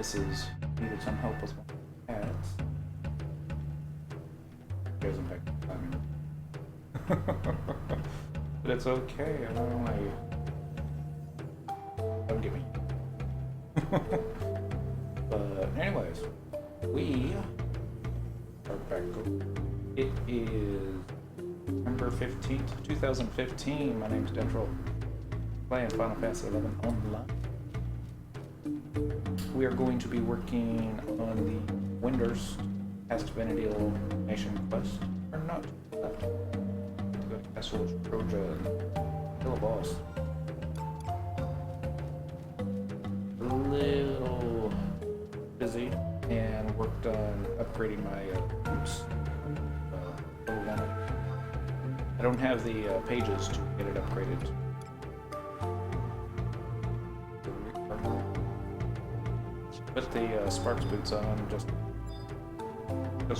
missus needed some help with my cats. She hasn't picked up on me. But it's okay. Don't get me. But anyways, we are back. It is September 15th, 2015. My name's Dentral. Playing Final Fantasy XI Online. We are going to be working on the Winders past Vana'diel Nation quest. Or not. Left. To go to Castle Troja and kill a boss. A little busy and worked on upgrading my boots. I don't have the pages to get it upgraded. Put the Sparks boots on just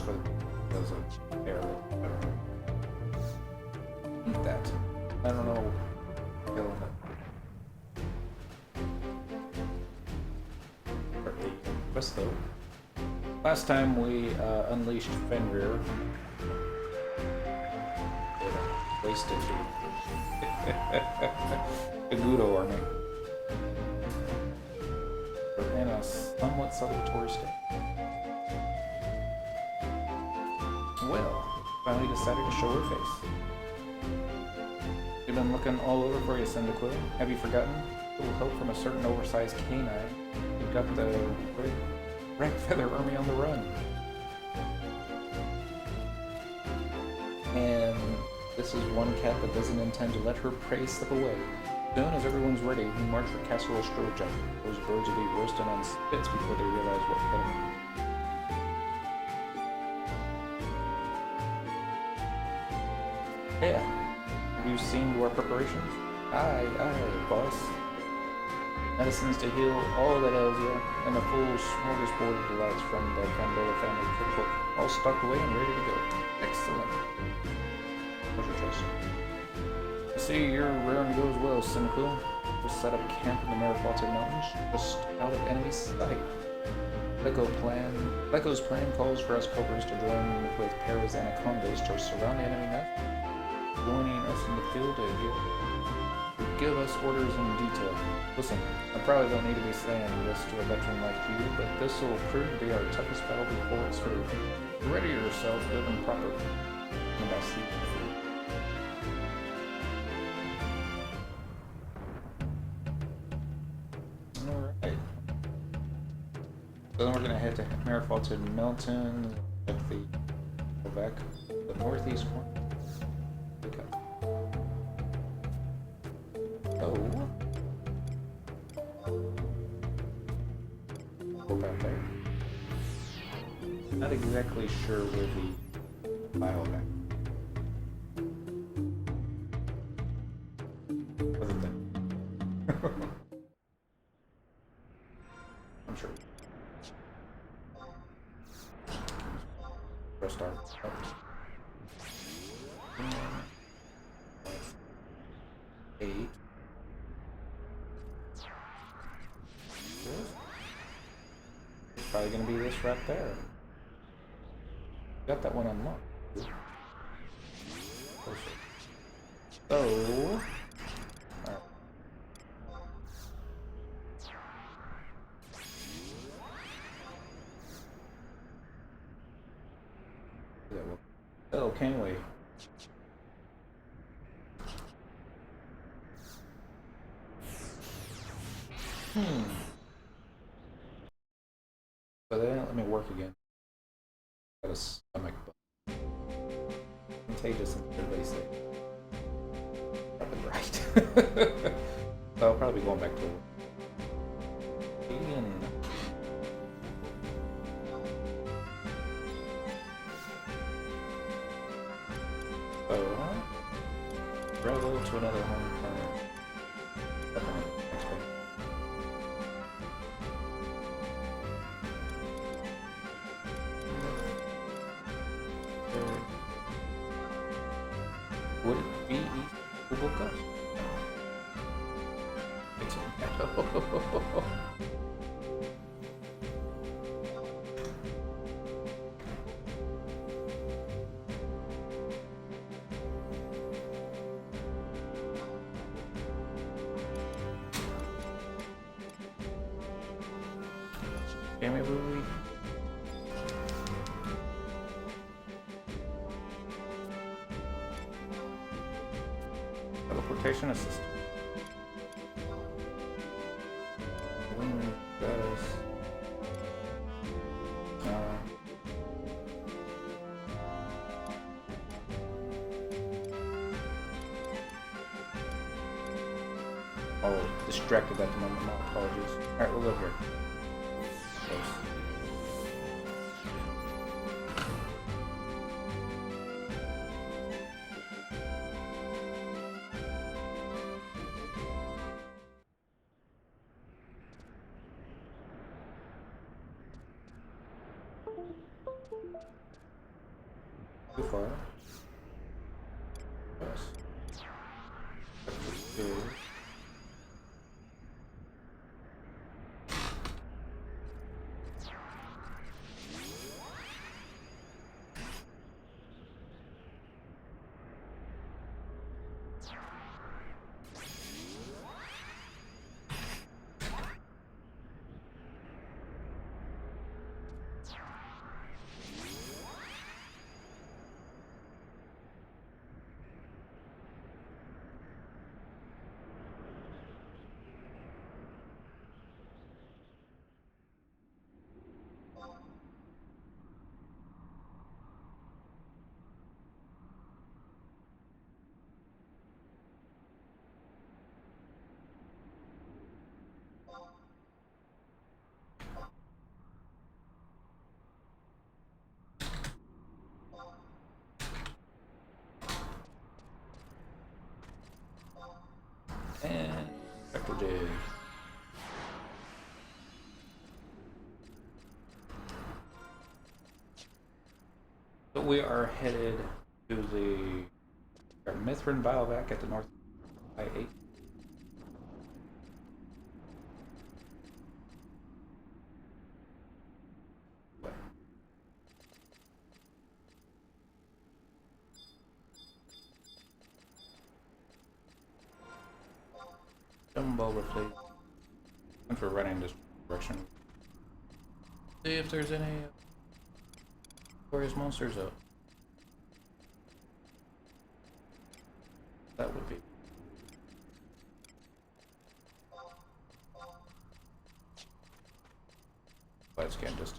for the because of air. Eat that. I don't know. Quest though. Last time we unleashed Fenrir. Wasted the Gudo army. We're in a somewhat celebratory state. Well, finally decided to show her face. You've been looking all over for you, Cyndaquil. Have you forgotten? A little help from a certain oversized canine. You've got the red feather army on the run. And this is one cat that doesn't intend to let her prey slip away. Soon as everyone's ready, we march for Castle Ostroja. Those birds will be roasting on spits before they realize what hit them. Yeah. Have you seen to our preparations? Aye, boss. Medicines to heal all that ails you, and a full smorgasbord of delights from the Vana'diel family cookbook. All stocked away and ready to go. Excellent. I see your round goes well, Cyndaquil. Just set up camp in the Vana'diel Mountains, just out of enemy sight. Leko's plan calls for us Cobras to join with Para's Anacondas to surround the enemy nest, joining us in the field to give us orders in detail. Listen, I probably don't need to be saying this to a veteran like you, but this will prove to be our toughest battle before it's through. Ready yourself good and proper. And I'll see you. Alright. So then we're going to head to Vana'diel Mountain at the northeast corner. About there. Not exactly sure where the file back. Other than I'm sure. Press start. Eight. Probably gonna be this right there. Got that one unlocked. So, alright. Oh, can we? So they didn't let me work again. Got a stomach bug. Contagious, they say. Probably right. So I'll probably be going back to work. Ian. So, travel to another home planet. Would it be easy to book up? Jammy Wooey. Teleportation assist. Oh, distracted at the moment. My apologies. Alright, we'll go here. Close. Too far. Yes. And Vector Dig. So we are headed to the Mithrin Biovac at the north I-8. Jumbo replace. Since we're running this direction, see if there's any glorious monsters up. That would be. Let's get just.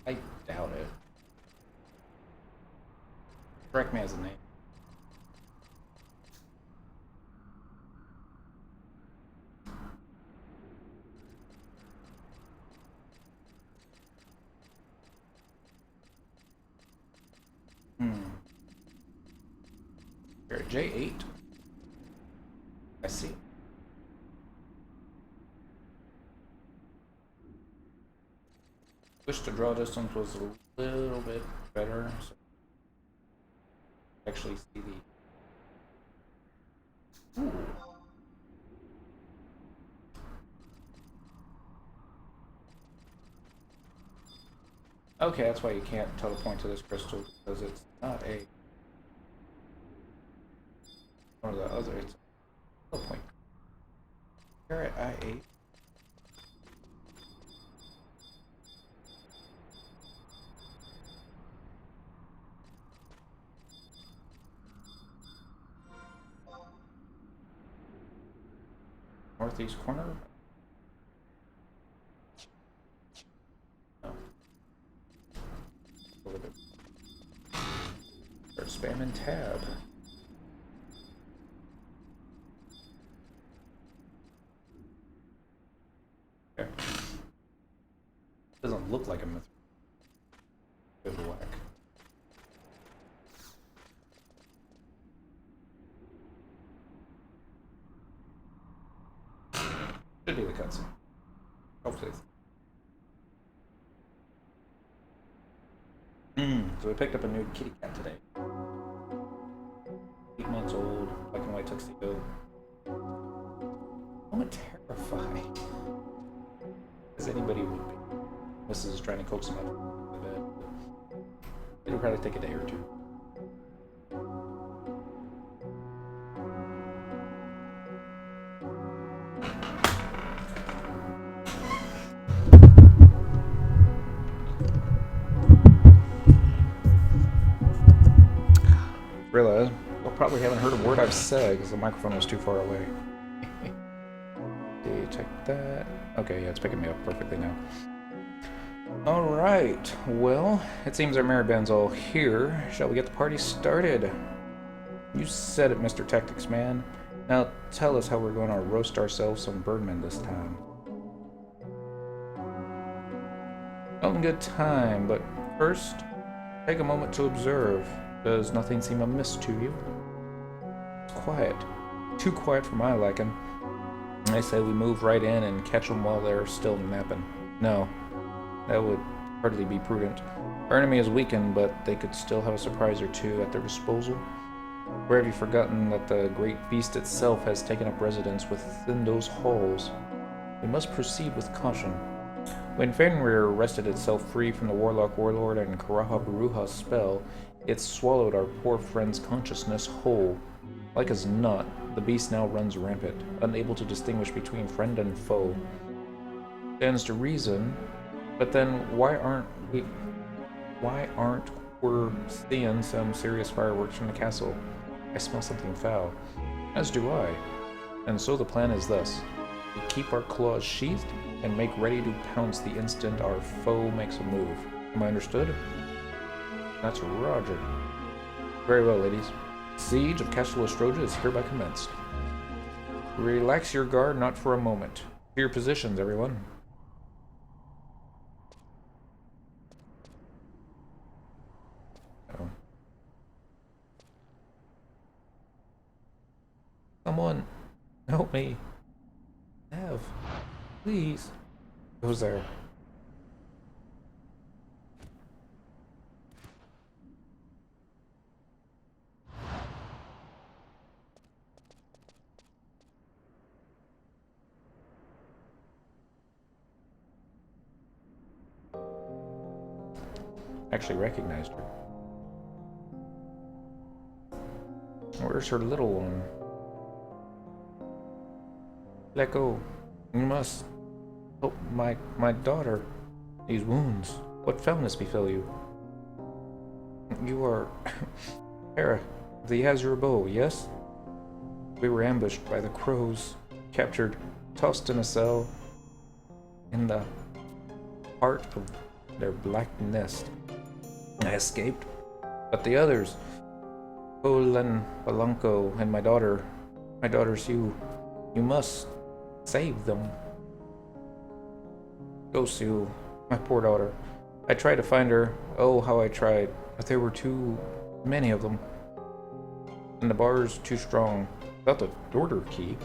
I doubt it. Correct me as a name. You're at J8. I see. Wish the draw distance was a little bit better. So actually see the. Ooh. Okay, that's why you can't telepoint to this crystal, because it's not a one of the other. It's a telepoint. Here at I-8. Northeast corner. No. Over there. Start spamming tab. Okay. Doesn't look like a myth. Good whack. Should be the cutscene. Hopefully. So we picked up a new kitty cat today. 8 months old, black and white tuxedo. I'm terrified. As anybody would be. Mrs. is trying to coax him out of the bed. It'll probably take a day or two. I said, because the microphone was too far away. Detect that. Okay, yeah, it's picking me up perfectly now. Alright, well, it seems our merry band's all here. Shall we get the party started? You said it, Mr. Tactics Man. Now tell us how we're going to roast ourselves some birdmen this time. All in good time, but first, take a moment to observe. Does nothing seem amiss to you? It's quiet. Too quiet for my liking. I say we move right in and catch them while they're still napping. No, that would hardly be prudent. Our enemy is weakened, but they could still have a surprise or two at their disposal. Or have you forgotten that the great beast itself has taken up residence within those halls? We must proceed with caution. When Fenrir wrested itself free from the Warlock Warlord and Karaha Baruha's spell, it swallowed our poor friend's consciousness whole. Like as not, the beast now runs rampant, unable to distinguish between friend and foe. Stands to reason, but then why aren't we seeing some serious fireworks from the castle? I smell something foul. As do I. And so the plan is thus. We keep our claws sheathed and make ready to pounce the instant our foe makes a move. Am I understood? That's Roger. Very well, ladies. Siege of Castle Ostroja is hereby commenced. Relax your guard not for a moment. To your positions, everyone. Oh. Someone help me. Nev, please. Who's there? Actually recognized her. Where's her little one? Let go. You must help my daughter. These wounds. What foulness befell you? You are Hera, the Azure Bow, yes? We were ambushed by the crows, captured, tossed in a cell in the heart of their black nest. I escaped, but the others, Olen, Balanco, and my daughter's you must save them. Go, Sue, my poor daughter. I tried to find her, oh how I tried, but there were too many of them, and the bars too strong. Without the daughter key,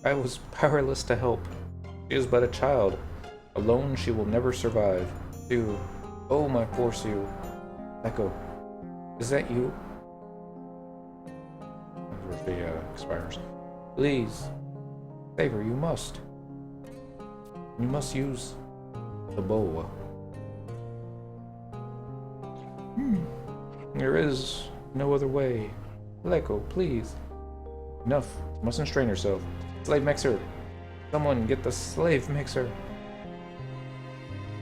I was powerless to help. She is but a child. Alone she will never survive. Sue, oh my poor Sue. Echo, is that you? Where she expires. Please, save her, you must. You must use the bow. There is no other way. Echo, please. Enough. You mustn't strain yourself. Slave mixer. Someone get the slave mixer.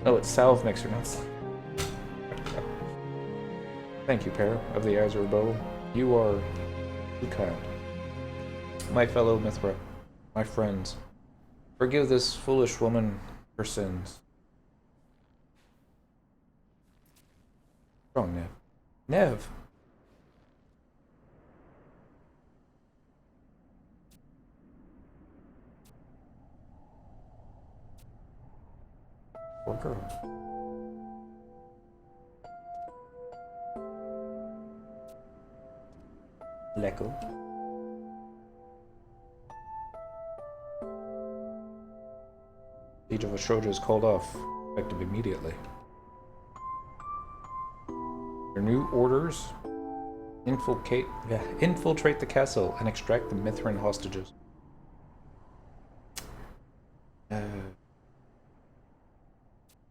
No, it's salve mixer, not slave. Thank you, pair of the Azure Bow. You are too kind. My fellow Mithra, my friends, forgive this foolish woman her sins. Wrong, Nev. Nev! Poor girl. Lecco. Siege of Ostroja is called off, effective immediately. Your new orders: infiltrate the castle and extract the Mithran hostages.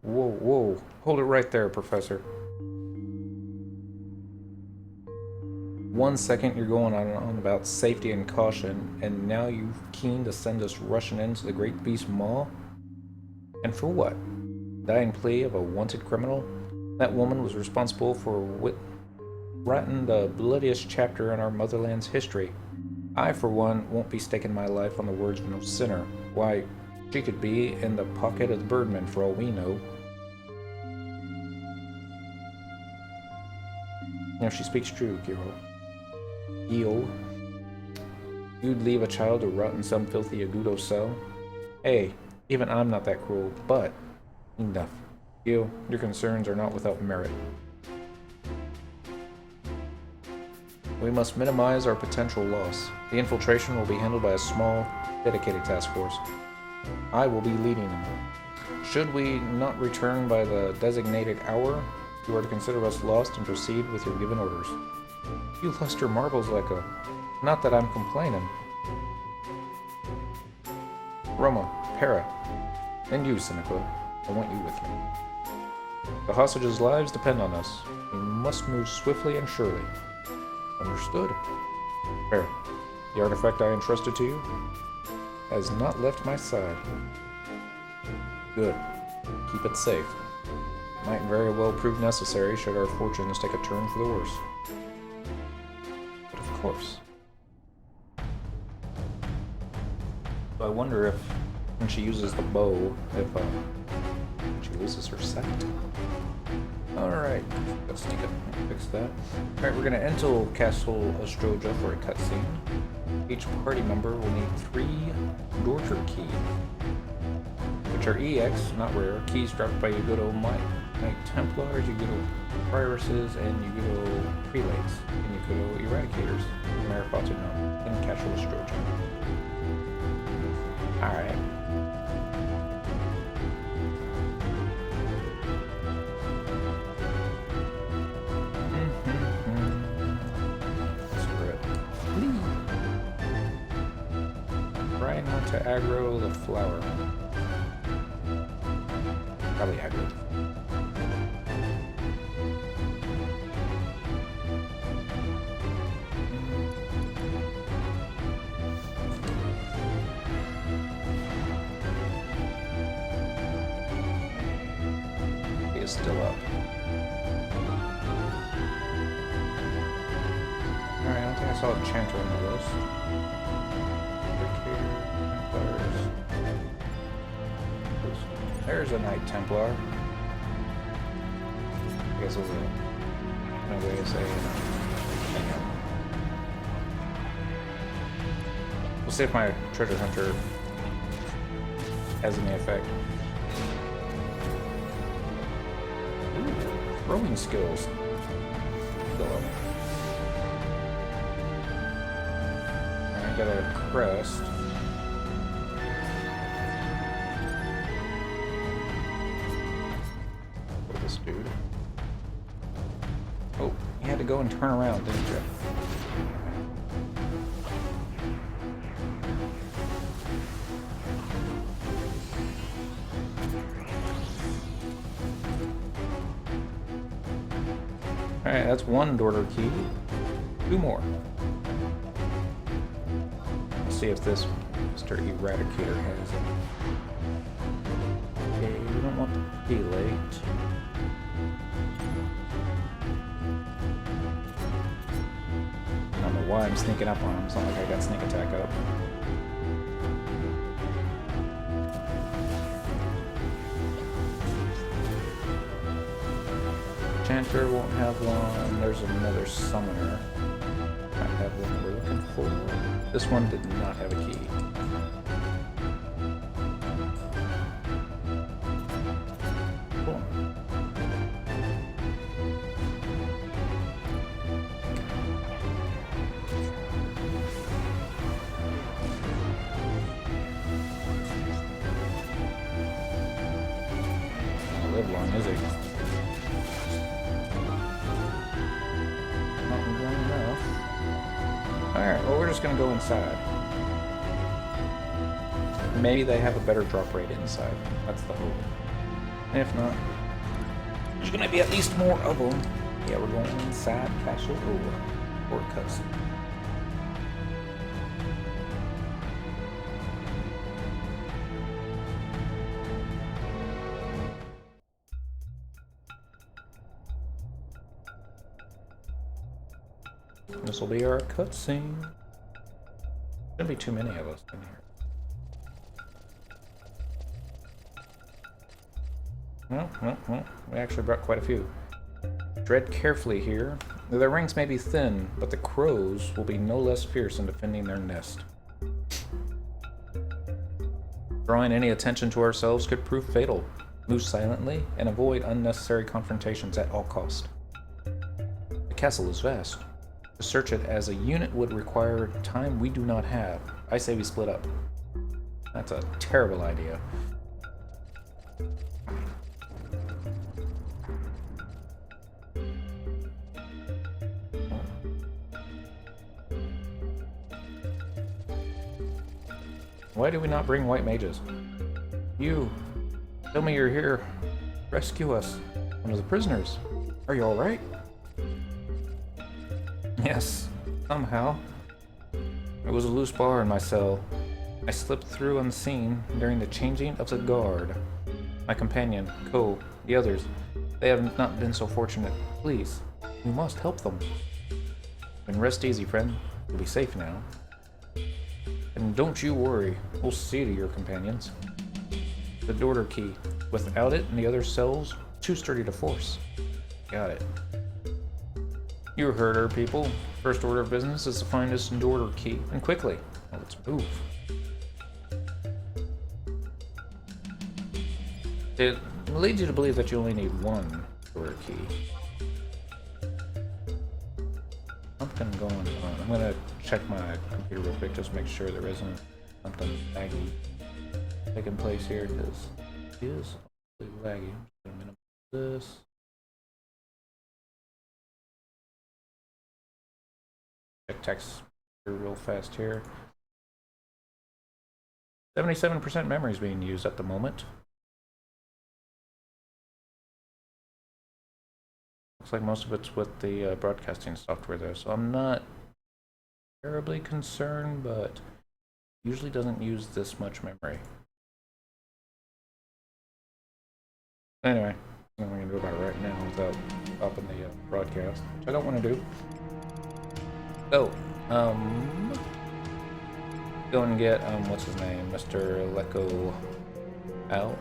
Whoa, hold it right there, Professor. 1 second you're going on about safety and caution, and now you're keen to send us rushing into the Great Beast Maw? And for what? Dying plea of a wanted criminal? That woman was responsible for writing the bloodiest chapter in our motherland's history. I, for one, won't be staking my life on the words of no sinner. Why, she could be in the pocket of the birdman for all we know. Now she speaks true, Gil. You'd leave a child to rot in some filthy Agudo cell? Hey, even I'm not that cruel, but enough. Gil, your concerns are not without merit. We must minimize our potential loss. The infiltration will be handled by a small, dedicated task force. I will be leading them. Should we not return by the designated hour, you are to consider us lost and proceed with your given orders. You luster marbles like a... Not that I'm complaining. Roma, Para, and you, Seneca, I want you with me. The hostages' lives depend on us. We must move swiftly and surely. Understood. Para, the artifact I entrusted to you has not left my side. Good. Keep it safe. It might very well prove necessary should our fortunes take a turn for the worse. But of course. I wonder if, when she uses the bow, if she loses her sight. Alright, let's take it. Fix that. Alright, we're gonna enter Castle Ostroja for a cutscene. Each party member will need 3 Dorter keys, which are EX, not rare, keys dropped by Ugudo Knight Templars, Ugudo Prioresses, and Ugudo Prelates, and Ugudo Eradicators, Marifots are known, in Castle Ostroja. Alright. Try not to aggro the flower. Probably aggro. He is still up. Alright, I don't think I saw a chanter on the list. There's a Knight Templar. I guess it was no way of saying it. We'll see if my treasure hunter has any effect. Ooh, throwing skills. Still up. I got a crest. Dude. Oh, you had to go and turn around, didn't you? Alright, that's 1 Dorter key. 2 more. Let's see if this Mr. Eradicator has it. Okay, we don't want to be late. I don't know why I'm sneaking up on him. It's not like I got sneak attack up. Chanter won't have one. There's another summoner. Might have one we're looking for. This one did not have a key. Cool. Not live long, is he? Alright, well we're just gonna go inside. Maybe they have a better drop rate inside. That's the hope. And if not, there's gonna be at least more of them. Yeah, we're going inside Castle or cutscene. This will be our cutscene. Shouldn't be too many of us in here. Well, we actually brought quite a few. Tread carefully here. Their ranks may be thin, but the crows will be no less fierce in defending their nest. Drawing any attention to ourselves could prove fatal. Move silently and avoid unnecessary confrontations at all cost. The castle is vast. To search it as a unit would require time we do not have. I say we split up. That's a terrible idea. Why do we not bring white mages? You! Tell me you're here. Rescue us. One of the prisoners. Are you alright? Yes, somehow. There was a loose bar in my cell. I slipped through unseen during the changing of the guard. My companion, Ko, the others, they have not been so fortunate. Please, you must help them. And rest easy, friend. You'll be safe now. And don't you worry, we'll see to your companions. The daughter key. Without it and the other cells, too sturdy to force. Got it. You heard her, people. First order of business is to find this daughter key, and quickly. Now let's move. It leads you to believe that you only need one daughter key. Something going on. I'm gonna check my computer real quick just to make sure there isn't something laggy taking place here, because it is laggy. I'm gonna minimize this. Check text real fast here. 77% memory is being used at the moment. Looks like most of it's with the broadcasting software there, so I'm not terribly concerned, but usually doesn't use this much memory. Anyway, I'm going to do about it right now without stopping the broadcast, which I don't want to do. So, go and get, what's his name, Mr. Lecco out.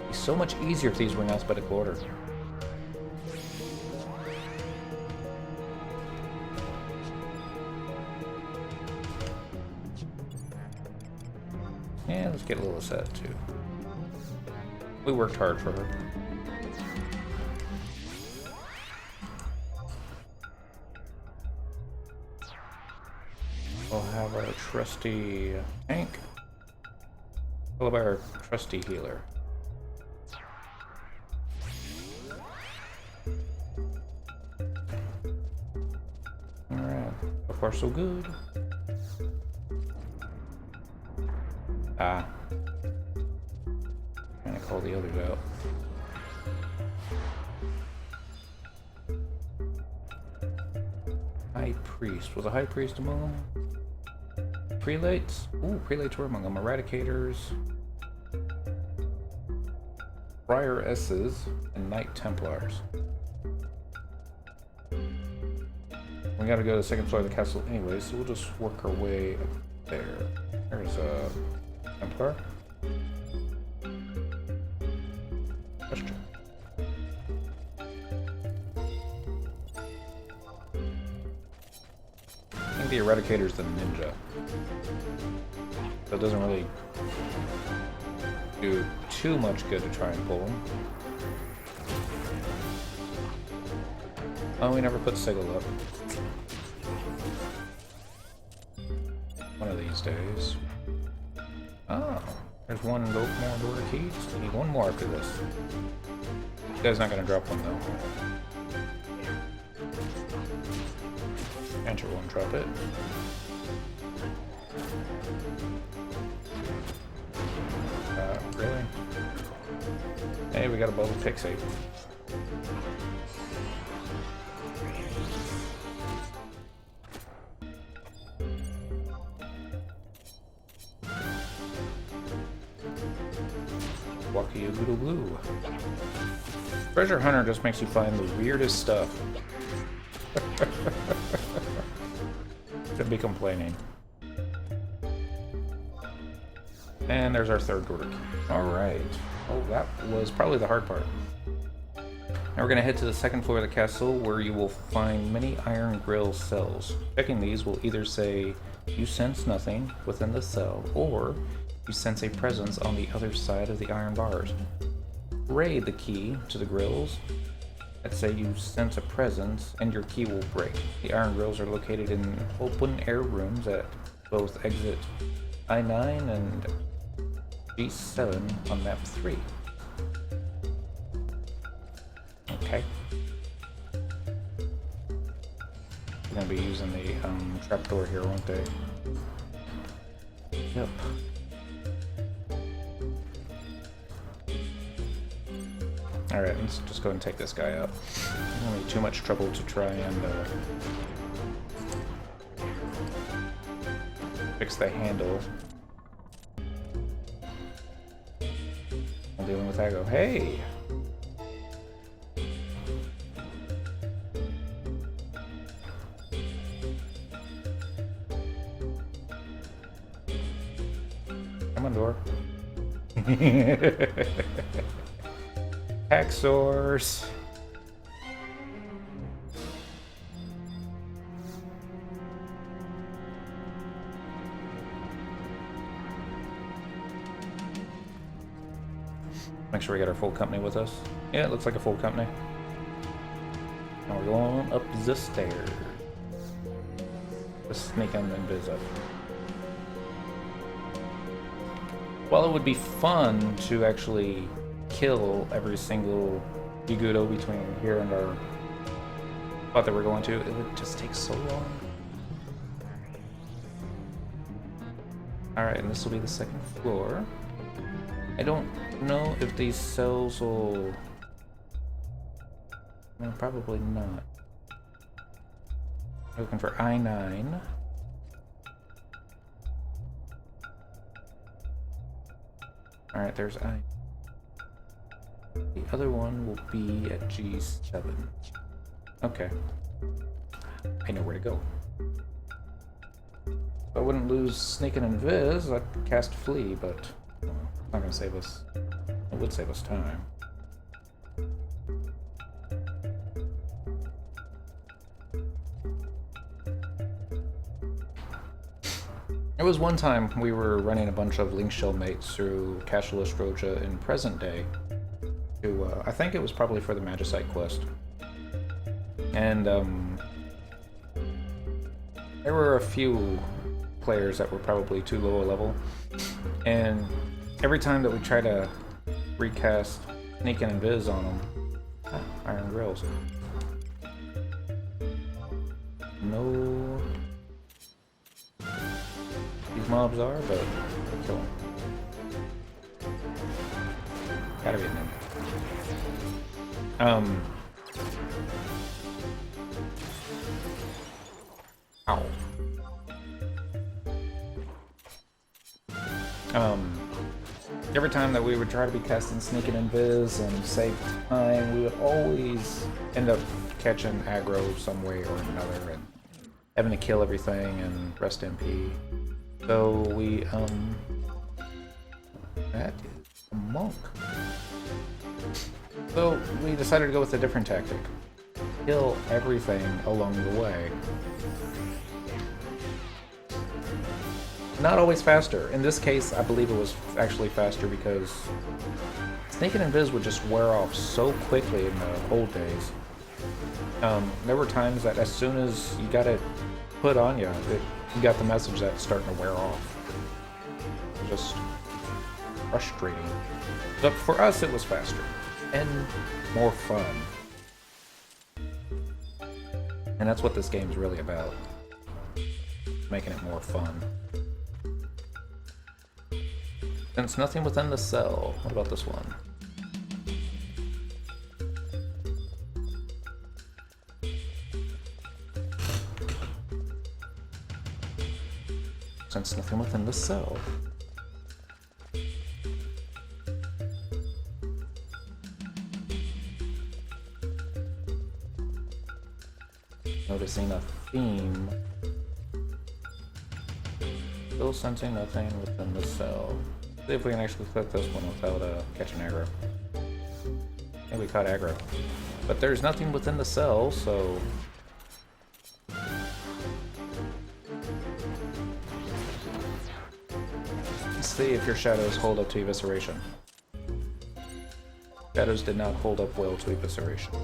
It's so much easier if these were in alphabetical order. Yeah, let's get a little set too. We worked hard for her. We'll have our trusty tank. What about our trusty healer? Alright, so far so good. Ah. Trying to call the others out. High priest. Was a high priest among them? Prelates? Ooh, prelates were among them. Eradicators. Friaresses and Knight Templars. We gotta go to the second floor of the castle anyway, so we'll just work our way up there. There's a Templar. Question. I think the Eradicator's the ninja. So it doesn't really do too much good to try and pull him. Oh, we never put Sigil up. One of these days. Oh, there's one more door key. Just need one more after this. This guy's not gonna drop one though. Enter won't drop it. Really? Hey, we got a bubble pixie. Wacky Little Blue. Treasure Hunter just makes you find the weirdest stuff. Should be complaining. And there's our third order key. Alright. Oh, that was probably the hard part. Now we're going to head to the second floor of the castle, where you will find many iron grill cells. Checking these will either say you sense nothing within the cell, or you sense a presence on the other side of the iron bars. Raid the key to the grills that say you sense a presence, and your key will break. The iron grills are located in open air rooms at both exit I-9 and G7 on map 3. Okay. They're gonna be using the trapdoor here, won't they? Yep. Alright, let's just go ahead and take this guy out. It won't be too much trouble to try and fix the handle. I'm dealing with Aggo. Hey! Come on, door. Hacksaws. Make sure we got our full company with us. Yeah, it looks like a full company. Now we're going up the stairs. Let's sneak on and biz up. While it would be fun to actually kill every single Yigudo between here and our spot that we're going to, it would just take so long. Alright, and this will be the second floor. I don't know if these cells will... No, probably not. Looking for I-9. Alright, there's I. The other one will be at G7. Okay. I know where to go. If I wouldn't lose sneaking and viz, I'd cast flee, but it's not gonna save us. It would save us time. There was one time we were running a bunch of Link Shell mates through Castle Ostroja in present day to, I think it was probably for the Magicite quest. And there were a few players that were probably too low a level, and every time that we try to recast Sneak and Invis on them, iron grills. No... These mobs are, but kill them. Gotta be a ninja. Ow. Every time that we would try to be casting Sneak and Invis and save time, we would always end up catching aggro some way or another and having to kill everything and rest MP. So we, that is a monk. So we decided to go with a different tactic. Kill everything along the way. Not always faster. In this case, I believe it was actually faster because Sneak and Invis would just wear off so quickly in the old days. There were times that as soon as you got it put on you, you got the message that it's starting to wear off. Just frustrating. But for us, it was faster and more fun. And that's what this game's really about. Making it more fun. Since nothing within the cell, what about this one? Since nothing within the cell. Noticing a theme Still sensing nothing within the cell. See if we can actually click this one without catching aggro. And we caught aggro. But there's nothing within the cell, so... Let's see if your shadows hold up to evisceration. Shadows did not hold up well to evisceration.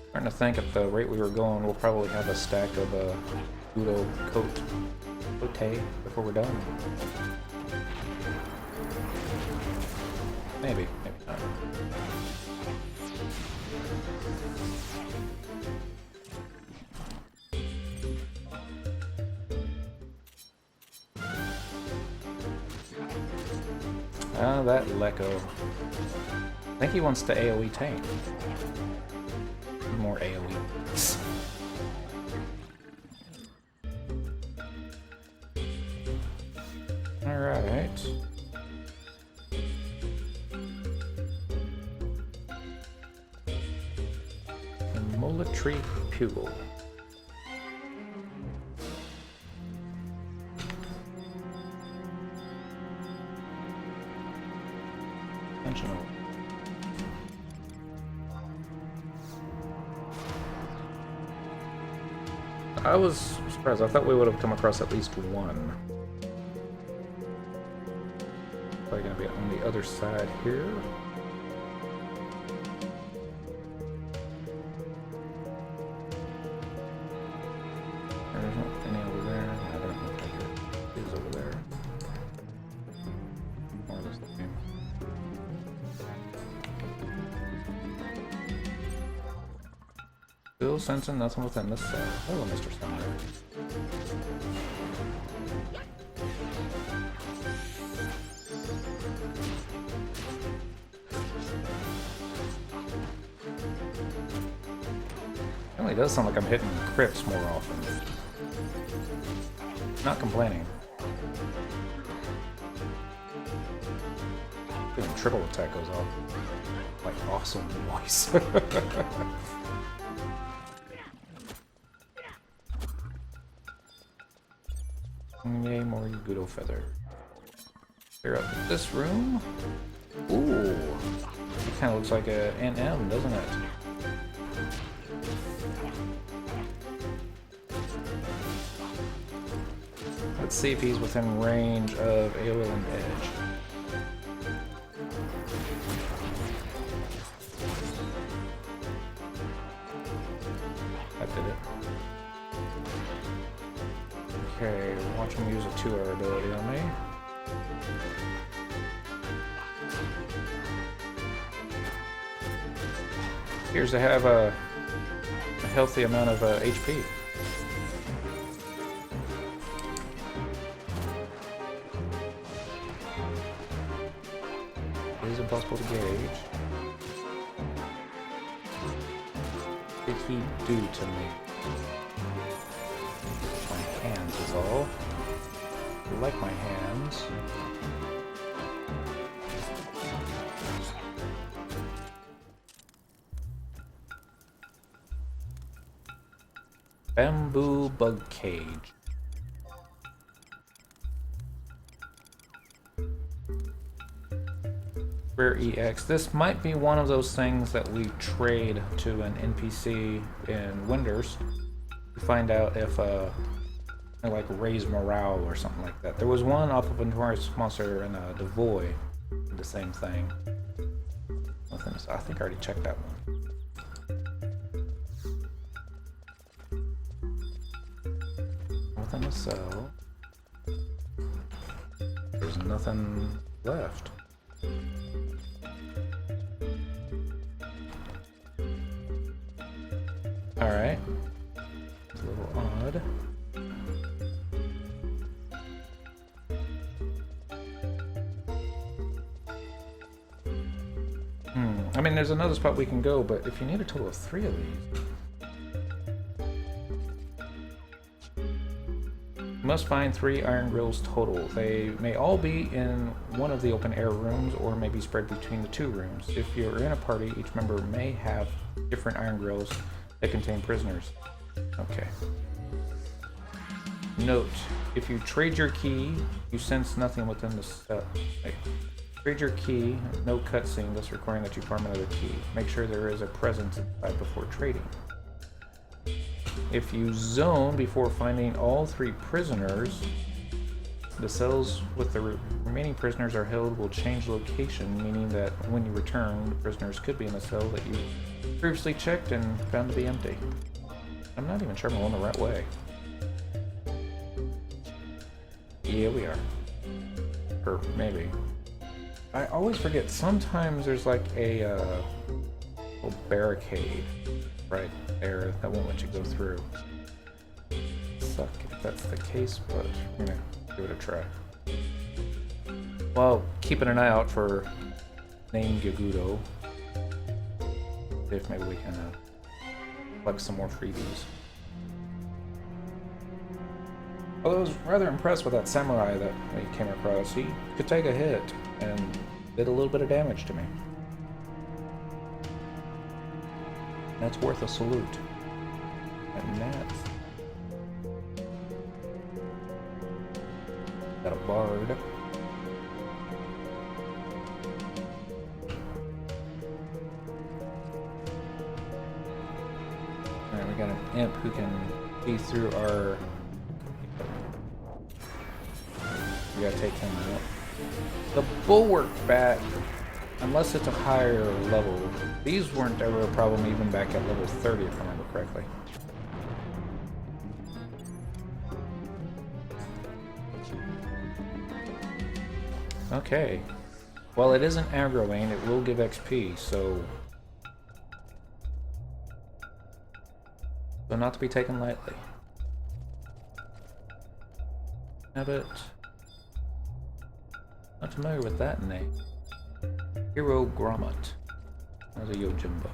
Starting to think at the rate we were going, we'll probably have a stack of Udo cote before we're done. Maybe not. That Lecco. I think he wants to AoE tank. More AoE. Alright. Military Pupil. Intentional. I was surprised. I thought we would have come across at least one. Probably gonna be on the other side here. There's not any over there. Yeah, I don't look like it is over there. More or less the same. Still sensing nothing within this cell. Hello, Mr. Summer. It really does sound like I'm hitting crypts more often. Not complaining. Even triple attack goes off. Like awesome voice. Yay, more Gudo feather. Clear up this room. Ooh, it kind of looks like an M, doesn't it? Let's see if he's within range of AoE and Edge. That did it. Okay, watch him use a 2-hour ability on me. Appears to have a healthy amount of HP. It is impossible to gauge. What did he do to me? Hands is all. I like my hands. Bamboo bug cage. Rare EX. This might be one of those things that we trade to an NPC in Winders to find out if like raise morale or something like that. There was one off of a Notorious Monster and Devoy, the same thing. Nothing. I think I already checked that one. Within the cell, there's nothing left. All right, it's a little odd. I mean, there's another spot we can go, but if you need a total of 3 of these... You must find 3 iron grills total. They may all be in one of the open air rooms or may be spread between the 2 rooms. If you're in a party, each member may have different iron grills that contain prisoners. Okay. Note, if you trade your key, you sense nothing within the cell. Trade your key, no cutscene, thus requiring that you farm another key. Make sure there is a presence inside before trading. If you zone before finding all 3 prisoners, the cells with the remaining prisoners are held will change location, meaning that when you return, the prisoners could be in a cell that you previously checked and found to be empty. I'm not even sure I'm going the right way. Yeah, we are. Or maybe. I always forget, sometimes there's like a little barricade right there that won't let you go through. Suck if that's the case, but I'm gonna give it a try. Well, keeping an eye out for name Gagudo. See if maybe we can collect some more freebies. Although I was rather impressed with that samurai that we came across. He could take a hit and did a little bit of damage to me. That's worth a salute. And that's... Got a bard. Alright, we got an imp who can see through our... We gotta take him out. The bulwark bat, unless it's a higher level, these weren't ever a problem even back at level 30 if I remember correctly. Okay. Well, it isn't aggroing, it will give XP, so not to be taken lightly. Habit. Not familiar with that name. Hero Grommet. That was a Yojimbo.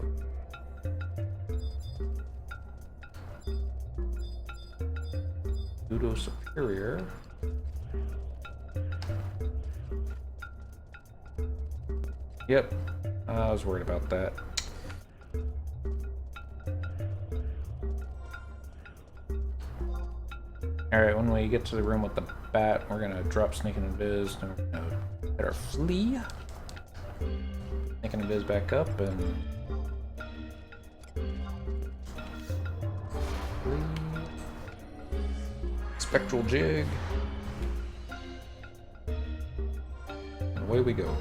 Pseudo Superior. Yep, I was worried about that. Alright, when we get to the room with the bat, we're gonna drop Sneak and Invis, and we're gonna hit our Flea. Sneak and Invis back up, and... Flea. Spectral Jig. And away we go.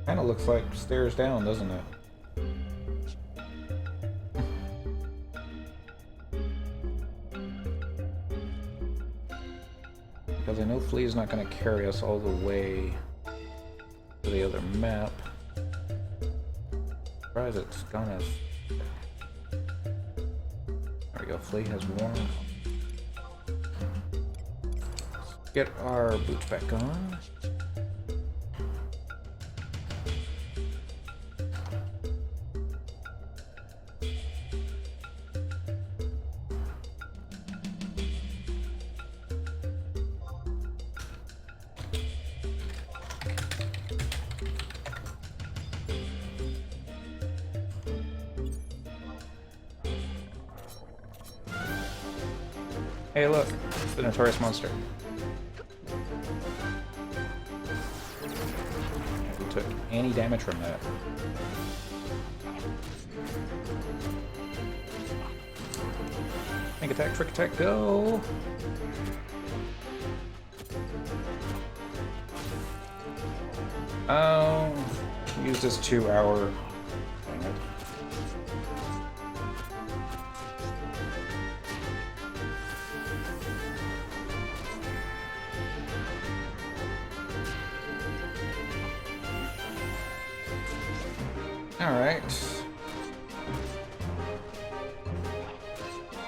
Kinda looks like stairs down, doesn't it? Because I know Flea is not going to carry us all the way to the other map. Surprise, it's gonna... There we go, Flea has worn. Let's get our boots back on. Hey look, it's the Notorious Monster. We took any damage from that. Make attack, trick attack, go! Use this 2-hour. Dang it. Alright.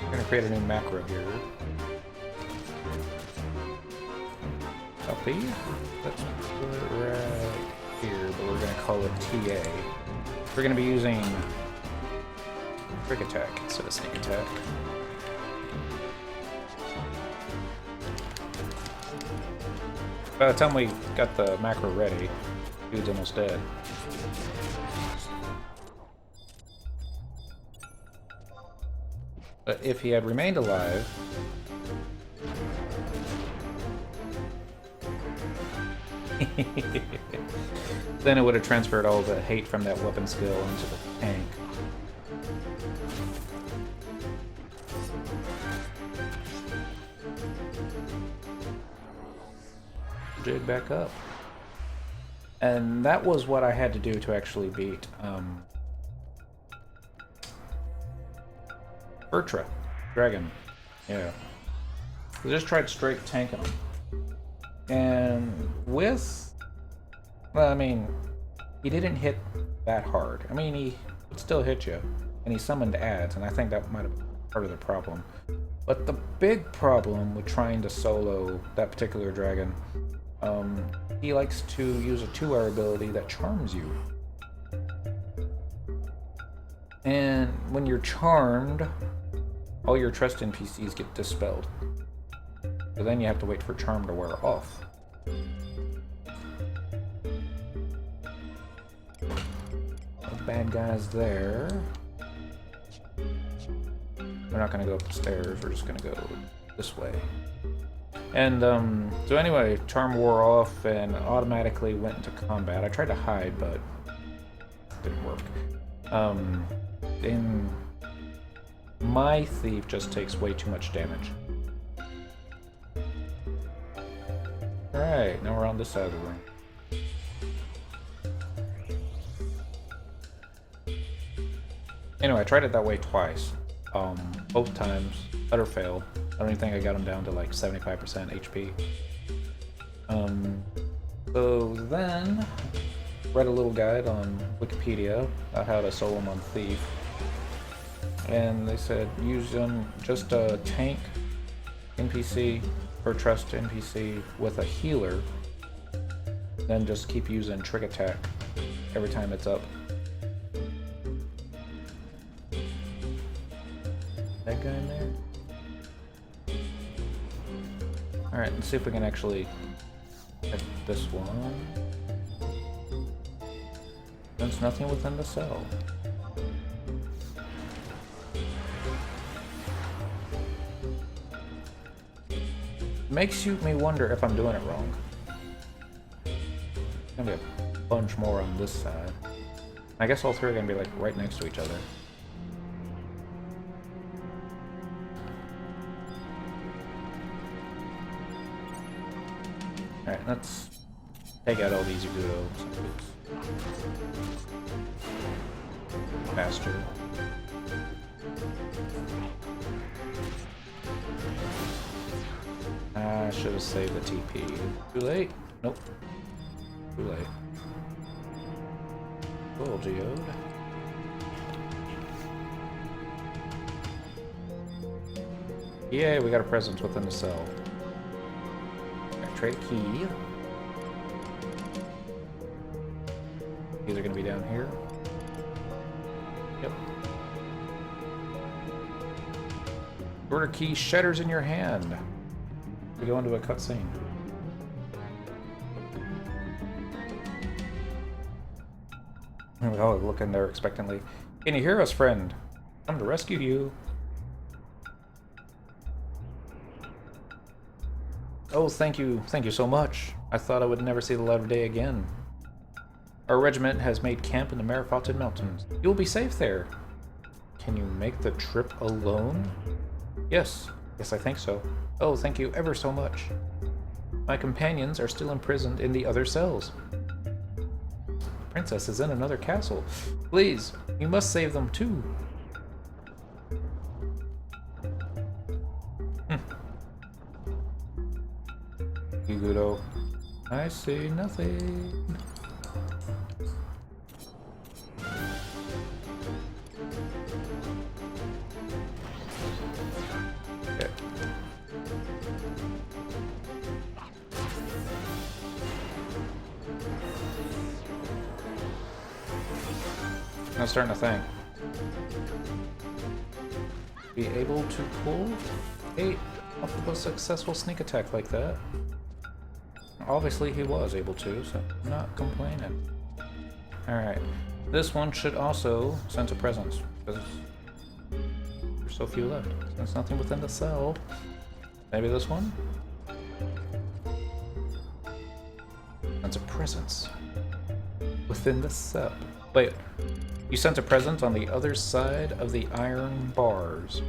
I'm gonna create a new macro here. Copy. Let's put it right here, but we're going to call it TA. We're going to be using Trick Attack instead of Sneak Attack. By the time we got the macro ready, dude's almost dead. But if he had remained alive, then it would have transferred all the hate from that weapon skill into the tank. Jig back up. And that was what I had to do to actually beat Bertra Dragon. Yeah. I just tried straight tanking him. And with, well, I mean, he didn't hit that hard. I mean, he would still hit you, and he summoned ads, and I think that might have been part of the problem. But the big problem with trying to solo that particular dragon, he likes to use a 2-hour ability that charms you. And when you're charmed, all your trust NPCs get dispelled. So then you have to wait for charm to wear off. No bad guys there. We're not going to go up the stairs, we're just going to go this way. And so anyway, charm wore off and automatically went into combat. I tried to hide, but it didn't work. And my thief just takes way too much damage. Alright, now we're on this side of the room. Anyway, I tried it that way twice. Both times, utter failed. I don't even think I got him down to like 75% HP. So then, read a little guide on Wikipedia about how to solo him on Thief. And they said use just a tank NPC or trust NPC with a healer, then just keep using Trick Attack every time it's up. That guy in there? Alright, let's see if we can actually hit this one. There's nothing within the cell. Makes me wonder if I'm doing it wrong. There's gonna be a bunch more on this side. I guess all three are gonna be like right next to each other. Alright, let's take out all these Ugudos. Faster. I should have saved the TP. Too late? Nope. Too late. Cool, Geode. Yay, we got a presence within the cell. Trade key. These are going to be down here. Yep. Order key shatters in your hand. We go into a cutscene. We all look in there expectantly. Can you hear us, friend? Come to rescue you. Oh, thank you so much. I thought I would never see the light of day again. Our regiment has made camp in the Marifotin Mountains. You'll be safe there. Can you make the trip alone? Yes, I think so. Oh, thank you ever so much. My companions are still imprisoned in the other cells. The princess is in another castle. Please, you must save them too. Igudo. I see nothing. Okay. I'm starting to think. Be able to pull off of a successful sneak attack like that. Obviously he was able to, so I'm not complaining. Alright. This one should also sense a presence, because there's so few left. There's nothing within the cell. Maybe this one? Sense a presence within the cell. Wait, you sense a presence on the other side of the iron bars.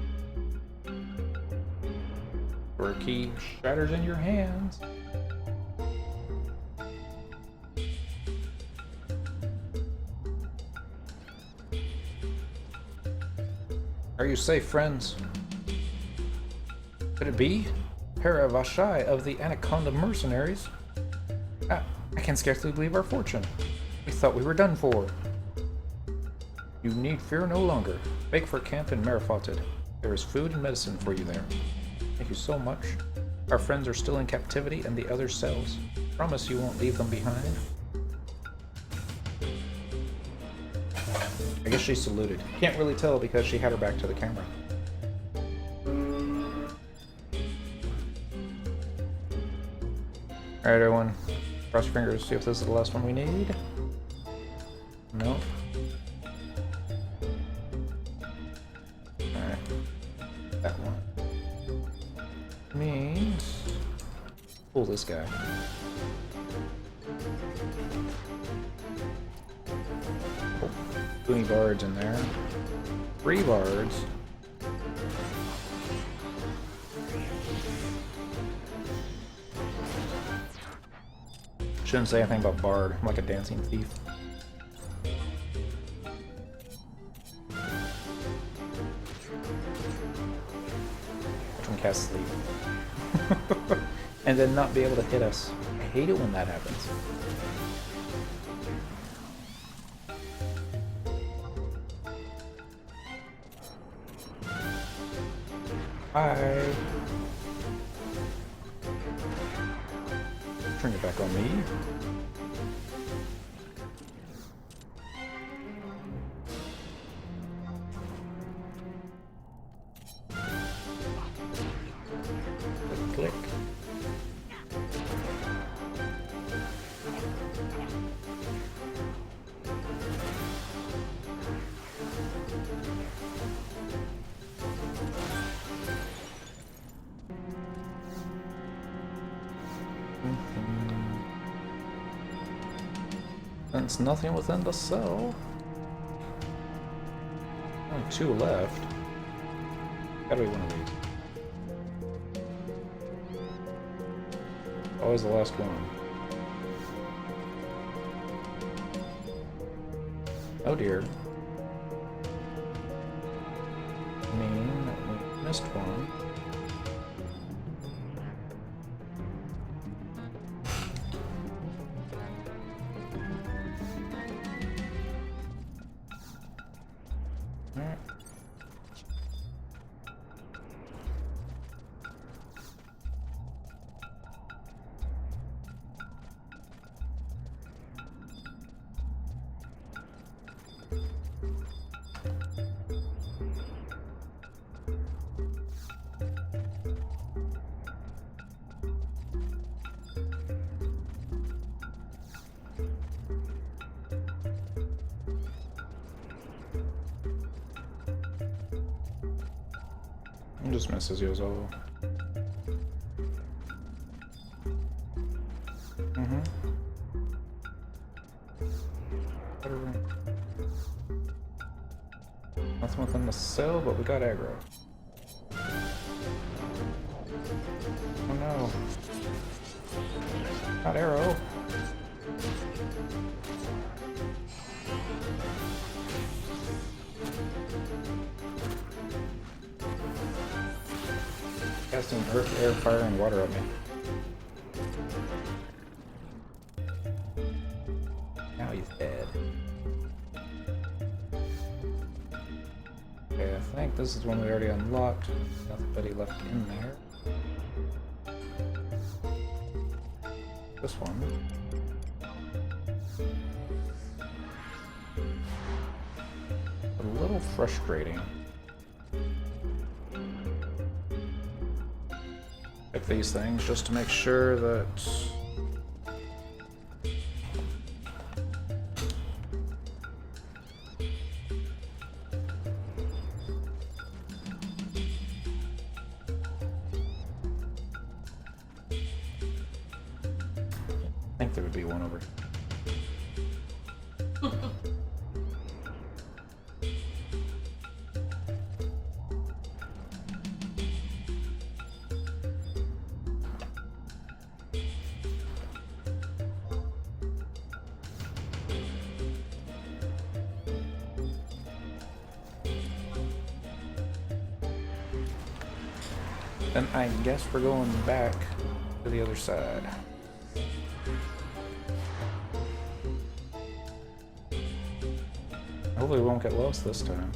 Or a key shatters in your hands. Are you safe, friends? Could it be? FFXI of the Anaconda mercenaries? I can scarcely believe our fortune. We thought we were done for. You need fear no longer. Make for camp in Marifoted. There is food and medicine for you there. Thank you so much. Our friends are still in captivity in the other cells. Promise you won't leave them behind. I guess she saluted. Can't really tell because she had her back to the camera. Alright everyone, cross your fingers, see if this is the last one we need. Nope. Alright. That one. Means... pull this guy. Oh, 20 bards in there. 3 bards. Shouldn't say anything about bard. I'm like a dancing thief. Which one cast sleep? And then not be able to hit us. I hate it when that happens. Hi. Turn it back on me. Click. There's nothing within the cell. Only 2 left. Gotta be one of these. Always the last one. Oh dear. I mean, we missed one. Alright. Just misses you as well. Nothing within the cell, but we got aggro. Oh no. Not arrow. Casting earth, air, fire, and water at me. Now he's dead. Okay, I think this is one we already unlocked. Nothing left in there. This one. little frustrating. Check these things just to make sure that... I think there would be one over here. Then I guess we're going back to the other side. Hopefully we won't get lost this time.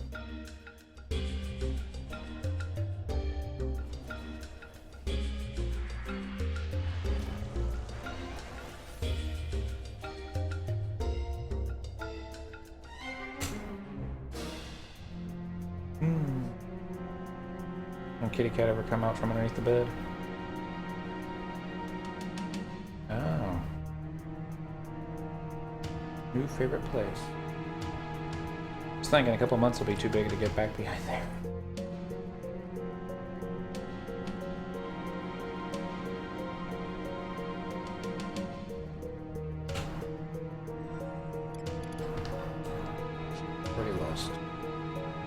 No kitty cat ever come out from underneath the bed? Oh. New favorite place. I was thinking a couple months will be too big to get back behind there. Already lost.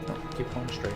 Oh, keep going straight.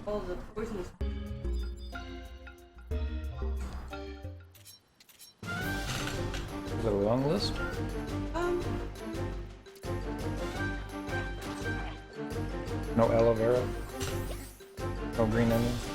All the poisonous. Is it a long list? No aloe vera? No green onions?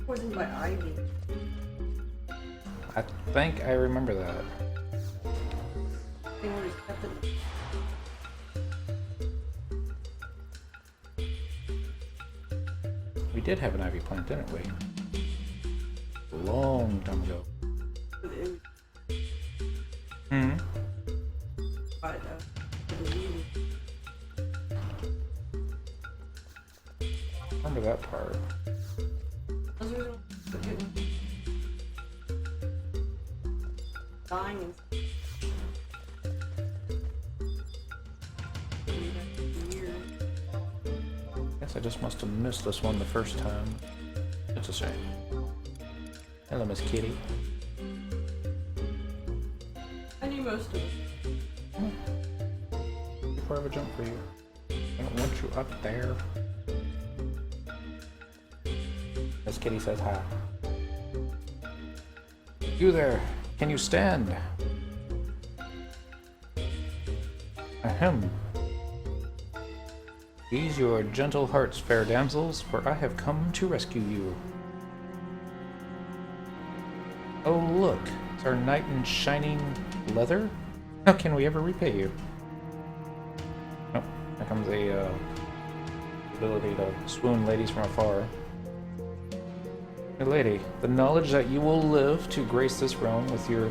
Poisoned by ivy. I think I remember that. They were kept it. We did have an ivy plant, didn't we? A long time ago. But Remember that part. Dying and Guess I just must have missed this one the first time. It's a shame. Hello, Miss Kitty. I knew most of it. Too far of a jump for you. I don't want you up there. Miss Kitty says hi. You there, can you stand? Ahem. Ease your gentle hearts, fair damsels, for I have come to rescue you. Oh look, it's our knight in shining leather? How can we ever repay you? Oh, here comes a ability to swoon ladies from afar. Hey lady, the knowledge that you will live to grace this realm with your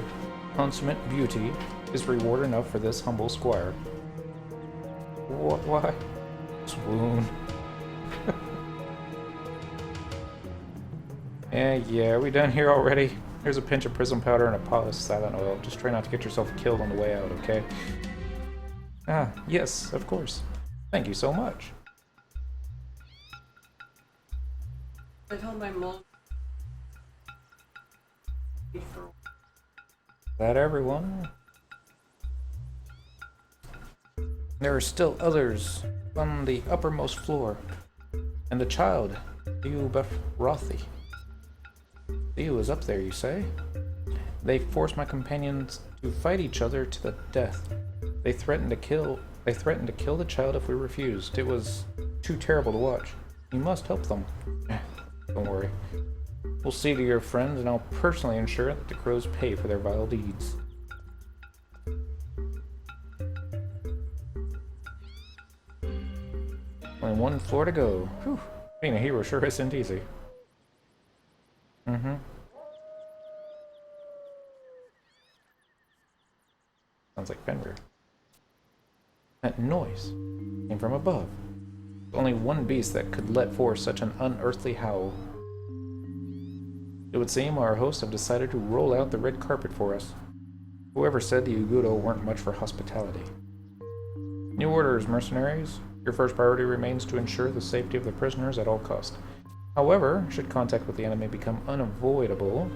consummate beauty is reward enough for this humble squire. Why? Swoon. Yeah, are we done here already? Here's a pinch of prism powder and a pot of silent oil. Just try not to get yourself killed on the way out, okay? Ah, yes, of course. Thank you so much. I told my mom. That everyone? There are still others on the uppermost floor. And the child, Rothy. Theo is up there, you say? They forced my companions to fight each other to the death. They threatened to kill the child if we refused. It was too terrible to watch. You must help them. Don't worry. We'll see to your friends, and I'll personally ensure that the crows pay for their vile deeds. Only one floor to go. Whew. Being a hero sure isn't easy. Sounds like Fenrir. That noise came from above. Only one beast that could let forth such an unearthly howl. It would seem our hosts have decided to roll out the red carpet for us. Whoever said the Ugudo weren't much for hospitality. New orders, mercenaries. Your first priority remains to ensure the safety of the prisoners at all cost. However, should contact with the enemy become unavoidable,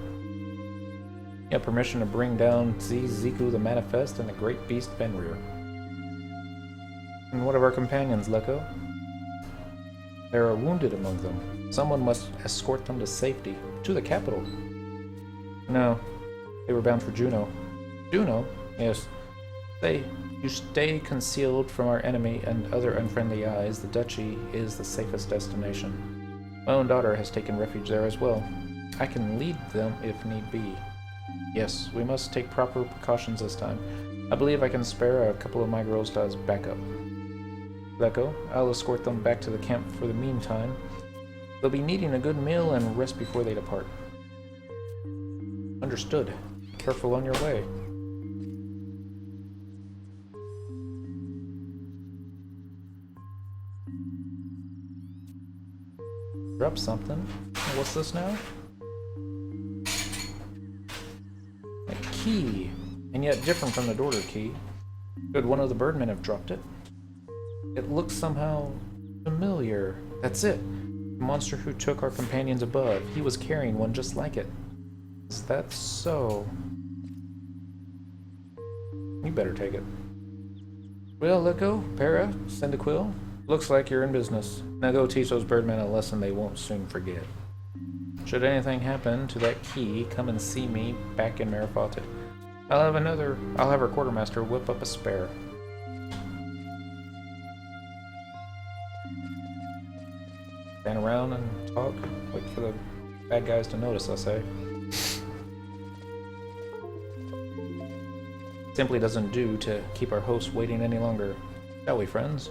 you have permission to bring down Ziku the Manifest and the Great Beast Fenrir. And what of our companions, Leko? There are wounded among them. Someone must escort them to safety, to the capital. No, they were bound for Juno. Juno? Yes. You stay concealed from our enemy and other unfriendly eyes. The duchy is the safest destination. My own daughter has taken refuge there as well. I can lead them if need be. Yes, we must take proper precautions this time. I believe I can spare a couple of my girls as backup. Leko, I'll escort them back to the camp for the meantime. They'll be needing a good meal and rest before they depart. Understood. Be careful on your way. Drop something. What's this now? A key. And yet different from the Dorder key. Could one of the birdmen have dropped it? It looks somehow familiar. That's it. The monster who took our companions above. He was carrying one just like it. Is that so? You better take it. Well, Leko, Para, Cyndaquil. Looks like you're in business. Now go teach those birdmen a lesson they won't soon forget. Should anything happen to that key, come and see me back in Marifote. I'll have our quartermaster whip up a spare. Stand around and talk, wait for the bad guys to notice, I say. Simply doesn't do to keep our hosts waiting any longer. Shall we, friends?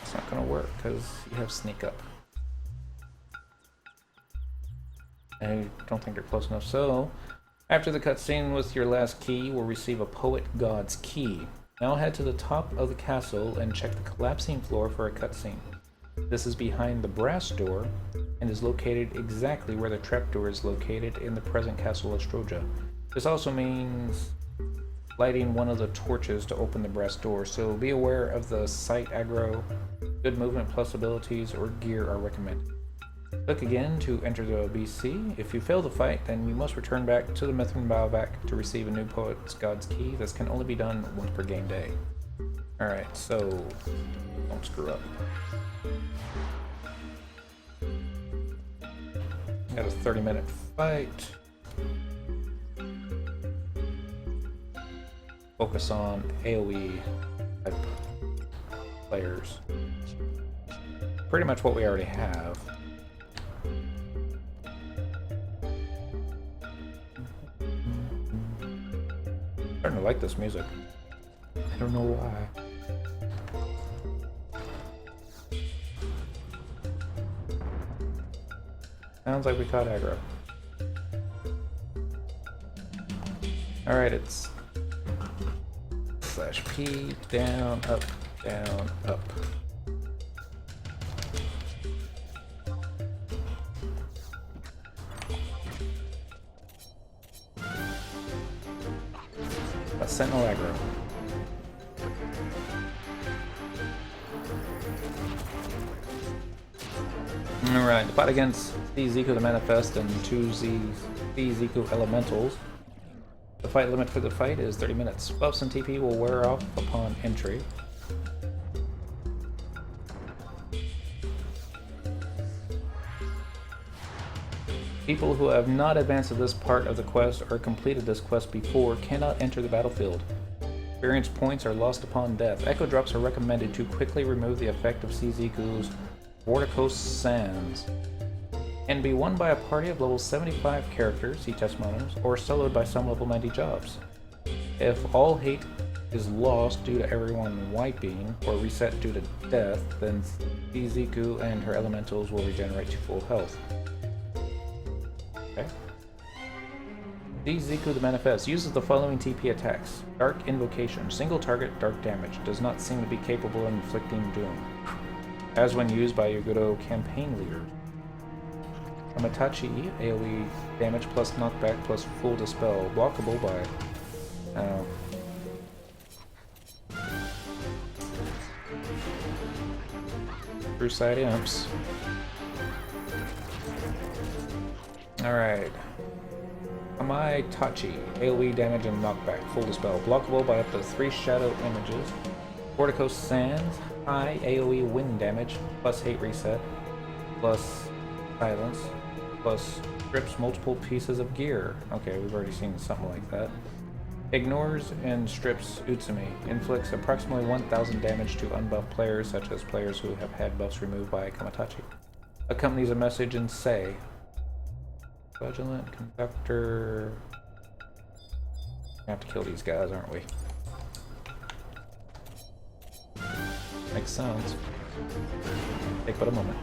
It's not gonna work because you have sneak up. I don't think you're close enough. So, after the cutscene with your last key, you will receive a Poet God's key. Now head to the top of the castle and check the collapsing floor for a cutscene. This is behind the brass door and is located exactly where the trapdoor is located in the present castle of Stroja. This also means lighting one of the torches to open the brass door, so be aware of the sight aggro. Good movement plus abilities or gear are recommended. Click again to enter the BC. If you fail the fight, then you must return back to the Mithrin Biovac to receive a new Poet's God's Key. This can only be done once per game day. Alright, so don't screw up. Got a 30-minute fight. Focus on AoE type players. pretty much what we already have. Starting to like this music. I don't know why. Sounds like we caught aggro. Alright, it's /P, down, up, down, up. A sentinel aggro. Alright, the fight against Ziku the Manifest and 2 Ziku Elementals. The fight limit for the fight is 30 minutes. Buffs and TP will wear off upon entry. People who have not advanced to this part of the quest or completed this quest before cannot enter the battlefield. Experience points are lost upon death. Echo drops are recommended to quickly remove the effect of Ziku's Vorticose Sands. Can be won by a party of level 75 characters, see testimonials, or soloed by some level 90 jobs. If all hate is lost due to everyone wiping or reset due to death, then Ziku and her elementals will regenerate to full health. Okay. Ziku the Manifest uses the following TP attacks. Dark Invocation, single target, dark damage, does not seem to be capable of inflicting doom, as when used by Yoguro campaign leader. Amatachi, AoE damage plus knockback plus full dispel, blockable by... True side imps. Alright. Amatachi, AoE damage and knockback, full dispel, blockable by up to 3 shadow images. Vorticose Sands, high AoE wind damage, plus hate reset, plus silence, plus strips multiple pieces of gear. Okay, we've already seen something like that. Ignores and strips Utsumi. Inflicts approximately 1000 damage to unbuffed players, such as players who have had buffs removed by Kamatachi. Accompanies a message in Sei. Vigilant, Conductor... We have to kill these guys, aren't we? Makes sense. Take but a moment.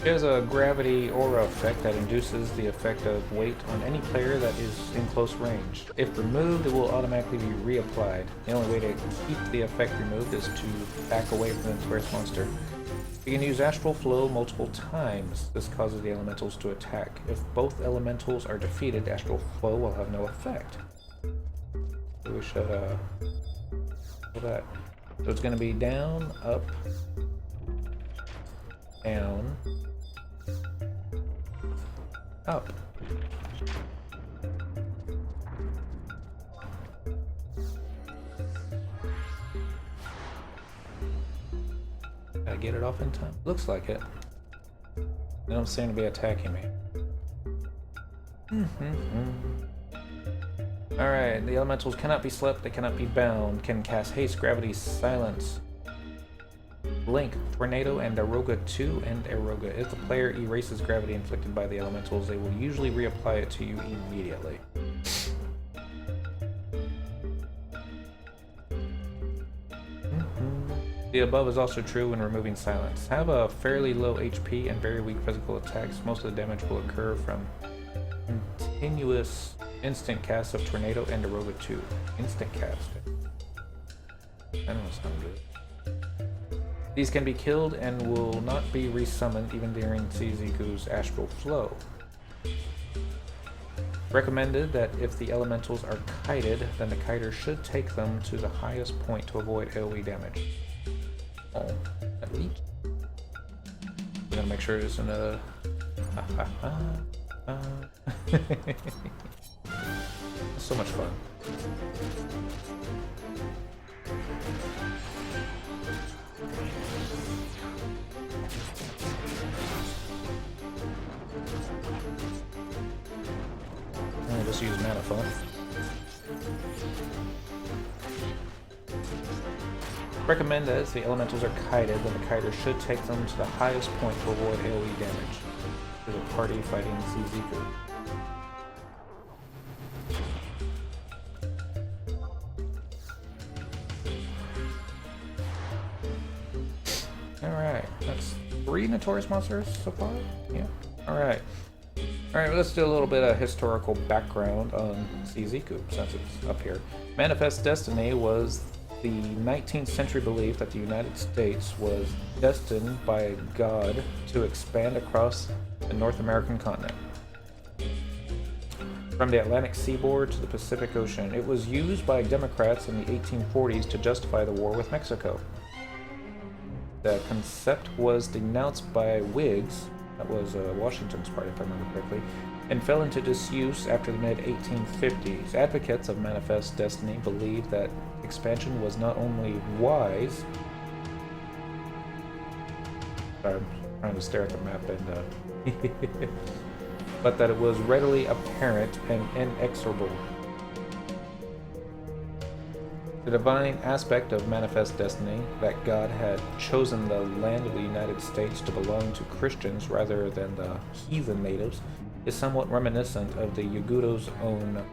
There's a gravity aura effect that induces the effect of weight on any player that is in close range. If removed, it will automatically be reapplied. The only way to keep the effect removed is to back away from the first monster. You can use Astral Flow multiple times. This causes the elementals to attack. If both elementals are defeated, Astral Flow will have no effect. So we should do that. So it's going to be down, up, down, up. Gotta get it off in time. Looks like it. They don't seem to be attacking me. Alright, the elementals cannot be slept, they cannot be bound, can cast haste, gravity, silence, blink, tornado, and Aroga 2 and Aroga. If the player erases gravity inflicted by the elementals, they will usually reapply it to you immediately. The above is also true when removing silence. Have a fairly low HP and very weak physical attacks. Most of the damage will occur from continuous instant cast of Tornado and Aroga 2. Instant cast. That don't sound good. These can be killed and will not be resummoned even during Ziku's Astral Flow. Recommended that if the elementals are kited, then the kiter should take them to the highest point to avoid AoE damage. Oh, at least. We're gonna make sure it's in a... It's so much fun. I'll just use mana font. Recommend that as the elementals are kited, then the kiter should take them to the highest point to avoid AoE damage. There's a party fighting Ziziku. Alright, that's 3 notorious monsters so far? Yeah. Alright. Alright, let's do a little bit of historical background on Ziziku, since it's up here. Manifest Destiny was the 19th century belief that the United States was destined by God to expand across the North American continent. From the Atlantic seaboard to the Pacific Ocean, it was used by Democrats in the 1840s to justify the war with Mexico. The concept was denounced by Whigs, that was Washington's party if I remember correctly, and fell into disuse after the mid-1850s. Advocates of Manifest Destiny believed that expansion was not only wise... Sorry, I'm trying to stare at the map and... but that it was readily apparent and inexorable. The divine aspect of Manifest Destiny, that God had chosen the land of the United States to belong to Christians rather than the heathen natives, is somewhat reminiscent of the Yagudo's own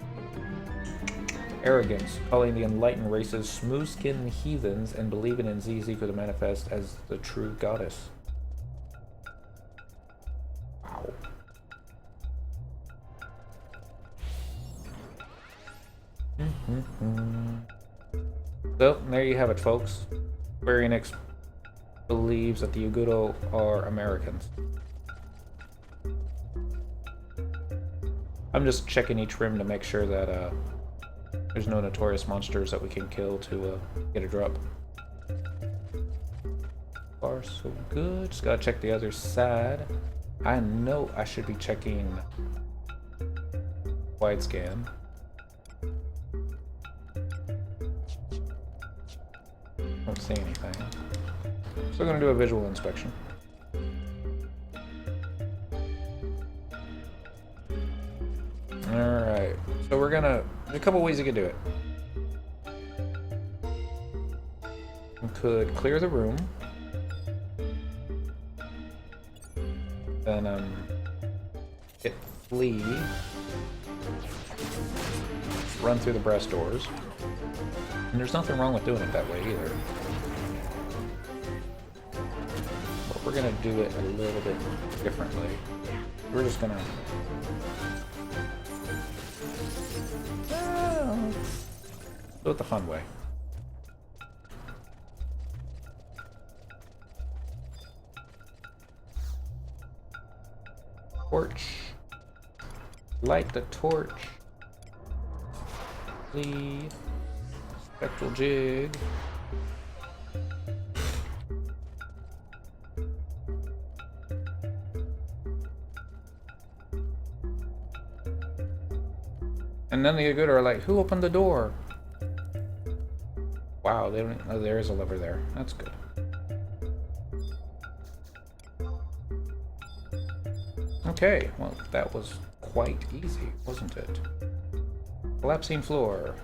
arrogance, calling the enlightened races smooth-skinned heathens and believing in Ziziku the Manifest as the true goddess. Wow. So, there you have it, folks. Square Enix believes that the Yagudo are Americans. I'm just checking each room to make sure that there's no notorious monsters that we can kill to get a drop. Far so good. Just gotta check the other side. I know I should be checking wide scan. Don't see anything. So we're gonna do a visual inspection. Alright, so we're gonna... There's a couple ways you could do it. We could clear the room. Then, hit flee. Run through the brass doors. And there's nothing wrong with doing it that way either. But we're gonna do it a little bit differently. We're just gonna... do it the fun way. Torch. Light the torch. Flee. Spectral jig. And then the Yagudo are like, who opened the door? Wow, they don't, oh, there is a lever there. That's good. Okay, well, that was quite easy, wasn't it? Collapsing floor.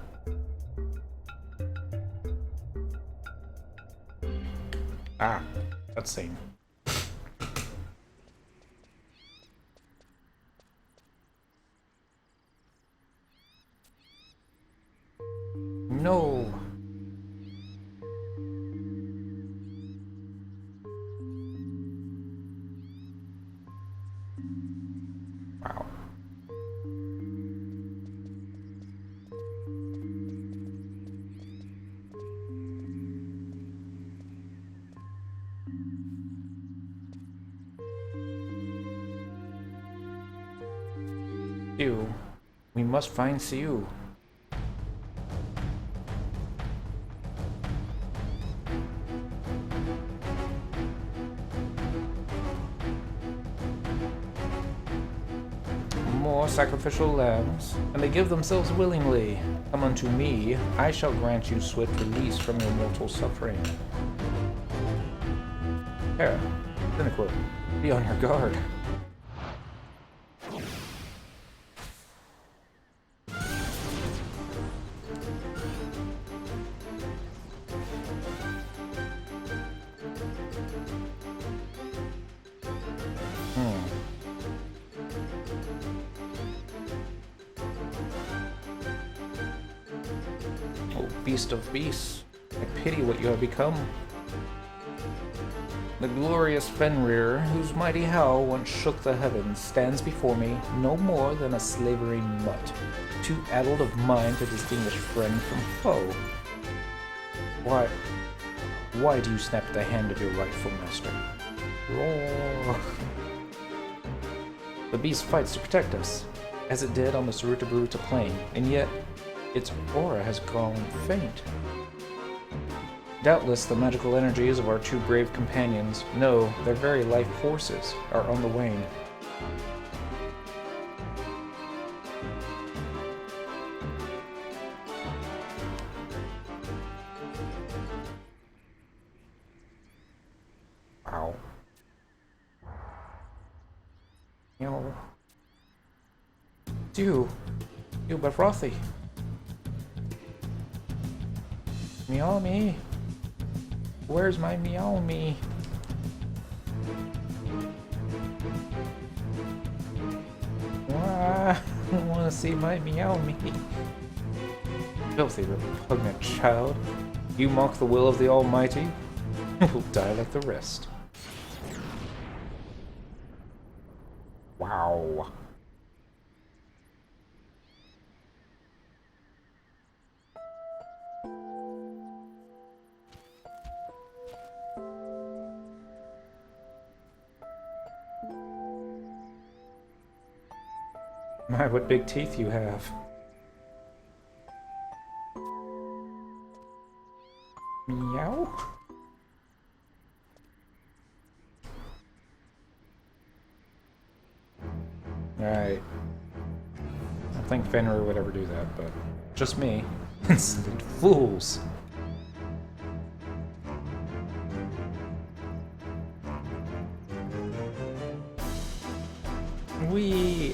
Ah, cutscene. No. Wow. Siu. We must find Siu. More sacrificial lambs, and they give themselves willingly. Come unto me, I shall grant you swift release from your mortal suffering. Hera, Cynical, be on your guard. beast of beasts, I pity what you have become. The glorious Fenrir, whose mighty howl once shook the heavens, stands before me no more than a slavering mutt, too addled of mind to distinguish friend from foe. Why do you snap at the hand of your rightful master? Roar! The beast fights to protect us, as it did on the Saruta plain, and yet its aura has grown faint. Doubtless the magical energies of our two brave companions, no, their very life forces, are on the wane. Wow. You Bafrothi. Meow me. Where's my meow me? I want to see my meow me. Filthy repugnant child. You mock the will of the Almighty, will die like the rest. Wow. My, what big teeth you have. Meow? Alright. I don't think Fenrir would ever do that, but just me. Instant fools.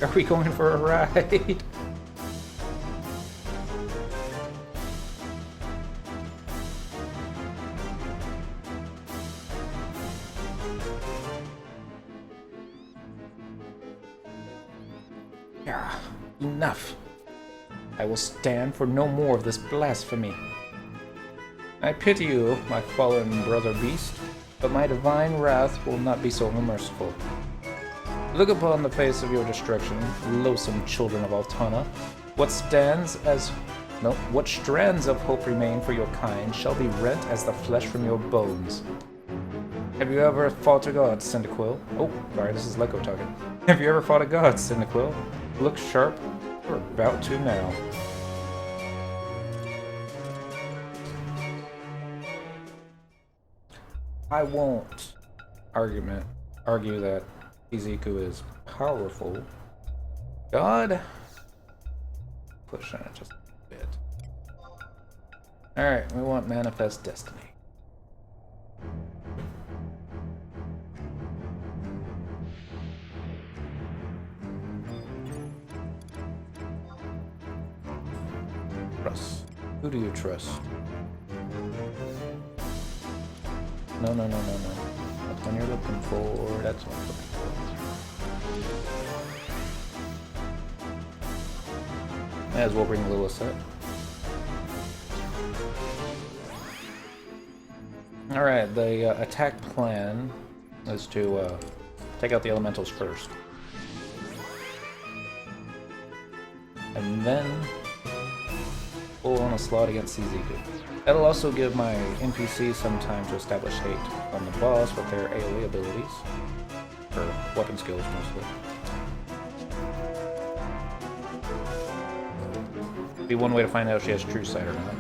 Are we going for a ride? Yeah, enough. I will stand for no more of this blasphemy. I pity you, my fallen brother beast, but my divine wrath will not be so unmerciful. Look upon the face of your destruction, loathsome children of Altana. What strands of hope remain for your kind shall be rent as the flesh from your bones. Have you ever fought a god, Cyndaquil? Oh, sorry, this is Leko talking. Have you ever fought a god, Cyndaquil? Look sharp, we're about to now. I won't argue that Iziku is powerful. God? Pushing it just a bit. Alright, we want Manifest Destiny. Trust. Who do you trust? No. That's what you're looking for. That's what I'm looking for. May as well bring Lilith up. Alright, the attack plan is to take out the elementals first. And then full on a slot against Iziku. That'll also give my NPC some time to establish hate on the boss with their AoE abilities. Or weapon skills, mostly. Be one way to find out if she has true sight or not.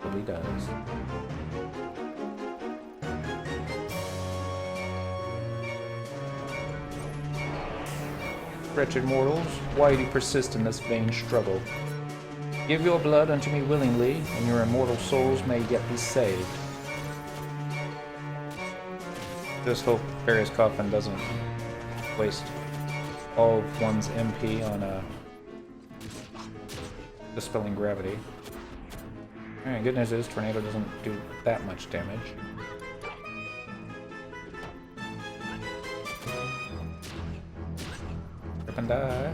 Probably does. Wretched mortals, why do you persist in this vain struggle? Give your blood unto me willingly, and your immortal souls may yet be saved. Just hope Farius Coffin doesn't waste all of one's MP on dispelling gravity. Alright, good news is Tornado doesn't do that much damage. Rip and die.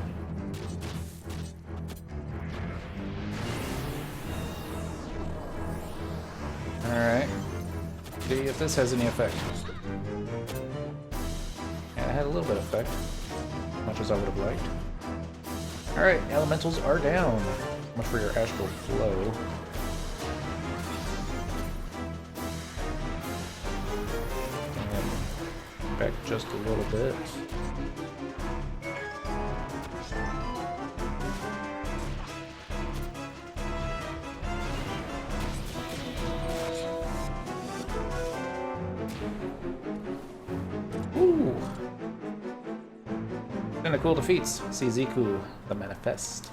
if this has any effect. Yeah, it had a little bit of effect. As much as I would have liked. Alright, elementals are down. Much for your astral flow. And back just a little bit. Ooh! Cool defeats. See Ziku, the Manifest.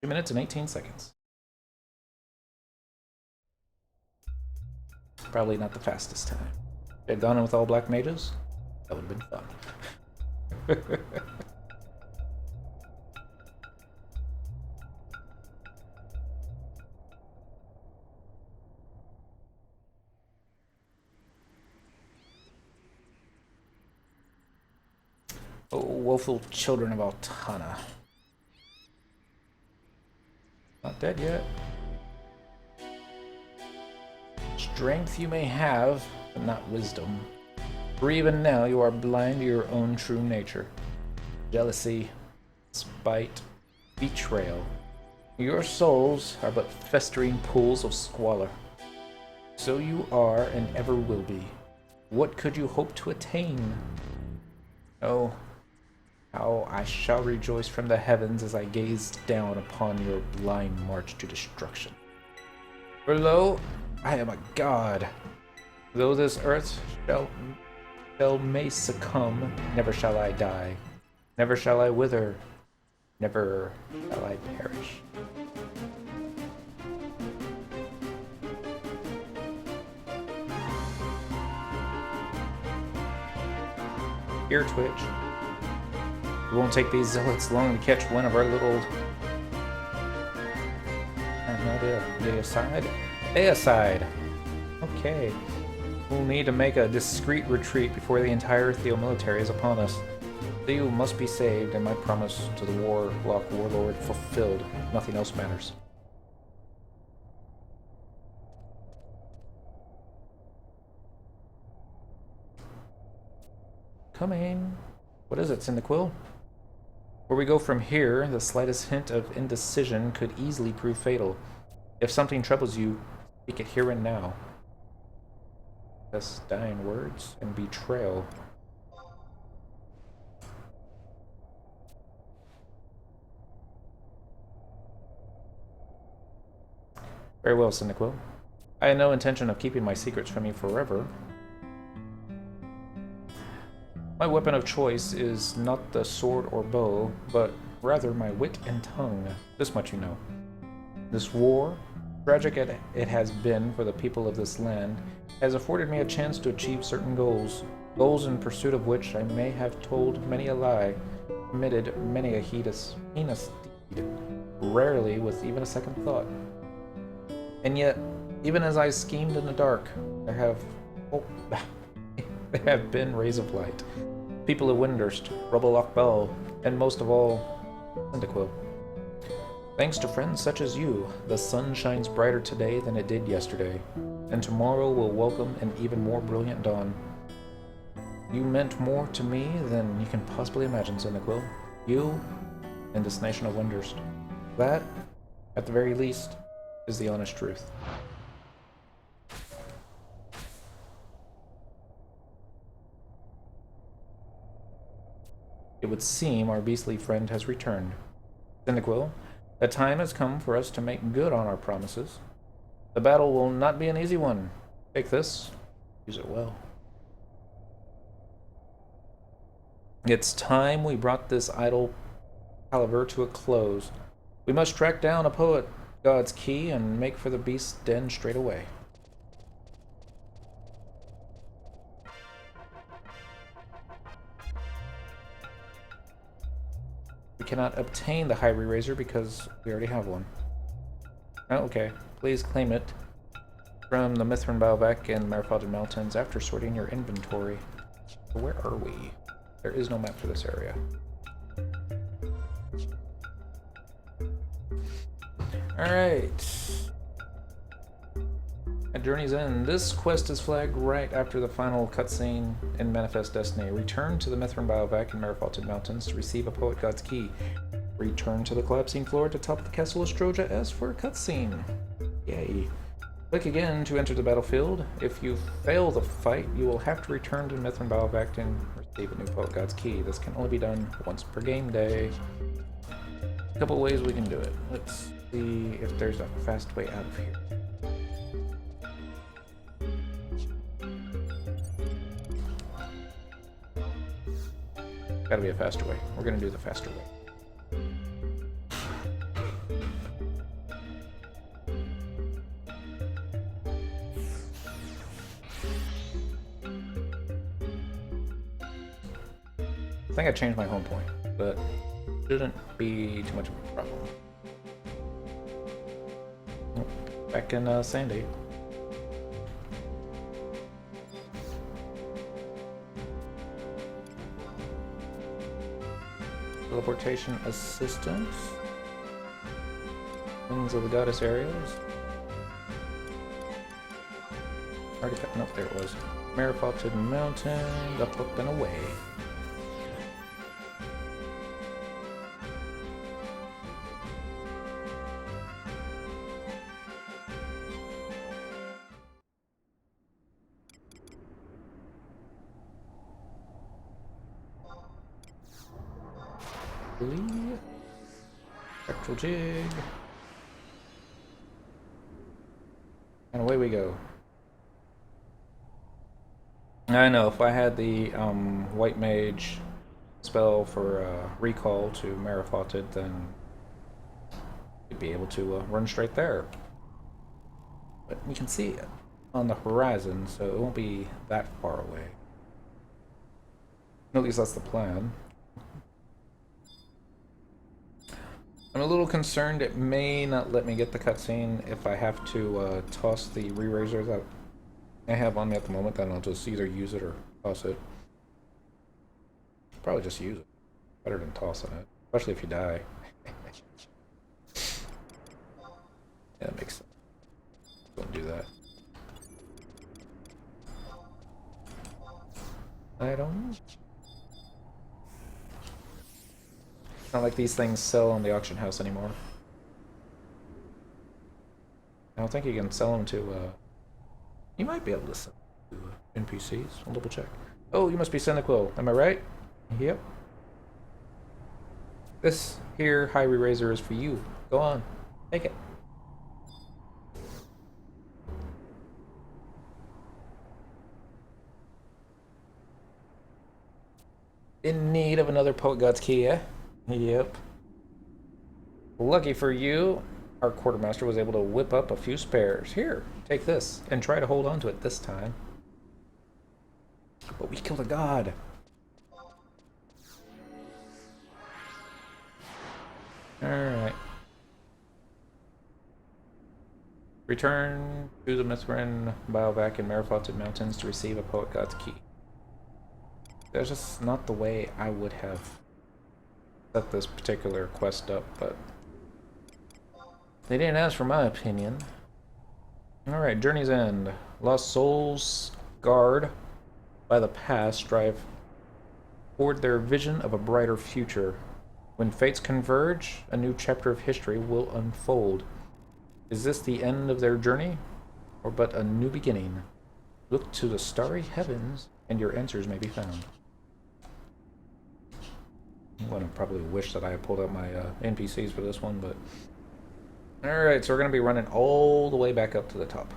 2 minutes and 18 seconds. Probably not the fastest time. If I had gone in with all black mages, that would have been fun. Oh, woeful children of Altana. Not dead yet. Strength you may have, but not wisdom. For even now you are blind to your own true nature. Jealousy, spite, betrayal. Your souls are but festering pools of squalor. So you are and ever will be. What could you hope to attain? Oh, how I shall rejoice from the heavens as I gaze down upon your blind march to destruction. For lo, I am a god. Though this earth shall may succumb, never shall I die. Never shall I wither. Never shall I perish. Here, Twitch. It won't take these zealots long to catch one of our little... I have no idea. Deicide? Deicide! Okay. We'll need to make a discreet retreat before the entire Theo military is upon us. Theo must be saved, and my promise to the Warlock Warlord fulfilled. Nothing else matters. Coming. What is it, Cyndaquil? Where we go from here, the slightest hint of indecision could easily prove fatal. If something troubles you, speak it here and now. That's dying words and betrayal. Very well, Cyndaquil. I had no intention of keeping my secrets from you forever. My weapon of choice is not the sword or bow, but rather my wit and tongue. This much you know. This war, tragic it has been for the people of this land, has afforded me a chance to achieve certain goals. Goals in pursuit of which I may have told many a lie, committed many a heinous deed, rarely with even a second thought. And yet, even as I schemed in the dark, there have been rays of light. People of Windurst, Rubble Lochbel, and most of all, Cyndaquil. Thanks to friends such as you, the sun shines brighter today than it did yesterday, and tomorrow will welcome an even more brilliant dawn. You meant more to me than you can possibly imagine, Cyndaquil. You and this nation of Windurst. That, at the very least, is the honest truth. It would seem our beastly friend has returned. Cyndaquil, the time has come for us to make good on our promises. The battle will not be an easy one. Take this, use it well. It's time we brought this idle palaver to a close. We must track down a poet, God's key, and make for the beast's den straight away. We cannot obtain the Hyrule Razor because we already have one. Oh, okay. Please claim it from the Mithrin Baalbek and Marfadden Mountains after sorting your inventory. So where are we? There is no map for this area. Alright. At Journey's End, this quest is flagged right after the final cutscene in Manifest Destiny. Return to the Mithrin Biovac in Marifaulted Mountains to receive a Poet God's Key. Return to the collapsing floor at the top of the Castle Ostroja S for a cutscene. Yay. Click again to enter the battlefield. If you fail the fight, you will have to return to Mithrin Biovac and receive a new Poet God's Key. This can only be done once per game day. A couple ways we can do it. Let's see if there's a fast way out of here. Gotta be a faster way. We're gonna do the faster way. I think I changed my home point, but shouldn't be too much of a problem. Back in Sandy. Teleportation assistance. Wings of the Goddess areas. Already cut. Nope, there it was. Marifaulted Mountain. Up, and away. Spectral jig. And away we go. I know, if I had the White Mage spell for recall to Marifaulted, then you'd be able to run straight there. But you can see it on the horizon, so it won't be that far away. At least that's the plan. I'm a little concerned it may not let me get the cutscene if I have to toss the re-razor that I have on me at the moment. Then I'll just either use it or toss it. Probably just use it. Better than tossing it, especially if you die. Yeah, that makes sense. Don't do that. I don't. Not like these things sell on the auction house anymore. I don't think you can sell them to, you might be able to sell them to NPCs. I'll double check. Oh, you must be Senequil. Am I right? Yep. This here high razor is for you. Go on. Take it. In need of another Poet God's Key, eh? Yep. Lucky for you, our quartermaster was able to whip up a few spares. Here, take this, and try to hold on to it this time. But we killed a god. Alright. Return to the Mithrin Biovac in Marifaulted Mountains to receive a Poet God's Key. That's just not the way I would have set this particular quest up, but they didn't ask for my opinion. Alright, Journey's End. Lost souls scarred by the past strive toward their vision of a brighter future. When fates converge, a new chapter of history will unfold. Is this the end of their journey, or but a new beginning? Look to the starry heavens, and your answers may be found. I'm gonna probably wish that I had pulled up my NPCs for this one, but alright, so we're gonna be running all the way back up to the top.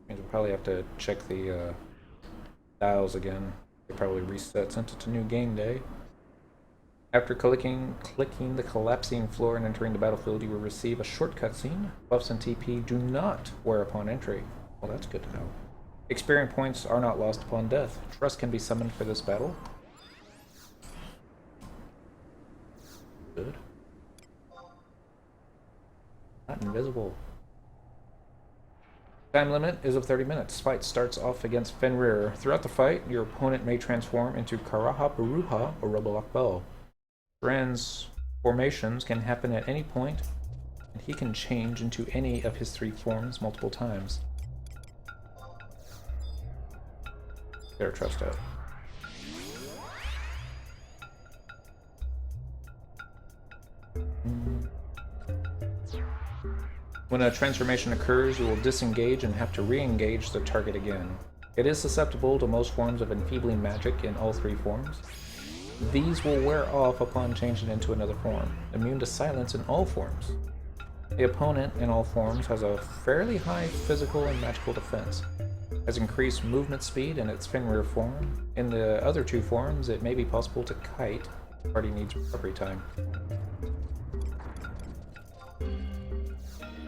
Means we'll probably have to check the dials again. It probably reset since it's a new game day. After clicking the collapsing floor and entering the battlefield, you will receive a short cutscene. Buffs and TP do not wear upon entry. Well, that's good to know. Experience points are not lost upon death. Trust can be summoned for this battle. Good. Not invisible. Time limit is of 30 minutes. Fight starts off against Fenrir. Throughout the fight, your opponent may transform into Karaha Baruha or Rebel Akbel. Transformations can happen at any point, and he can change into any of his three forms multiple times. Get our trust out. When a transformation occurs, you will disengage and have to re-engage the target again. It is susceptible to most forms of enfeebling magic in all three forms. These will wear off upon changing into another form, immune to silence in all forms. The opponent in all forms has a fairly high physical and magical defense, has increased movement speed in its Fenrir form. In the other two forms, it may be possible to kite. The party needs recovery time.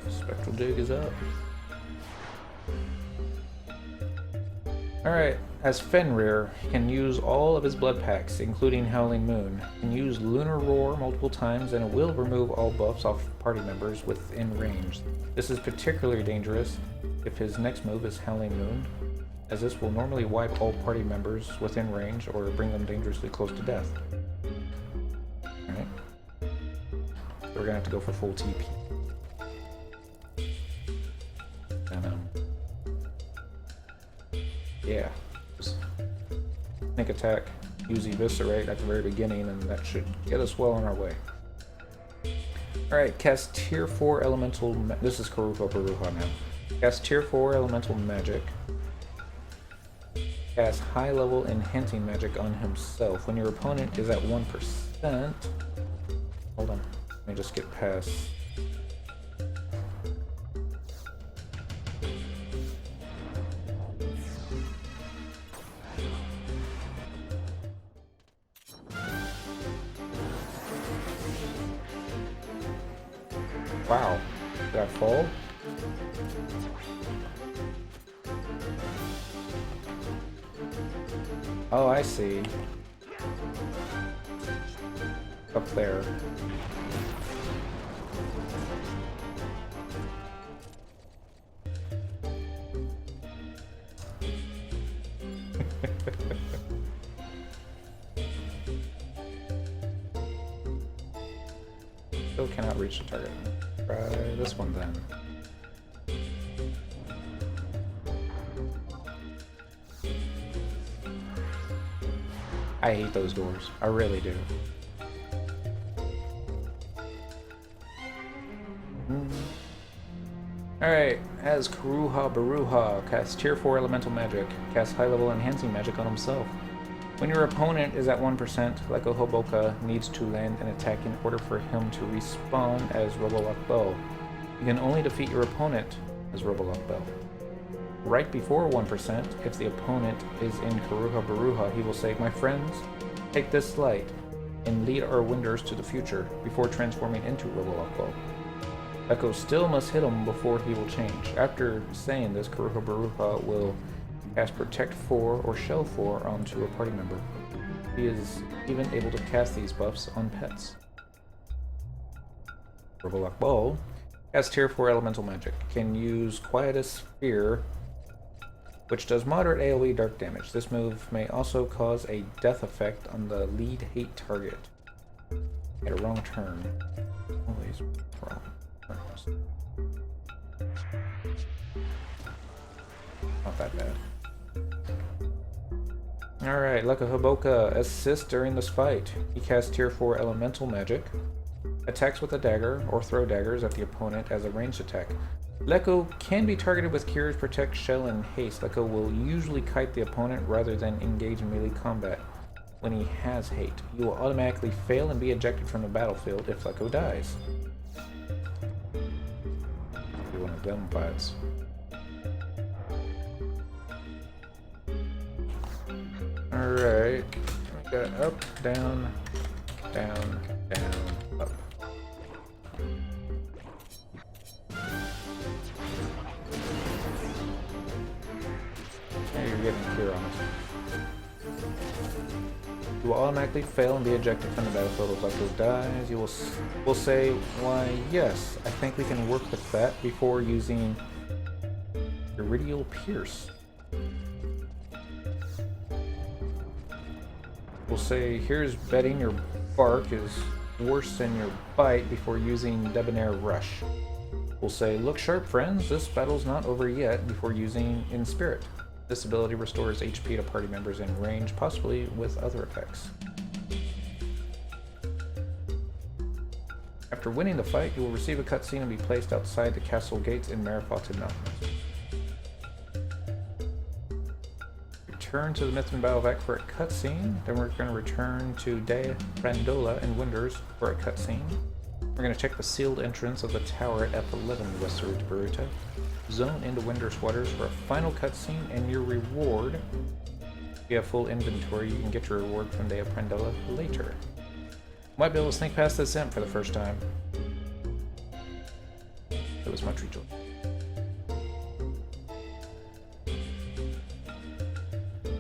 Spectral Dig is up. Alright, as Fenrir, he can use all of his blood packs, including Howling Moon. He can use Lunar Roar multiple times, and it will remove all buffs off party members within range. This is particularly dangerous if his next move is Howling Moon, as this will normally wipe all party members within range or bring them dangerously close to death. Alright. So we're gonna have to go for full TP. Yeah, just sneak attack, use Eviscerate at the very beginning, and that should get us well on our way. Alright, cast Tier 4 Elemental this is Karuha Baruha now. Cast Tier 4 Elemental Magic. Cast High Level Enhancing Magic on himself. When your opponent is at 1%... Hold on, let me just get past... Wow, did I fall? Oh, I see. Up there. Still cannot reach the target. Try this one then. I hate those doors. I really do. Alright, as Karuha Baruha, cast Tier 4 Elemental Magic. Cast High Level Enhancing Magic on himself. When your opponent is at 1%, Leko Hoboka needs to land an attack in order for him to respawn as Robolok Bell. You can only defeat your opponent as Robolok Bell. Right before 1%, if the opponent is in Karuha Baruha, he will say, "My friends, take this light and lead our winders to the future," before transforming into Robolok Bell. Leko still must hit him before he will change. After saying this, Karuha Baruha will cast Protect 4 or Shell 4 onto a party member. He is even able to cast these buffs on pets. Robolok Ball cast Tier 4 Elemental Magic. Can use Quietus Sphere, which does moderate AoE dark damage. This move may also cause a death effect on the lead hate target. At a wrong turn. Always wrong turns. Not that bad. Alright, Leko Hoboka assists during this fight. He casts Tier 4 Elemental Magic. Attacks with a dagger or throw daggers at the opponent as a ranged attack. Leko can be targeted with Cures, Protect, Shell, and Haste. Leko will usually kite the opponent rather than engage in melee combat. When he has Hate, he will automatically fail and be ejected from the battlefield if Leko dies. Be one of them fights. Alright, we got up, down, down, down, up. Now you're getting clear on us. You will automatically fail and be ejected from the battlefield if Leko dies. You will say, "Why, yes, I think we can work with that," before using Iridial Pierce. We'll say, "Here's betting your bark is worse than your bite," before using Debonair Rush. We'll say, "Look sharp, friends, this battle's not over yet," before using In Spirit. This ability restores HP to party members in range, possibly with other effects. After winning the fight, you will receive a cutscene and be placed outside the castle gates in Marifata Mountains. Return to the Mithrin Biovac for a cutscene. Then we're going to return to De Randola and Winders for a cutscene. We're going to check the sealed entrance of the tower at F11 West Route to Baruta. Zone into Winders Waters for a final cutscene and your reward. If you have full inventory, you can get your reward from De Prandola later. Might be able to sneak past this imp for the first time. It was much rejoicing.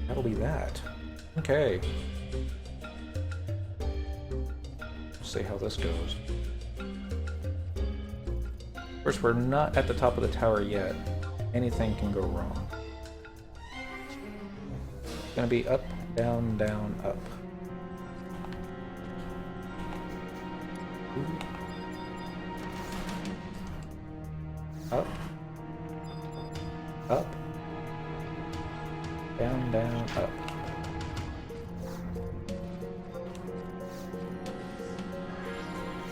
That'll be that. Okay. Let's see how this goes. Of course, we're not at the top of the tower yet. Anything can go wrong. It's gonna be up, down, down, up. Ooh. Up. Up. Down, down, up.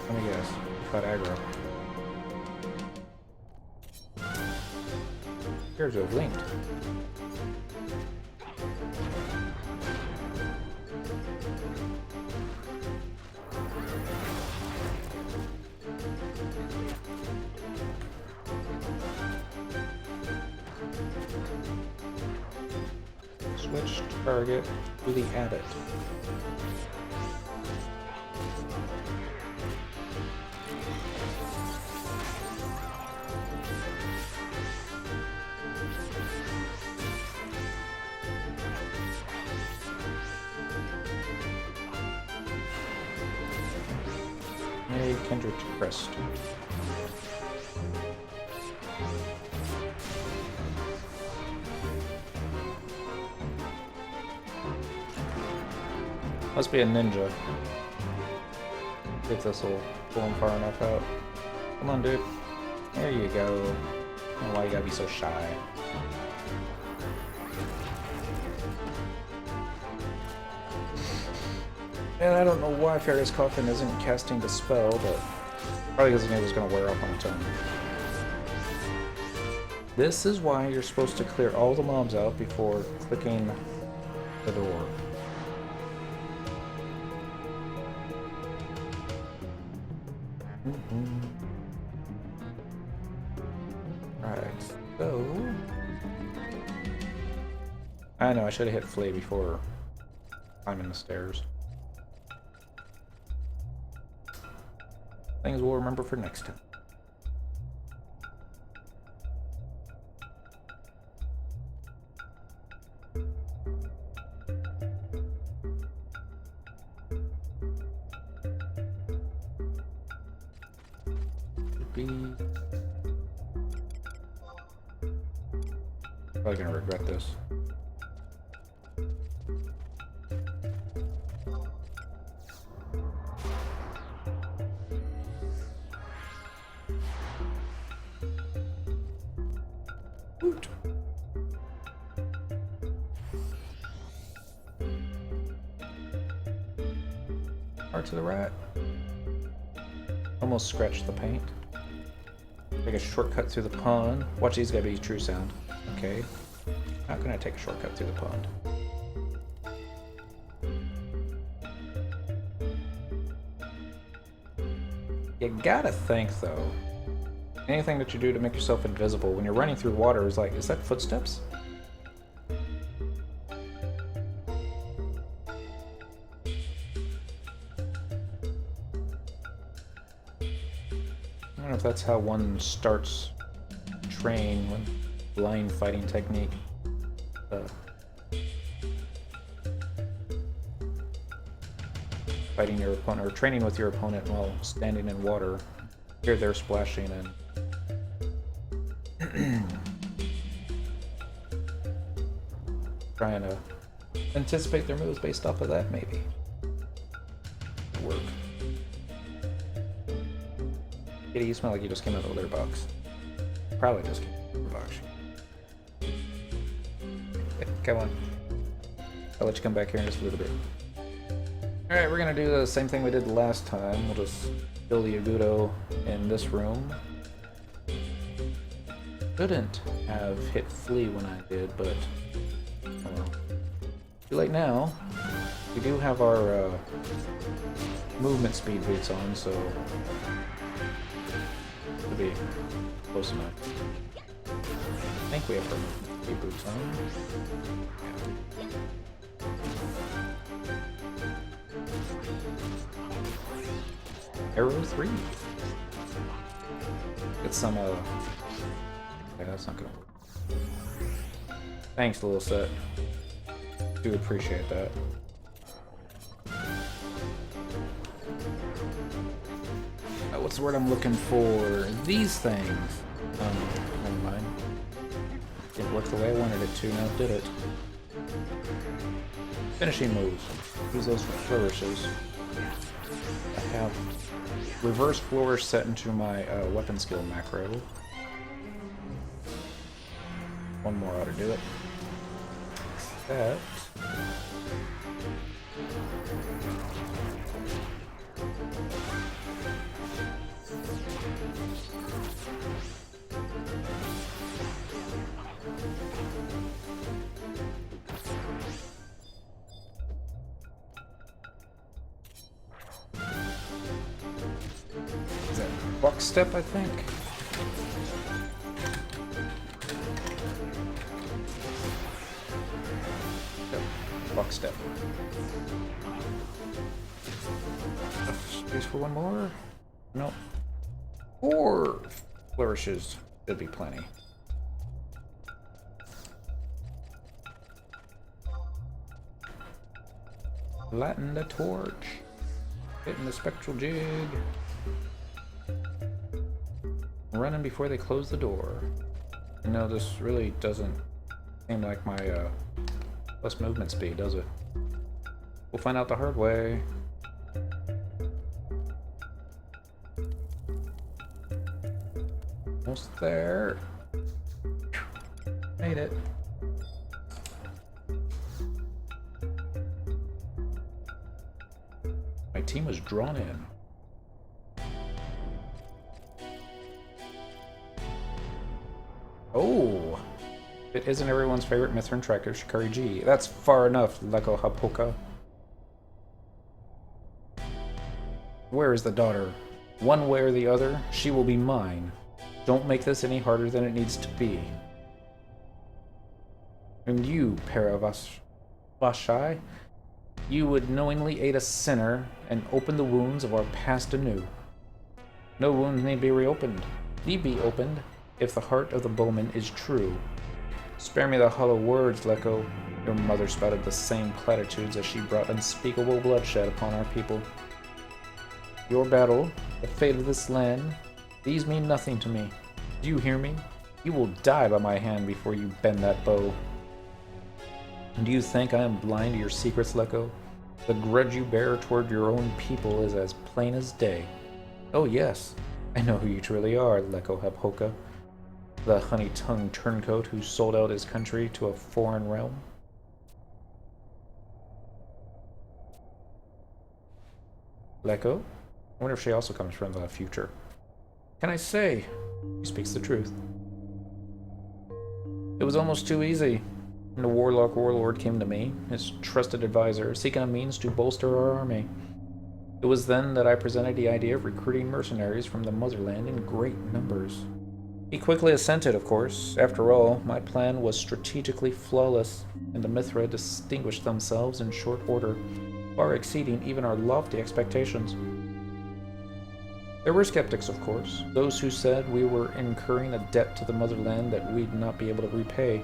Let me guess. Got aggro. Here's a linked. Switch target to the added. Kendrick Crest. Must be a ninja. If this will pull him far enough out. Come on, dude. There you go. I don't know why you gotta be so shy. And I don't know why Fairy's Coffin isn't casting the spell, but probably because he knew it was going to wear off on its own. This is why you're supposed to clear all the mobs out before clicking the door. Alright, so... I know, I should have hit Flea before climbing the stairs. Things we'll remember for next time. Probably gonna regret this. To the right. Almost scratched the paint. Take a shortcut through the pond. Watch these gotta be true sound. Okay. Not gonna take a shortcut through the pond. You gotta think though. Anything that you do to make yourself invisible when you're running through water is like, is that footsteps? I don't know if that's how one starts train when blind fighting technique. Fighting your opponent or training with your opponent while standing in water. Here they're splashing and trying to anticipate their moves based off of that, maybe. Work. Kitty, you smell like you just came out of a litter box. Probably just came out of a litter box. Come on. I'll let you come back here in just a little bit. Alright, we're gonna do the same thing we did last time. We'll just build the Agudo in this room. Couldn't have hit flee when I did, but oh well. Too late now. We do have our movement speed boots on, so it'll be close enough. I think we have our movement speed boots on. Arrow 3. Get some yeah, that's not gonna work. Thanks, little set. Do appreciate that. What's the word I'm looking for? These things. Never mind. Didn't work the way I wanted it to, now did it. Finishing moves. Use those for flourishes. I have reverse flourish set into my weapon skill macro. One more ought to do it. That. Is that buck step, I think? Yep, buck step. Space for one more? Nope. 4 flourishes. Should be plenty. Lighten the torch. Hitting the spectral jig. Running before they close the door. You know, this really doesn't seem like my plus movement speed, does it? We'll find out the hard way. Almost there. Made it. My team was drawn in. Oh! It isn't everyone's favorite Mithrin tracker, Shikari G. That's far enough, Leko Hapoka. Where is the daughter? One way or the other, she will be mine. Don't make this any harder than it needs to be. And you, pair of us, Vashai, you would knowingly aid a sinner and open the wounds of our past anew. No wounds need be reopened. Need be opened if the heart of the bowman is true. Spare me the hollow words, Leko. Your mother spouted the same platitudes as she brought unspeakable bloodshed upon our people. Your battle, the fate of this land, these mean nothing to me. Do you hear me? You will die by my hand before you bend that bow. And do you think I am blind to your secrets, Leko? The grudge you bear toward your own people is as plain as day. Oh yes, I know who you truly are, Leko Hapoka. The honey-tongued turncoat who sold out his country to a foreign realm. Leko? I wonder if she also comes from the future. Can I say? He speaks the truth. It was almost too easy. When the warlock warlord came to me, his trusted advisor, seeking a means to bolster our army. It was then that I presented the idea of recruiting mercenaries from the motherland in great numbers. He quickly assented, of course. After all, my plan was strategically flawless, and the Mithra distinguished themselves in short order, far exceeding even our lofty expectations. There were skeptics, of course, those who said we were incurring a debt to the motherland that we'd not be able to repay.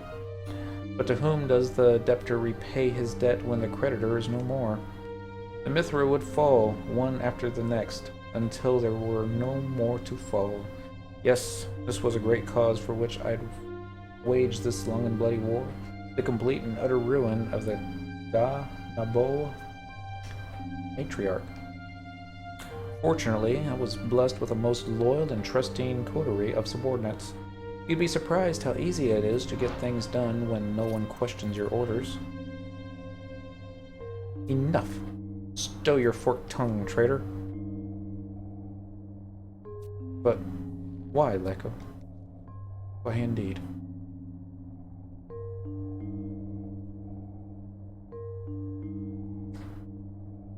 But to whom does the debtor repay his debt when the creditor is no more? The Mithra would fall, one after the next, until there were no more to fall. Yes, this was a great cause for which I'd waged this long and bloody war, the complete and utter ruin of the Da Nabo matriarch. Fortunately, I was blessed with a most loyal and trusting coterie of subordinates. You'd be surprised how easy it is to get things done when no one questions your orders. Enough. Stow your forked tongue, traitor. But why, Leko? Why indeed?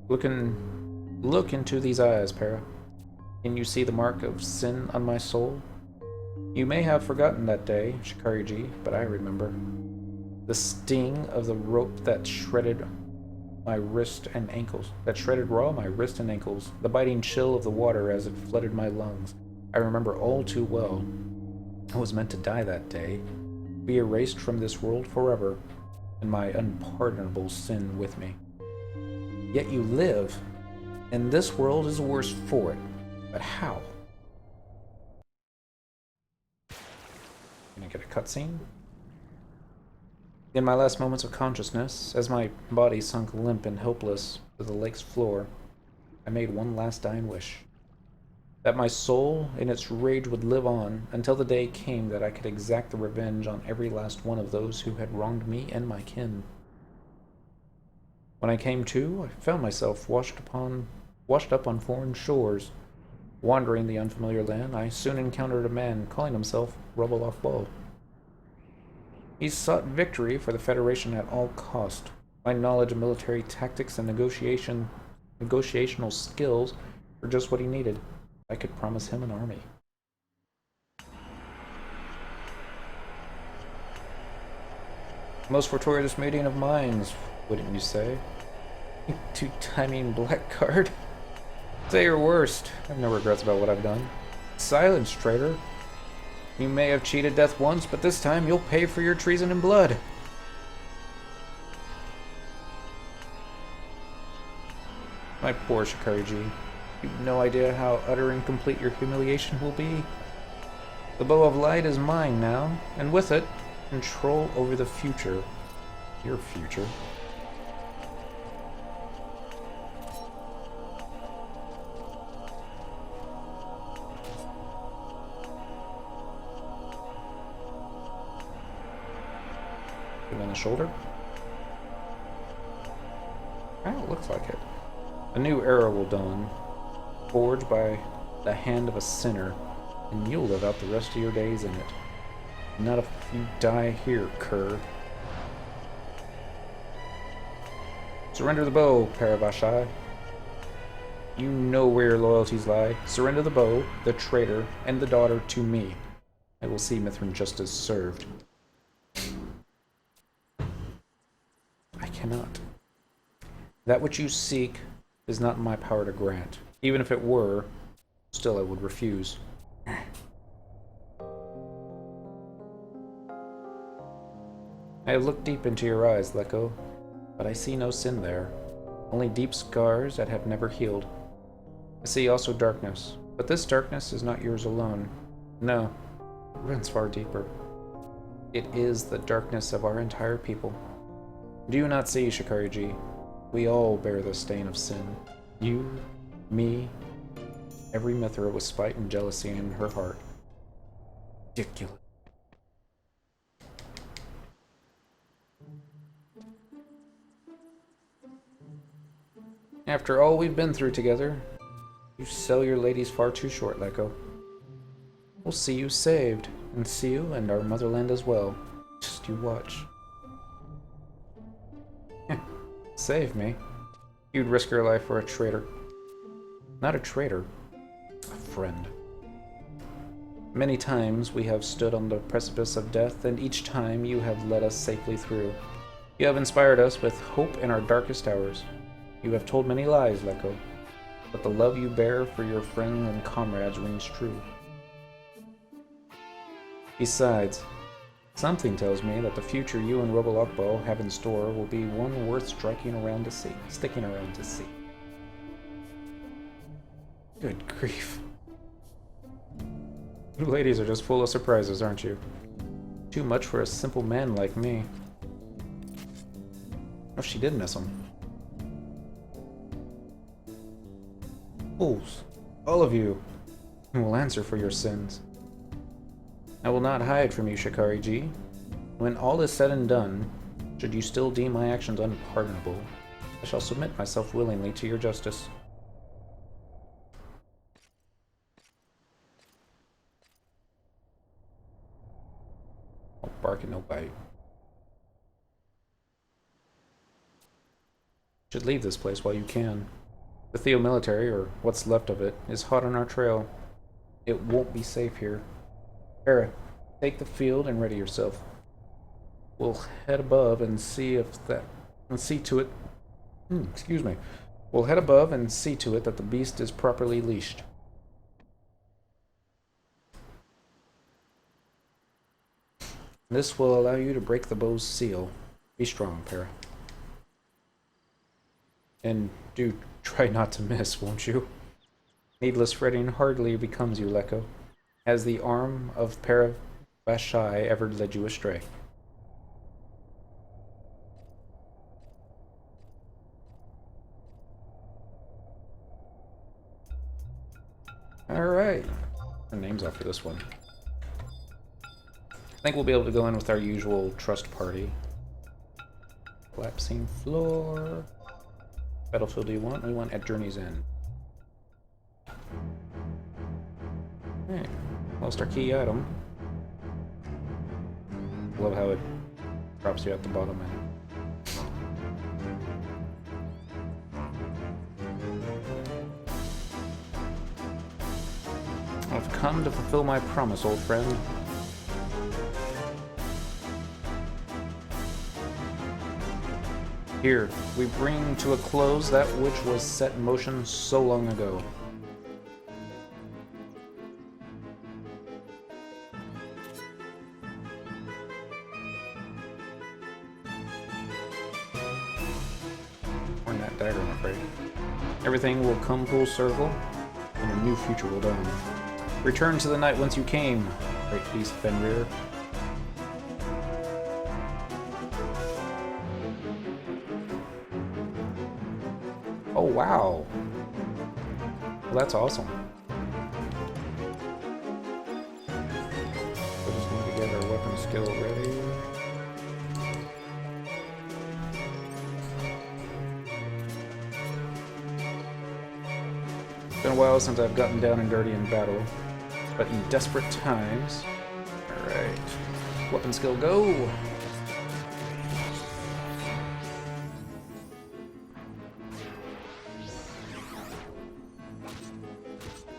Look into these eyes, Para. Can you see the mark of sin on my soul? You may have forgotten that day, Shikariji, but I remember. The sting of the rope that shredded my wrist and ankles. That shredded raw my wrist and ankles. The biting chill of the water as it flooded my lungs. I remember all too well. I was meant to die that day, be erased from this world forever, and my unpardonable sin with me. Yet you live, and this world is worse for it. But how? Gonna get a cutscene? In my last moments of consciousness, as my body sunk limp and helpless to the lake's floor, I made one last dying wish. That my soul, in its rage, would live on until the day came that I could exact the revenge on every last one of those who had wronged me and my kin. When I came to, I found myself washed up on foreign shores. Wandering the unfamiliar land, I soon encountered a man calling himself Rubalok. He sought victory for the Federation at all cost. My knowledge of military tactics and negotiational skills were just what he needed. I could promise him an army. Most fortuitous meeting of minds, wouldn't you say? Two-timing blackguard. Say your worst. I have no regrets about what I've done. Silence, traitor. You may have cheated death once, but this time you'll pay for your treason in blood. My poor Shikariji. You've no idea how utter and complete your humiliation will be. The Bow of Light is mine now, and with it, control over the future. Your future. On the shoulder. Oh, it looks like it. A new era will dawn, forged by the hand of a sinner, and you'll live out the rest of your days in it. Not if you die here, cur. Surrender the bow, Paravashai. You know where your loyalties lie. Surrender the bow, the traitor, and the daughter to me. I will see Mithrin justice served. I cannot. That which you seek is not in my power to grant. Even if it were, still I would refuse. I have looked deep into your eyes, Leko, but I see no sin there. Only deep scars that have never healed. I see also darkness, but this darkness is not yours alone. No, it runs far deeper. It is the darkness of our entire people. Do you not see, Shikariji? We all bear the stain of sin. You, me, every Mithra with spite and jealousy in her heart. Ridiculous. After all we've been through together, you sell your ladies far too short, Leko. We'll see you saved, and see you and our motherland as well. Just you watch. Save me? You'd risk your life for a traitor. Not a traitor, a friend. Many times we have stood on the precipice of death, and each time you have led us safely through. You have inspired us with hope in our darkest hours. You have told many lies, Leko, but the love you bear for your friends and comrades rings true. Besides, something tells me that the future you and Rubalok have in store will be one worth sticking around to see. Good grief. You ladies are just full of surprises, aren't you? Too much for a simple man like me. Oh, she did miss him. Fools. All of you. Who will answer for your sins. I will not hide from you, Shikari G. When all is said and done, should you still deem my actions unpardonable, I shall submit myself willingly to your justice. No bark and no bite. You should leave this place while you can. The Theo military, or what's left of it, is hot on our trail. It won't be safe here. Hera, take the field and ready yourself. We'll head above and see to it. Excuse me. We'll head above and see to it that the beast is properly leashed. This will allow you to break the bow's seal. Be strong, Para. And do try not to miss, won't you? Needless fretting hardly becomes you, Lekko. Has the arm of FFXI ever led you astray? Alright. Our name's after this one. I think we'll be able to go in with our usual trust party. Collapsing floor. Battlefield do you want? We want at Journey's End. Alright. Lost our key item. Love how it drops you at the bottom end. I've come to fulfill my promise, old friend. Here, we bring to a close that which was set in motion so long ago. Torn that dagger, I'm afraid. Everything will come full circle, and a new future will dawn. Return to the night whence you came, great beast Fenrir. Oh wow! Well, that's awesome. We just need to get our weapon skill ready. It's been a while since I've gotten down and dirty in battle, but in desperate times. Alright. Weapon skill go!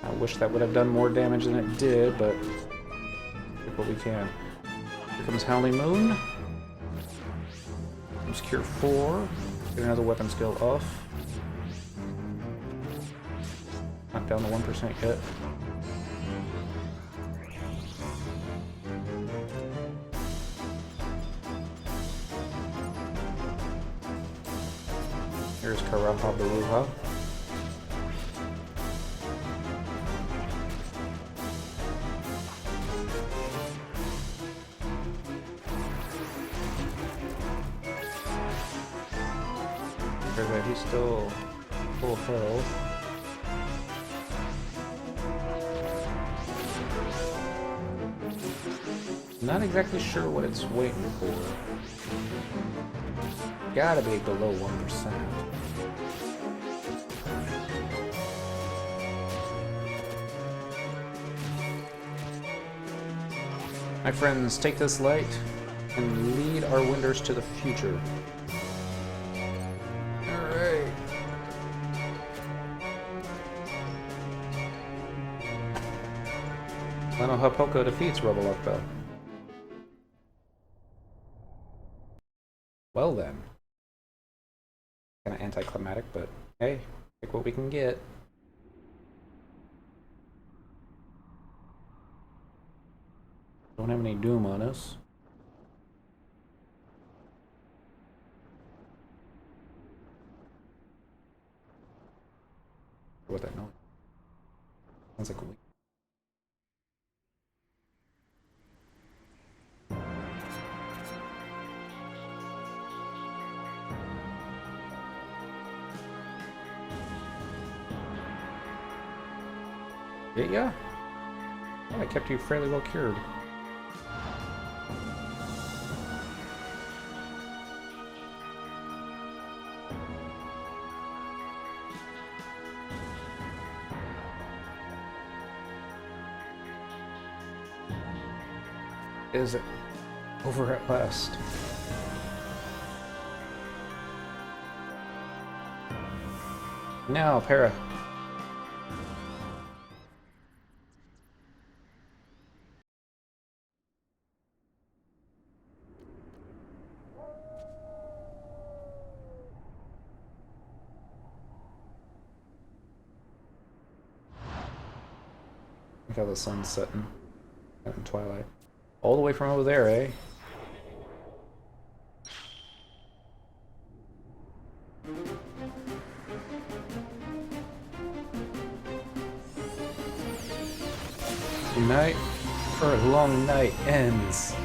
I wish that would have done more damage than it did, but take what we can. Here comes Howling Moon. Comes Cure 4. Get another weapon skill off. Not down to 1% yet. Here's Karapa Baruha. He's still full health. Not exactly sure what it's waiting for. Gotta be below 1%. My friends, take this light and lead our winders to the future. Alright. Leno Hapoko defeats Rebel Ukbel. Well then. Kinda anticlimactic, but hey, take what we can get. Don't have any doom on us. What that noise? Sounds like a weed. Yeah. Oh, I kept you fairly well cured. Is it over at last? Now, Para. Look how the sun's setting out in twilight. All the way from over there, eh? Night for a long night ends.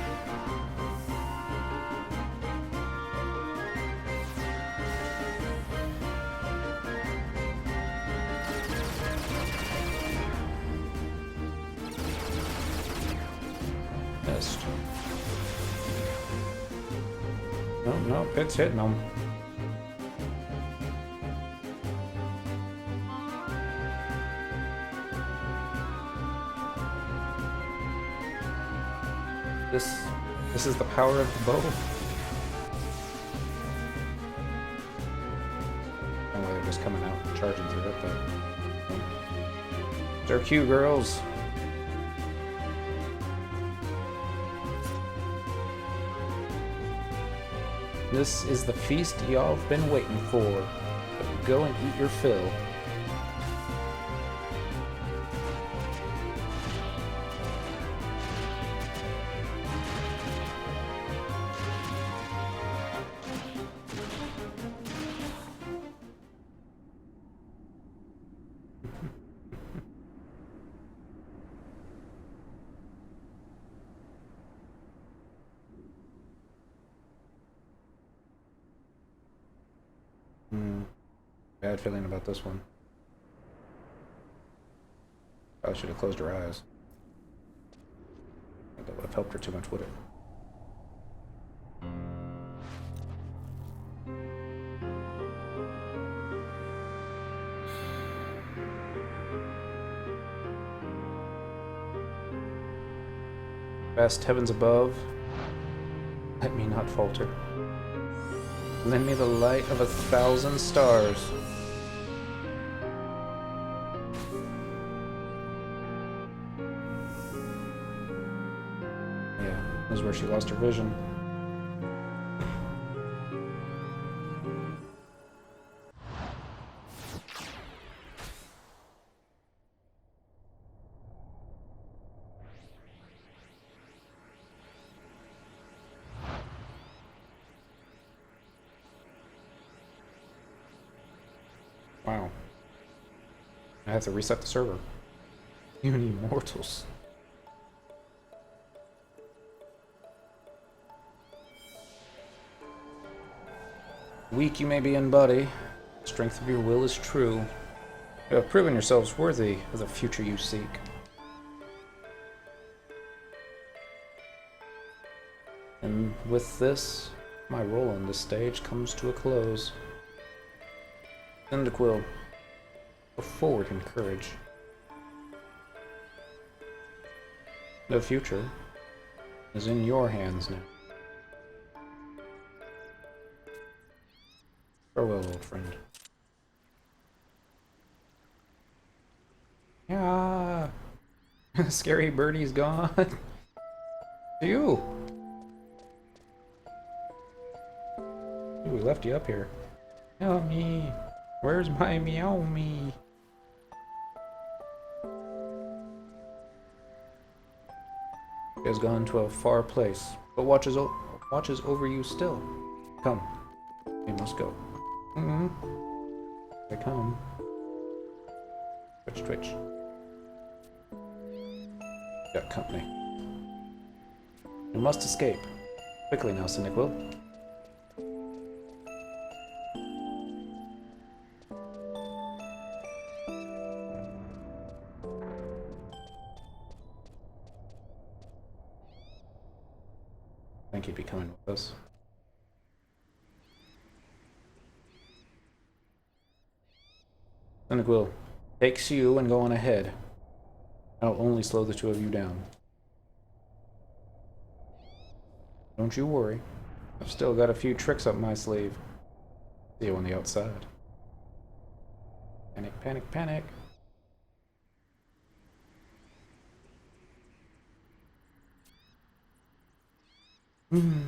Missed. No, it's hitting them. This is the power of the bow. I know they're just coming out and charging through it, but it's our cue, girls. This is the feast y'all have been waiting for. But go and eat your fill. Bad feeling about this one. Probably should have closed her eyes. That would have helped her too much, would it? Vast heavens above, let me not falter. Lend me the light of 1,000 stars. Yeah, this is where she lost her vision. Wow. I have to reset the server. You immortals. Weak you may be in body, the strength of your will is true. You have proven yourselves worthy of the future you seek. And with this, my role on this stage comes to a close. Cyndaquil, go forward in courage. The future is in your hands now. Farewell, old friend. Yeah, scary birdie's gone. You. We left you up here. Help me. Where's my Meow-me? He has gone to a far place, but watches over you still. Come, we must go. They come. Twitch, twitch. Got company. We must escape. Quickly now, Cyndaquil. I think he'd be coming with us. Cyndaquil, takes you and go on ahead. I'll only slow the two of you down. Don't you worry. I've still got a few tricks up my sleeve. See you on the outside. Panic, panic, panic. Hmm.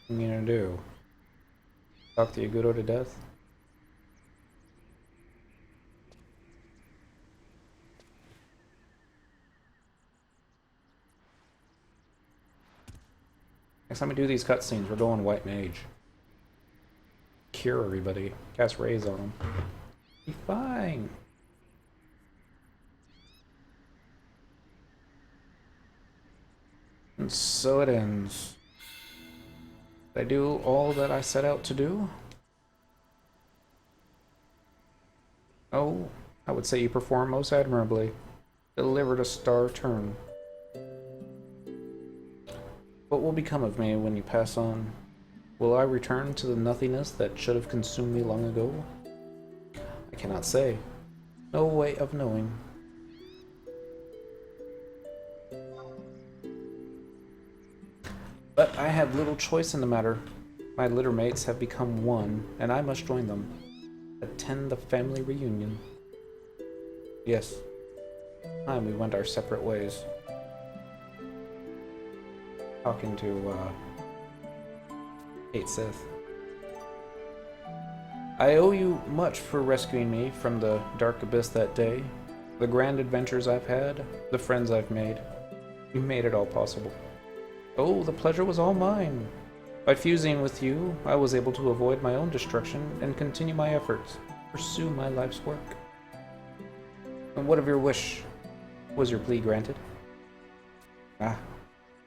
What are you gonna do? Talk to Yagudo to death? Next time we do these cutscenes, we're going White Mage. Cure everybody. Cast Rays on them. Be fine. And so it ends. Did I do all that I set out to do? Oh, I would say you performed most admirably. Delivered a star turn. What will become of me when you pass on? Will I return to the nothingness that should have consumed me long ago? I cannot say. No way of knowing. But I have little choice in the matter. My litter mates have become one, and I must join them. Attend the family reunion. Yes. Time we went our separate ways. Talking to, Kate Sith. I owe you much for rescuing me from the dark abyss that day. The grand adventures I've had, the friends I've made. You made it all possible. Oh, the pleasure was all mine. By fusing with you, I was able to avoid my own destruction and continue my efforts, pursue my life's work. And what of your wish? Was your plea granted? Ah,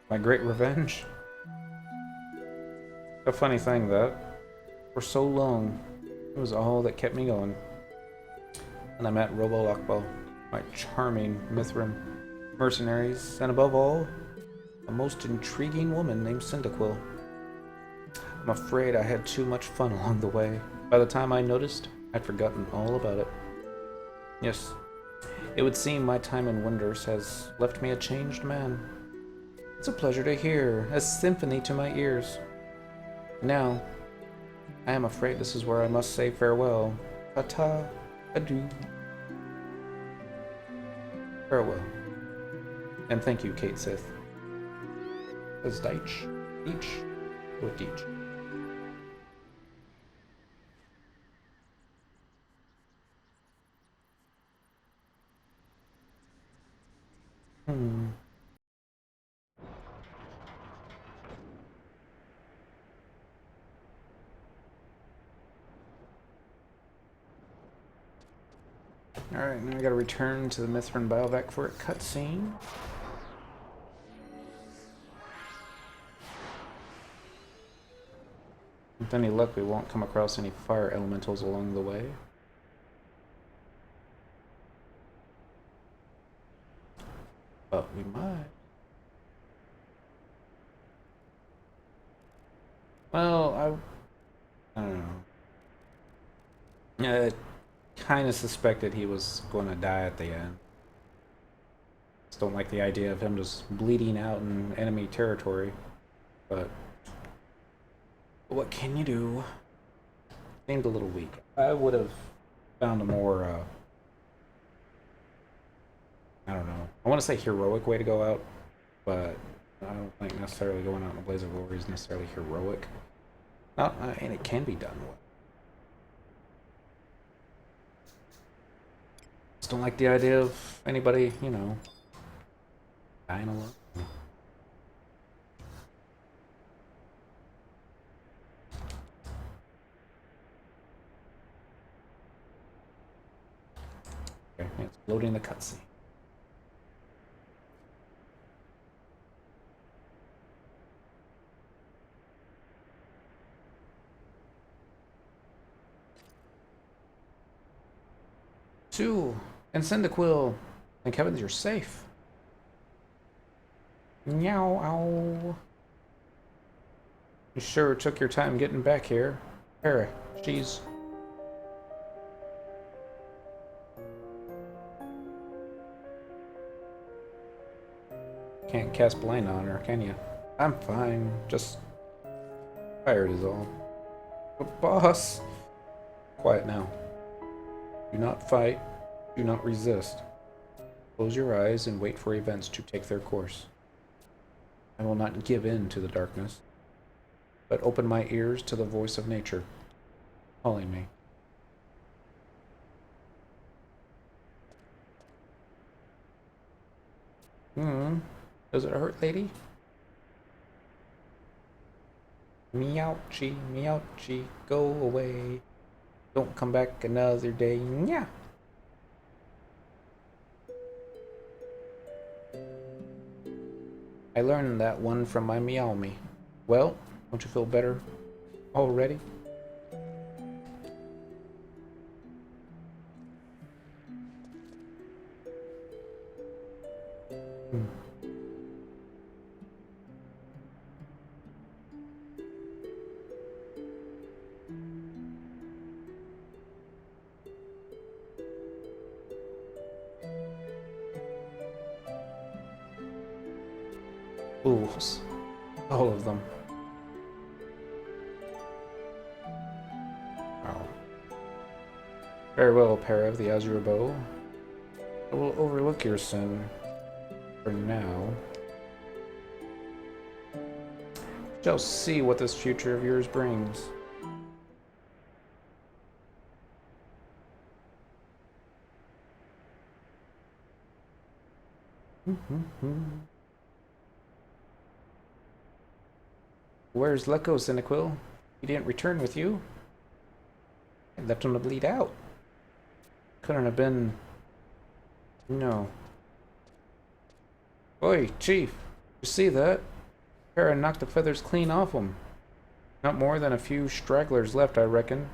my great revenge? A funny thing that, for so long, it was all that kept me going. And I met Robo Lockball, my charming Mithrin mercenaries, and above all, a most intriguing woman named Cyndaquil. I'm afraid I had too much fun along the way. By the time I noticed, I'd forgotten all about it. Yes, it would seem my time in Wonders has left me a changed man. It's a pleasure to hear, a symphony to my ears. Now, I am afraid this is where I must say farewell. Ta-ta, adieu. Farewell. And thank you, Kate Sith. As Deitch, each, or Deitch. Alright, now we gotta return to the Mithrin Biovac for a cutscene. With any luck, we won't come across any fire elementals along the way. But we might. Well, I don't know. I kind of suspected he was going to die at the end. Just don't like the idea of him just bleeding out in enemy territory. But what can you do? Seemed a little weak. I would have found a more, I don't know. I want to say heroic way to go out, but I don't think necessarily going out in a blaze of glory is necessarily heroic. Not, and it can be done well. Just don't like the idea of anybody, you know, dying alone. Okay, it's loading the cutscene. Sue and Cyndaquil. Thank heavens you're safe. Meow, ow. You sure took your time getting back here. Para, she's... Can't cast blind on her, can you? I'm fine, just tired is all. But boss! Quiet now. Do not fight, do not resist. Close your eyes and wait for events to take their course. I will not give in to the darkness, but open my ears to the voice of nature, calling me. Does it hurt, lady? Meowchi, meowchi, go away. Don't come back another day. Yeah. I learned that one from my Meow Me. Well, don't you feel better already? Fools. All of them. Oh. Very well, pair of the Azure Bow. I will overlook your sin for now. Shall see what this future of yours brings. Where's Lecco, Cinequil? He didn't return with you? I left him to bleed out. Couldn't have been... No. Oi, Chief. You see that? Para knocked the feathers clean off him. Not more than a few stragglers left, I reckon.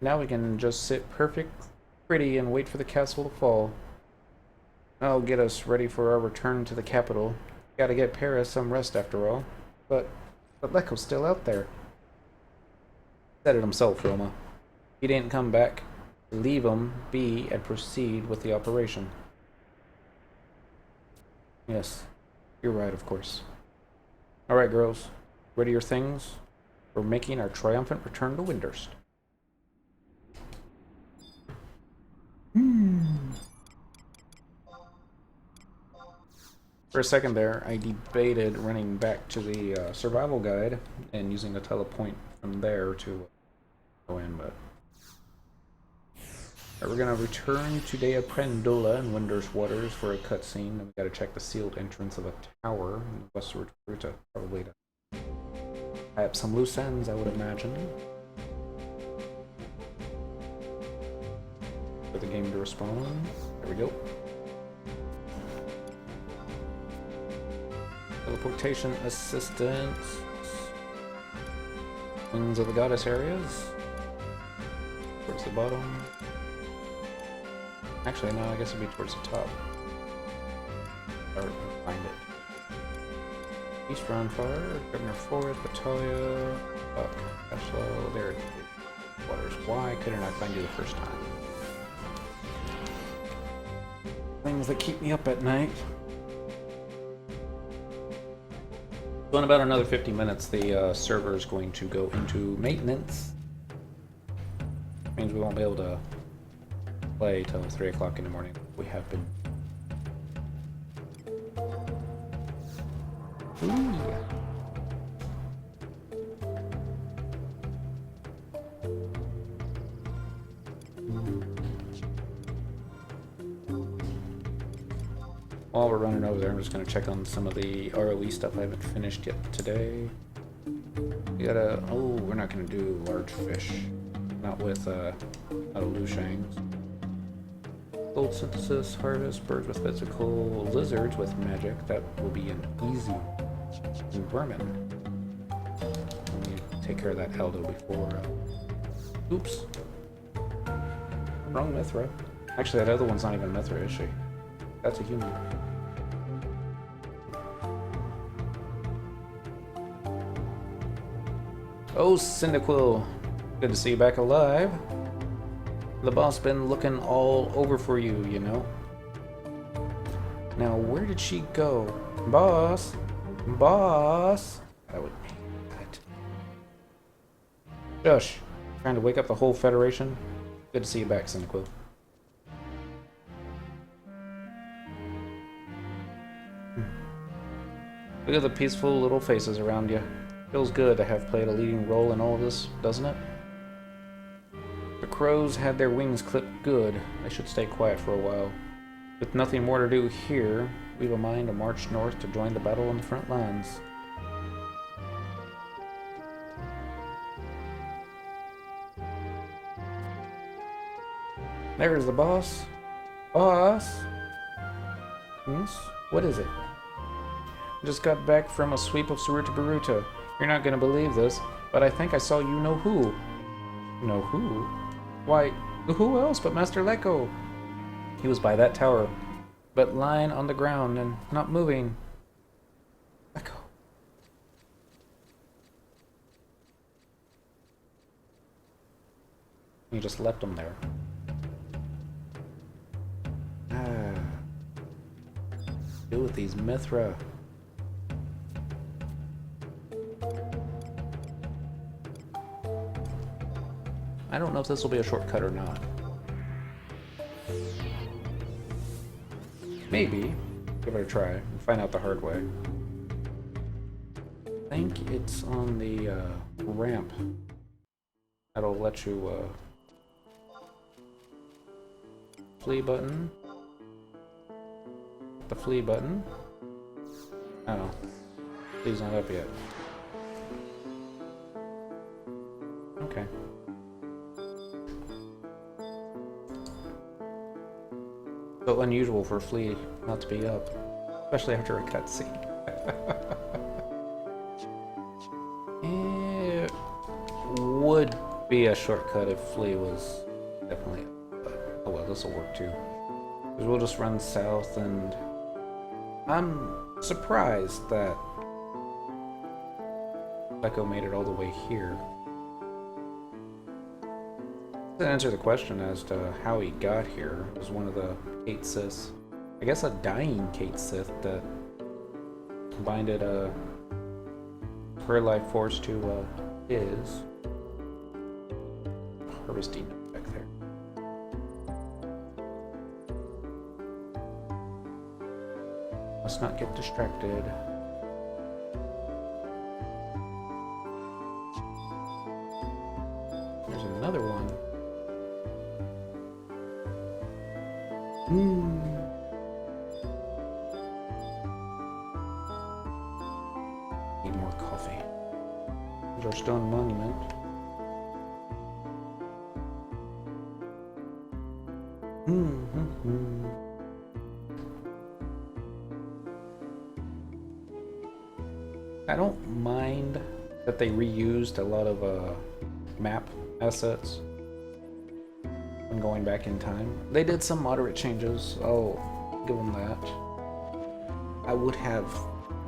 Now we can just sit perfect, pretty, and wait for the castle to fall. That'll get us ready for our return to the capital. Gotta get Para some rest after all. But Lecco's still out there. Said it himself, Roma. He didn't come back. Leave him be and proceed with the operation. Yes, you're right, of course. Alright, girls. Ready your things? We're making our triumphant return to Windurst. For a second there, I debated running back to the survival guide and using the telepoint from there to go in, but... We're gonna return to Dea Prendola in Windurst Waters for a cutscene, and we gotta check the sealed entrance of a tower in the westward route, probably to tie up some loose ends, I would imagine. For the game to respawn. There we go. Teleportation assistance. Wings of the Goddess areas. Towards the bottom. Actually, no, I guess it'd be towards the top. Or find it. East Roundfire, Governor Forest, Battalia, Buck, Ashlow, there it is. Waters. Why couldn't I find you the first time? Things that keep me up at night. So in about another 50 minutes, the server is going to go into maintenance. Means we won't be able to play till 3 o'clock in the morning. We have been. Ooh. While we're running over there, I'm just going to check on some of the ROE stuff I haven't finished yet today. We gotta... Oh, we're not going to do large fish. Not with Lushangs. Gold synthesis, harvest, birds with physical, lizards with magic. That will be an easy. And vermin. Let me take care of that Eldo before... Oops. Wrong Mithra. Actually, that other one's not even Mithra, is she? That's a human. Oh, Cyndaquil. Good to see you back alive. The boss been looking all over for you, you know. Now, where did she go? Boss? Boss? I would hate that. Josh, trying to wake up the whole Federation? Good to see you back, Cyndaquil. Look at the peaceful little faces around you. Feels good to have played a leading role in all of this, doesn't it? The crows had their wings clipped good. They should stay quiet for a while. With nothing more to do here, we've a mind to march north to join the battle on the front lines. There's the boss. Boss? Yes? What is it? Just got back from a sweep of Saruta Baruta. You're not gonna believe this, but I think I saw you know who. Know who? Why, who else but Master Lecco? He was by that tower, but lying on the ground and not moving. Lecco. You just left him there. Do with these Mithra. I don't know if this will be a shortcut or not. Maybe. Give it a try and find out the hard way. I think it's on the ramp. That'll let you flee button. The flee button. Oh, flee's not up yet. Okay. So unusual for Flea not to be up, especially after a cutscene. It would be a shortcut if Flea was definitely up, but oh well, this will work too. Because we'll just run south, and I'm surprised that Lecco made it all the way here. To answer the question as to how he got here, was one of the Kate Siths. I guess a dying Kate Sith that binded her life force to his. Harvesting back there. Let's not get distracted. There's another one. Need more coffee. There's our stone monument. I don't mind that they reused a lot of map assets when going back in time. They did some moderate changes, I'll give them that. I would have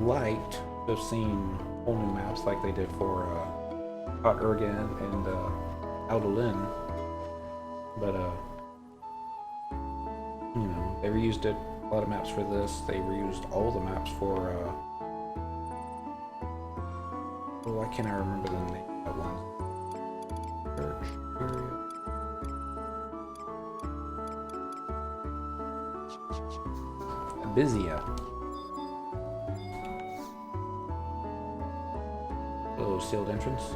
liked to have seen whole new maps like they did for Hot Urgan and Aldolin, but you know, they reused it, a lot of maps for this. They reused all the maps for oh, why can't I remember the name of that one? Church area. Abizia. Oh, sealed entrance.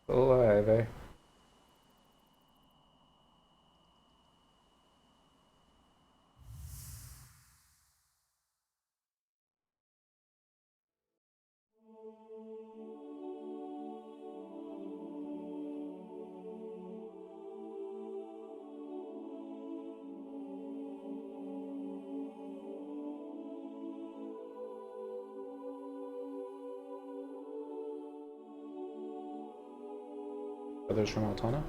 Alive, eh? Others from Altana?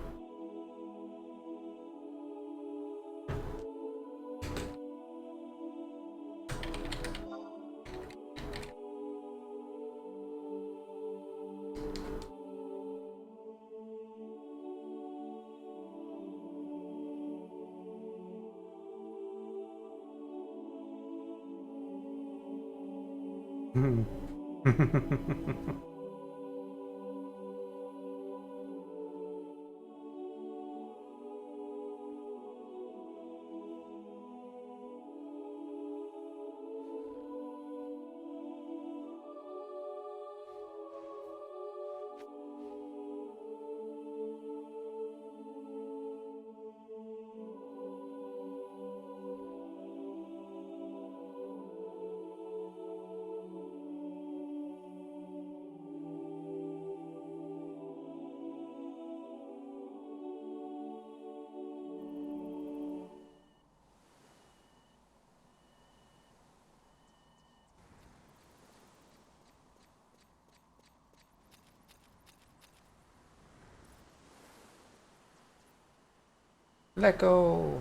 Let go!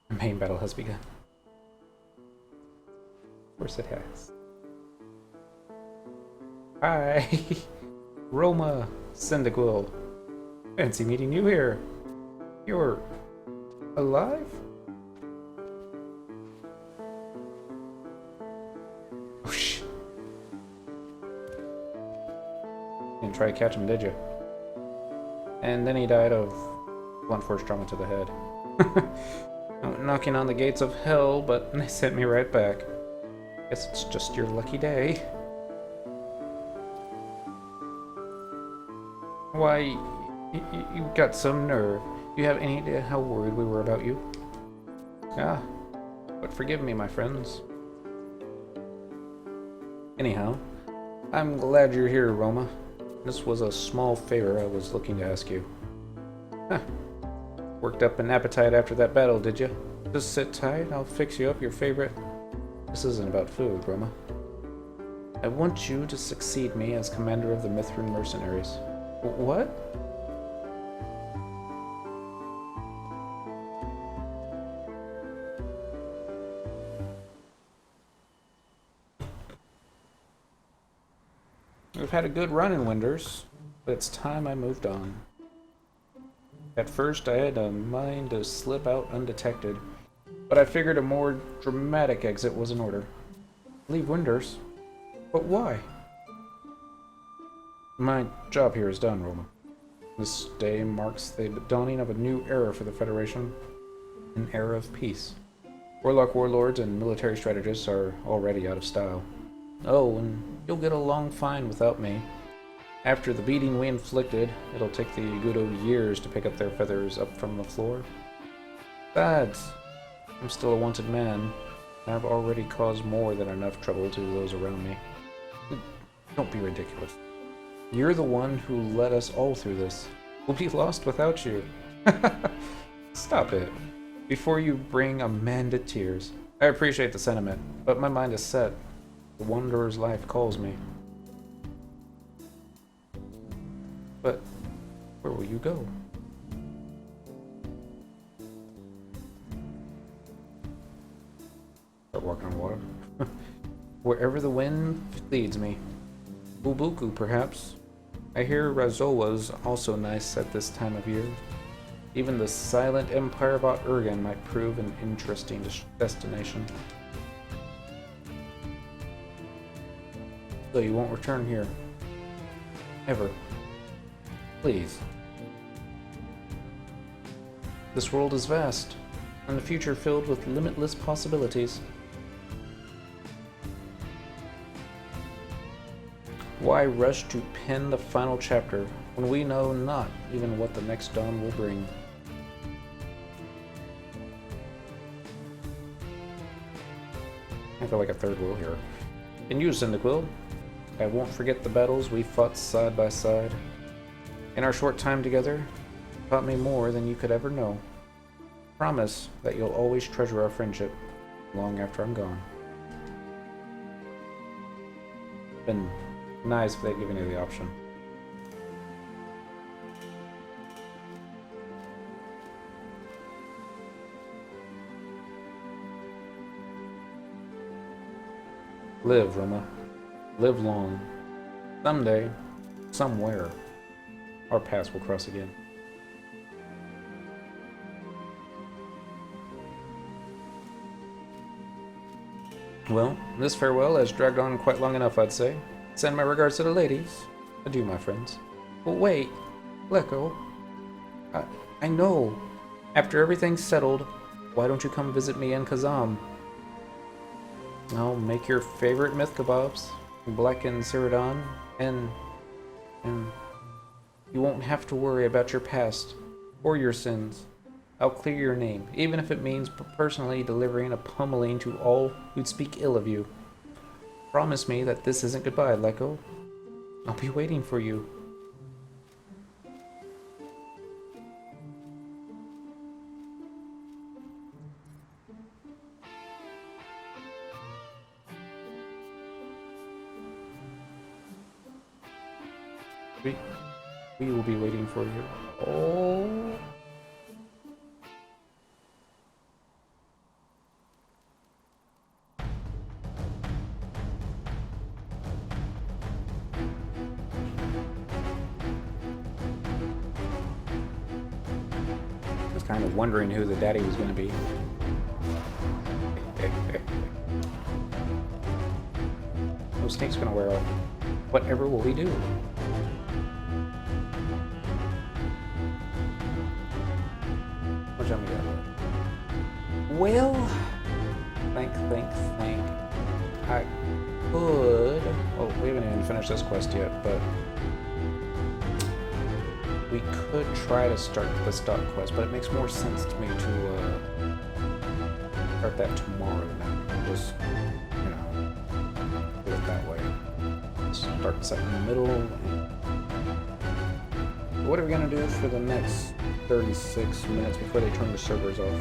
The main battle has begun. Of course it has. Hi! Roma Cyndaquil. Fancy meeting you here. You're alive? Oh, shh. Didn't try to catch him, did you? And then he died of blunt force trauma to the head. I went knocking on the gates of hell, but they sent me right back. Guess it's just your lucky day. Why, you got some nerve. Do you have any idea how worried we were about you? Ah, but forgive me, my friends. Anyhow, I'm glad you're here, Roma. This was a small favor I was looking to ask you. Huh. Worked up an appetite after that battle, did you? Just sit tight, I'll fix you up your favorite... This isn't about food, Roma. I want you to succeed me as commander of the Mithrin mercenaries. What? We've had a good run in Winders, but it's time I moved on. At first I had a mind to slip out undetected, but I figured a more dramatic exit was in order. Leave Winders? But why? My job here is done, Roma. This day marks the dawning of a new era for the Federation, an era of peace. Warlock warlords and military strategists are already out of style. Oh, and you'll get along fine without me. After the beating we inflicted, it'll take the Yagudo years to pick up their feathers up from the floor. Besides, I'm still a wanted man. I've already caused more than enough trouble to those around me. Don't be ridiculous. You're the one who led us all through this. We'll be lost without you. Stop it. Before you bring a man to tears. I appreciate the sentiment, but my mind is set. The Wanderer's life calls me. But where will you go? Start walking on water. Wherever the wind leads me. Ubuku, perhaps. I hear Razowa's also nice at this time of year. Even the silent empire of Urgan might prove an interesting destination. So you won't return here. Ever. Please. This world is vast, and the future filled with limitless possibilities. Why rush to pen the final chapter when we know not even what the next dawn will bring? I feel like a third wheel here. And you, Cyndaquil, I won't forget the battles we fought side by side. In our short time together, you taught me more than you could ever know. Promise that you'll always treasure our friendship long after I'm gone. Been Nice if they'd given you the option. Live, Roma. Live long. Someday, somewhere, our paths will cross again. Well, this farewell has dragged on quite long enough, I'd say. Send my regards to the ladies. Adieu, my friends. But wait, Lecco. I know. After everything's settled, why don't you come visit me in Kazam? I'll make your favorite myth kebabs, blackened Ceradan, and you won't have to worry about your past or your sins. I'll clear your name, even if it means personally delivering a pummeling to all who'd speak ill of you. Promise me that this isn't goodbye, Lecco. I'll be waiting for you. We will be waiting for you. Oh. I was kind of wondering who the daddy was going to be. Oh, Snake's going to wear off. Whatever will we do? Well, think. I could... Oh, we haven't even finished this quest yet, but... We could try to start the stock quest, but it makes more sense to me to start that tomorrow than just, you know, do it that way. Start this up in the middle. What are we going to do for the next 36 minutes before they turn the servers off?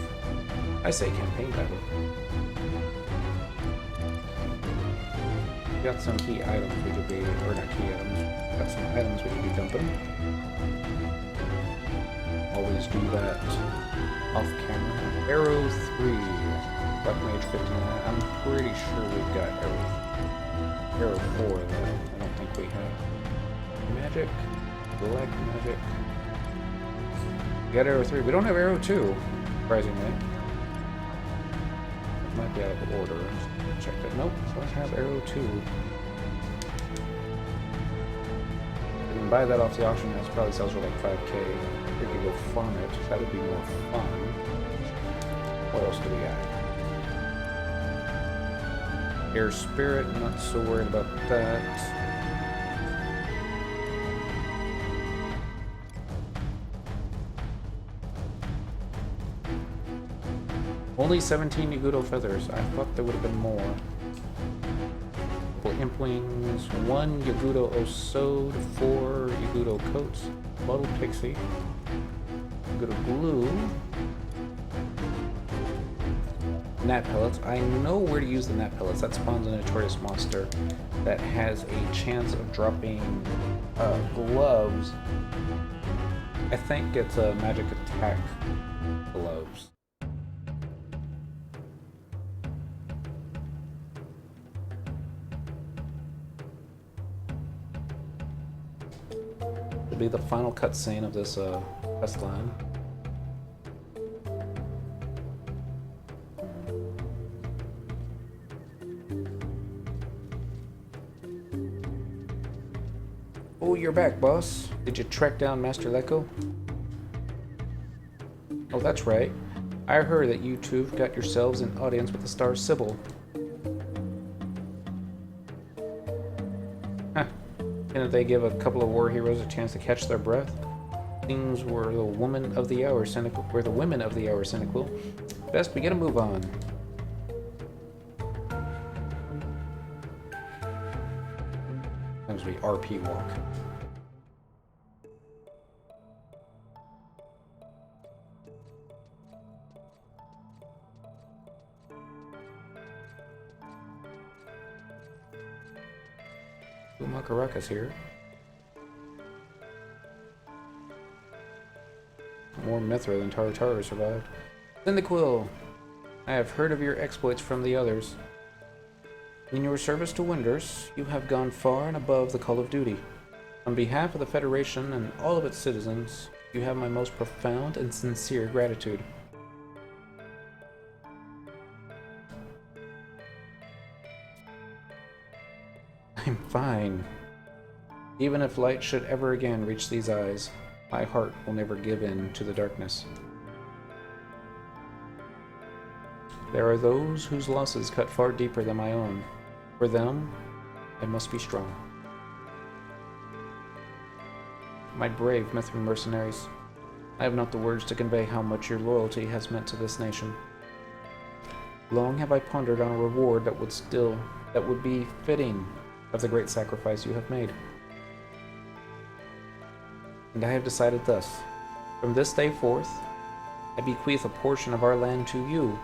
I say campaign battle. We got some key items we could be, or not key items, got some items we could be dumping. Always do that off camera. Arrow 3, Black Mage 59. I'm pretty sure we've got Arrow 4 though. I don't think we have. Magic, Black Magic. We got Arrow 3. We don't have Arrow 2, surprisingly. Might be out of order. Check that. Nope. So let's have Arrow 2. We can buy that off the auction house. Probably sells for like 5k. We could go farm it. That would be more fun. What else do we got? Air Spirit. I'm not so worried about that. Only 17 Yagudo feathers. I thought there would have been more. Couple Implings, 1 Yagudo Osode, 4 Yagudo coats, Bottle Pixie, Yagudo glue, Gnat pellets. I know where to use the Gnat pellets. That spawns a notorious monster that has a chance of dropping gloves. I think it's a magic attack gloves. Be the final cutscene of this quest line. Oh, you're back, boss. Did you track down Master Lecco? Oh, that's right. I heard that you two got yourselves an audience with the Star Sibyl. Didn't they give a couple of war heroes a chance to catch their breath? Things were the women of the hour cynical. Best we get a move on. As we RP walk. Makaraka's here. More Mithra than Tartaru survived. Cyndaquil, I have heard of your exploits from the others. In your service to Winders, you have gone far and above the call of duty. On behalf of the Federation and all of its citizens, you have my most profound and sincere gratitude. I'm fine. Even if light should ever again reach these eyes, my heart will never give in to the darkness. There are those whose losses cut far deeper than my own. For them, I must be strong. My brave Mithran mercenaries, I have not the words to convey how much your loyalty has meant to this nation. Long have I pondered on a reward that would be fitting of the great sacrifice you have made. And I have decided thus. From this day forth, I bequeath a portion of our land to you.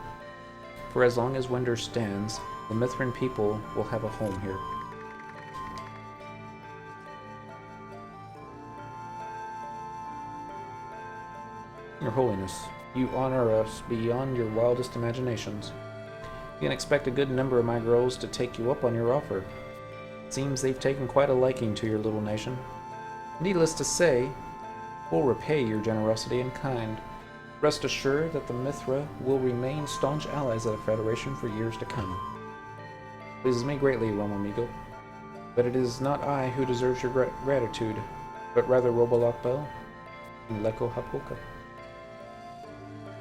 For as long as Winders stands, the Mithran people will have a home here. Your Holiness, you honor us beyond your wildest imaginations. You can expect a good number of my girls to take you up on your offer. It seems they've taken quite a liking to your little nation. Needless to say, we'll repay your generosity in kind. Rest assured that the Mithra will remain staunch allies of the Federation for years to come. It pleases me greatly, Romamigo, but it is not I who deserves your gratitude, but rather Robolokbel and Leko Hapoka.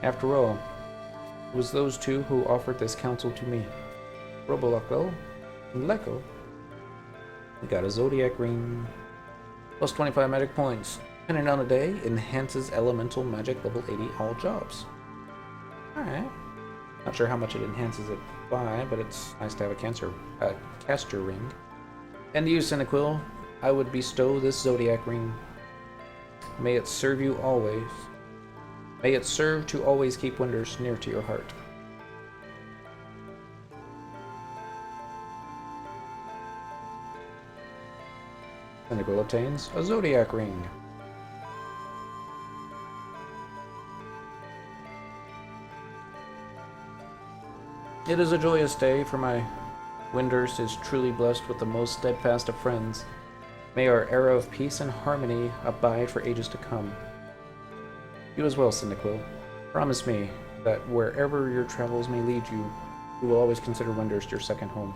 After all, it was those two who offered this counsel to me. Robolokbel and Leko. We got a Zodiac ring. Plus 25 magic points. Depending on the day, enhances elemental magic level 80 all jobs. Alright. Not sure how much it enhances it by, but it's nice to have a caster ring. And you, Cyndaquil, I would bestow this Zodiac ring. May it serve you always. May it serve to always keep Winders near to your heart. Cyndaquil obtains a Zodiac ring. It is a joyous day, for my Winders is truly blessed with the most steadfast of friends. May our era of peace and harmony abide for ages to come. You as well, Cyndaquil. Promise me that wherever your travels may lead you, you will always consider Winders your second home.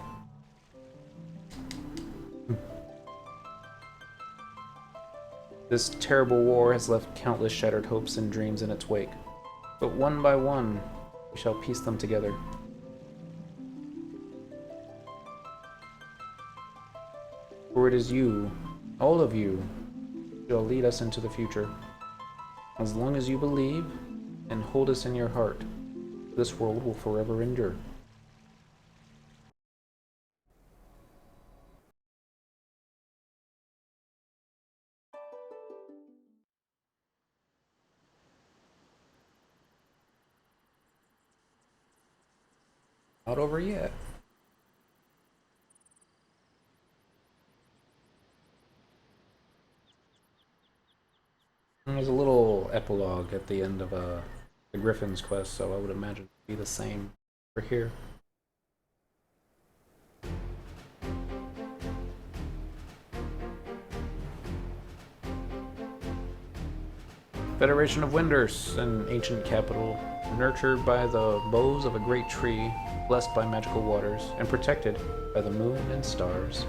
This terrible war has left countless shattered hopes and dreams in its wake, but one by one, we shall piece them together. For it is you, all of you, who shall lead us into the future. As long as you believe and hold us in your heart, this world will forever endure. Not over yet. There's a little epilogue at the end of the Griffin's quest, so I would imagine it'd be the same for here. Federation of Winders, an ancient capital, nurtured by the boughs of a great tree, blessed by magical waters, and protected by the moon and stars.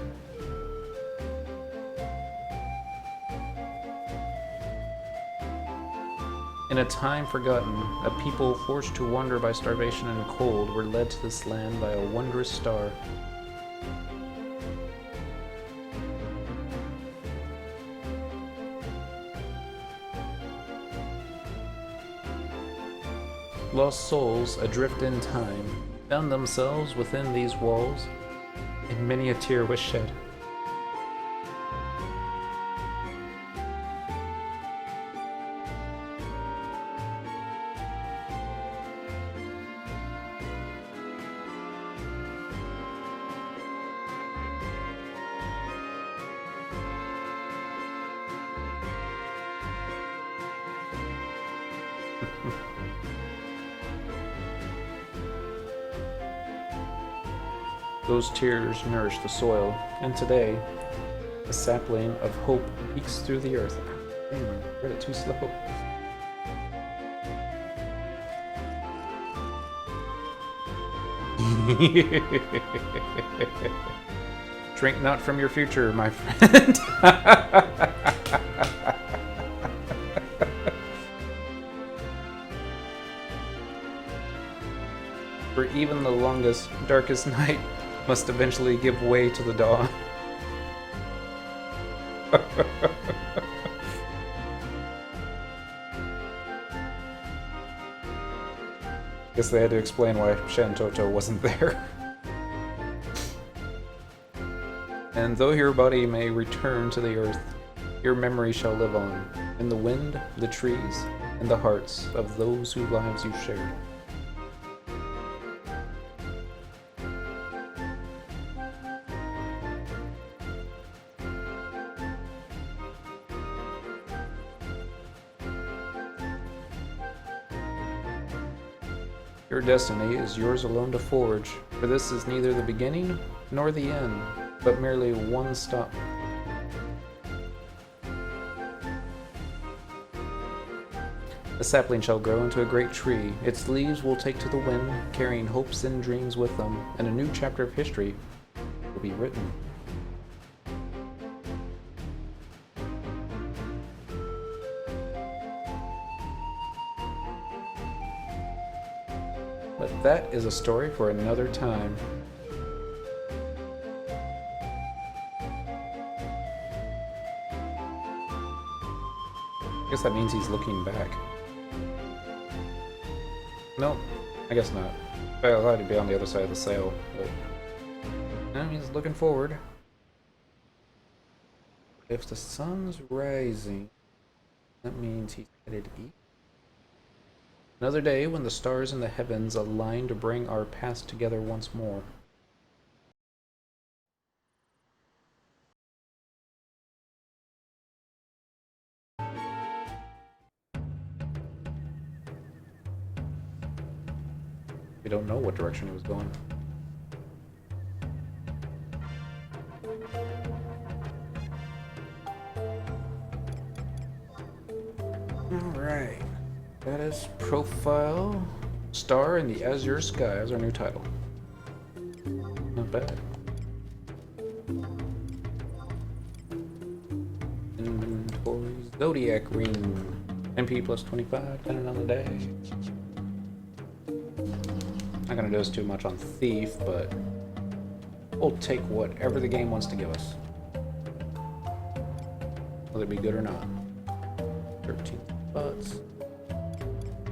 In a time forgotten, a people forced to wander by starvation and cold were led to this land by a wondrous star. Lost souls, adrift in time, found themselves within these walls, and many a tear was shed. Those tears nourish the soil, and today, a sapling of hope peeks through the earth. Damn, I read it too slow. Drink not from your future, my friend. For even the longest, darkest night must eventually give way to the dawn. Guess they had to explain why Shantoto wasn't there. And though your body may return to the earth, your memory shall live on, in the wind, the trees, and the hearts of those whose lives you shared. Your destiny is yours alone to forge, for this is neither the beginning nor the end, but merely one stop. The sapling shall grow into a great tree. Its leaves will take to the wind, carrying hopes and dreams with them, and a new chapter of history will be written. But that is a story for another time. I guess that means he's looking back. Nope, I guess not. I thought he'd be on the other side of the sail, but no, he's looking forward. If the sun's rising, that means he's headed east. Another day when the stars in the heavens align to bring our past together once more. We don't know what direction he was going. Alright. That is Profile Star in the Azure Sky as our new title. Not bad. Inventory Zodiac Ring. MP plus 25, depending on the day. Not gonna do us too much on Thief, but we'll take whatever the game wants to give us. Whether it be good or not. 13 spots.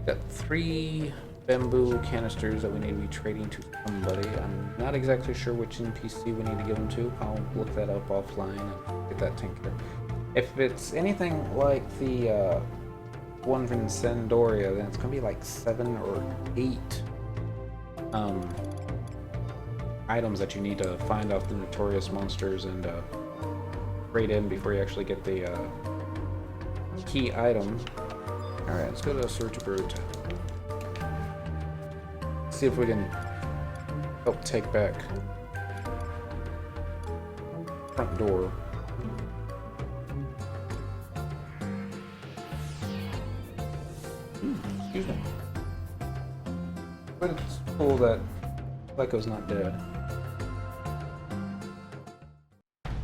Got 3 bamboo canisters that we need to be trading to somebody. I'm not exactly sure which NPC we need to give them to. I'll look that up offline and get that taken care of. If it's anything like the one from Sandoria, then it's gonna be like 7 or 8 items that you need to find out the notorious monsters and trade in before you actually get the key item. Alright, let's go to Search Bird. See if we can help take back front door. Excuse me. But it's cool that Leco's not dead.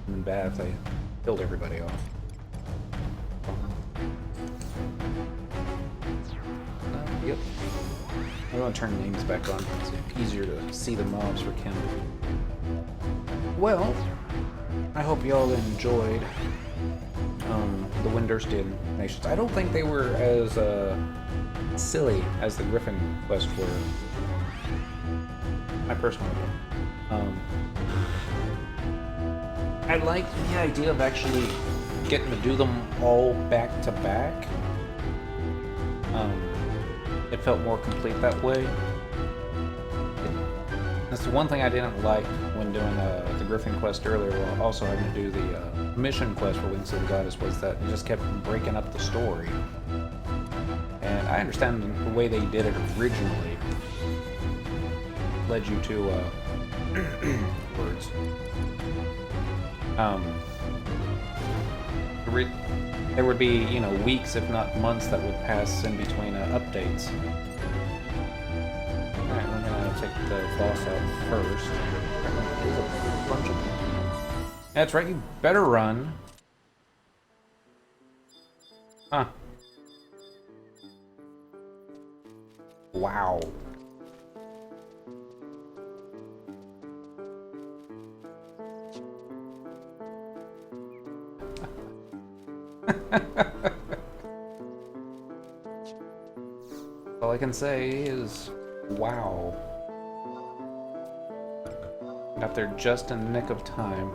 In Bath, they killed everybody off. Yep. I'm gonna turn names back on. It's easier to see the mobs for Kim. Well, I hope y'all enjoyed the Windurstian nations. I don't think they were as silly as the Griffin quest were. My personal opinion. I liked the idea of actually getting to do them all back to back. It felt more complete that way. That's the one thing I didn't like when doing the Griffin quest earlier, while also having to do the mission quest for Wings of the Goddess, was that you just kept breaking up the story. And I understand the way they did it originally led you to words. There would be, you know, weeks, if not months, that would pass in between updates. Alright, we're gonna take the boss out first. There's a bunch of them. That's right, you better run. Huh. Wow. All I can say is, wow. Got there just in the nick of time.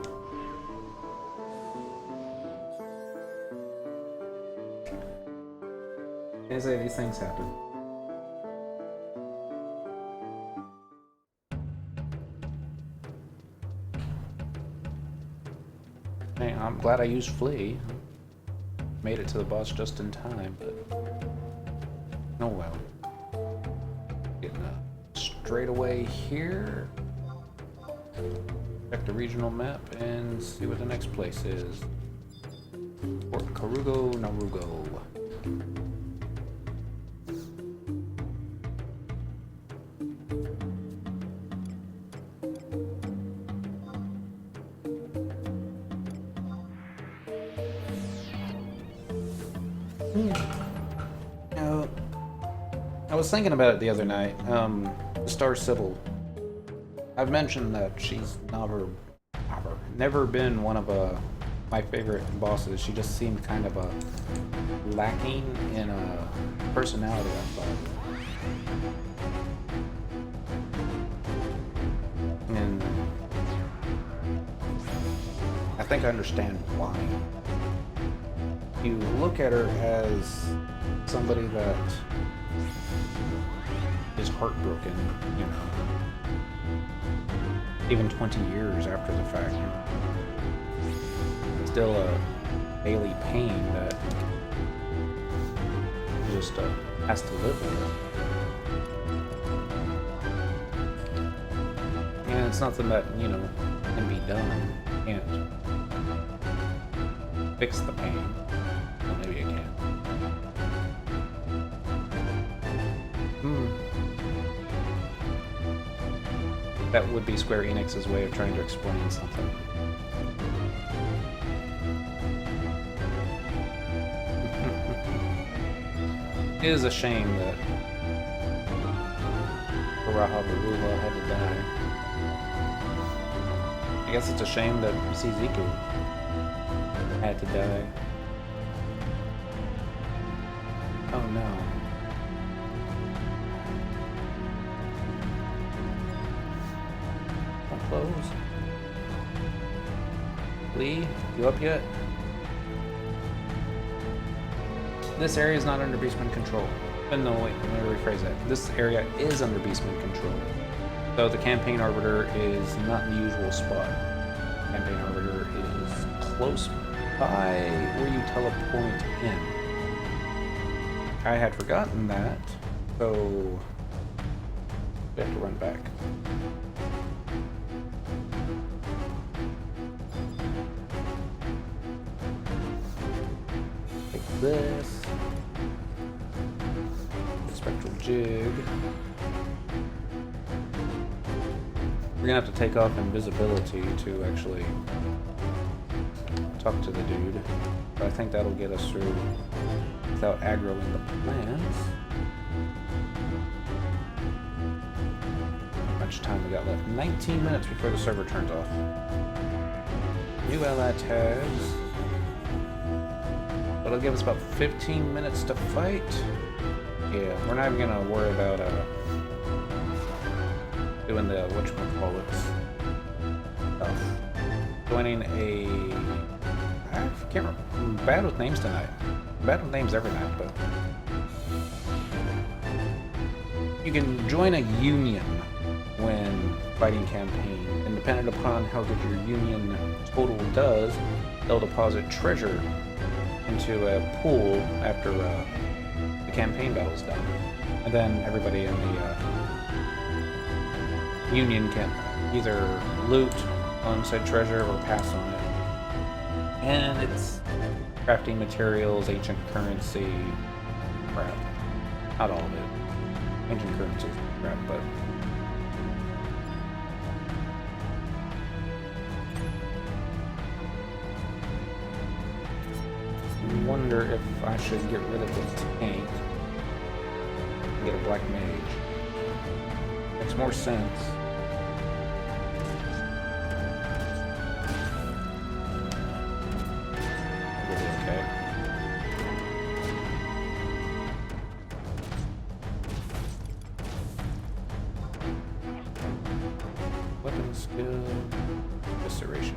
I say these things happen. Hey, I'm glad I used Flea. Made it to the boss just in time, but oh well. Getting a straightaway here. Check the regional map and see what the next place is. Fort Karugo Narugo. I was thinking about it the other night. Star Sybil. I've mentioned that she's never been one of my favorite bosses. She just seemed kind of lacking in personality, I thought. And I think I understand why. You look at her as somebody that is heartbroken, you know, even 20 years after the fact. It's still a daily pain that just has to live with. And it's nothing that, you know, can be done. Can't fix the pain. Well, maybe it can. That would be Square Enix's way of trying to explain something. It is a shame that Baraha Barula had to die. I guess it's a shame that Shizuku had to die. Oh no. Close. Lee, you up yet? This area is not under Beastman control. No, wait, let me rephrase that. This area is under Beastman control. So the Campaign Arbiter is not in the usual spot. Campaign Arbiter is close by where you teleport in. I had forgotten that, so we have to run back. This spectral jig. We're gonna have to take off invisibility to actually talk to the dude, but I think that'll get us through without aggroing the plants. How much time we got left? 19 minutes before the server turns off. New ally tags. It'll give us about 15 minutes to fight. Yeah, we're not even gonna worry about doing the whatchamacallit stuff. Joining a... I can't remember. I'm bad with names tonight. I'm bad with names every night, but... You can join a union when fighting campaign, and depending upon how good your union total does, they'll deposit treasure into a pool after the campaign battle's done. And then everybody in the Union can either loot on said treasure or pass on it. And it's crafting materials, ancient currency, crap. Not all of it. Ancient currency is crap, but... I wonder if I should get rid of the tank and get a black mage. Makes more sense. Weapon skill, evisceration.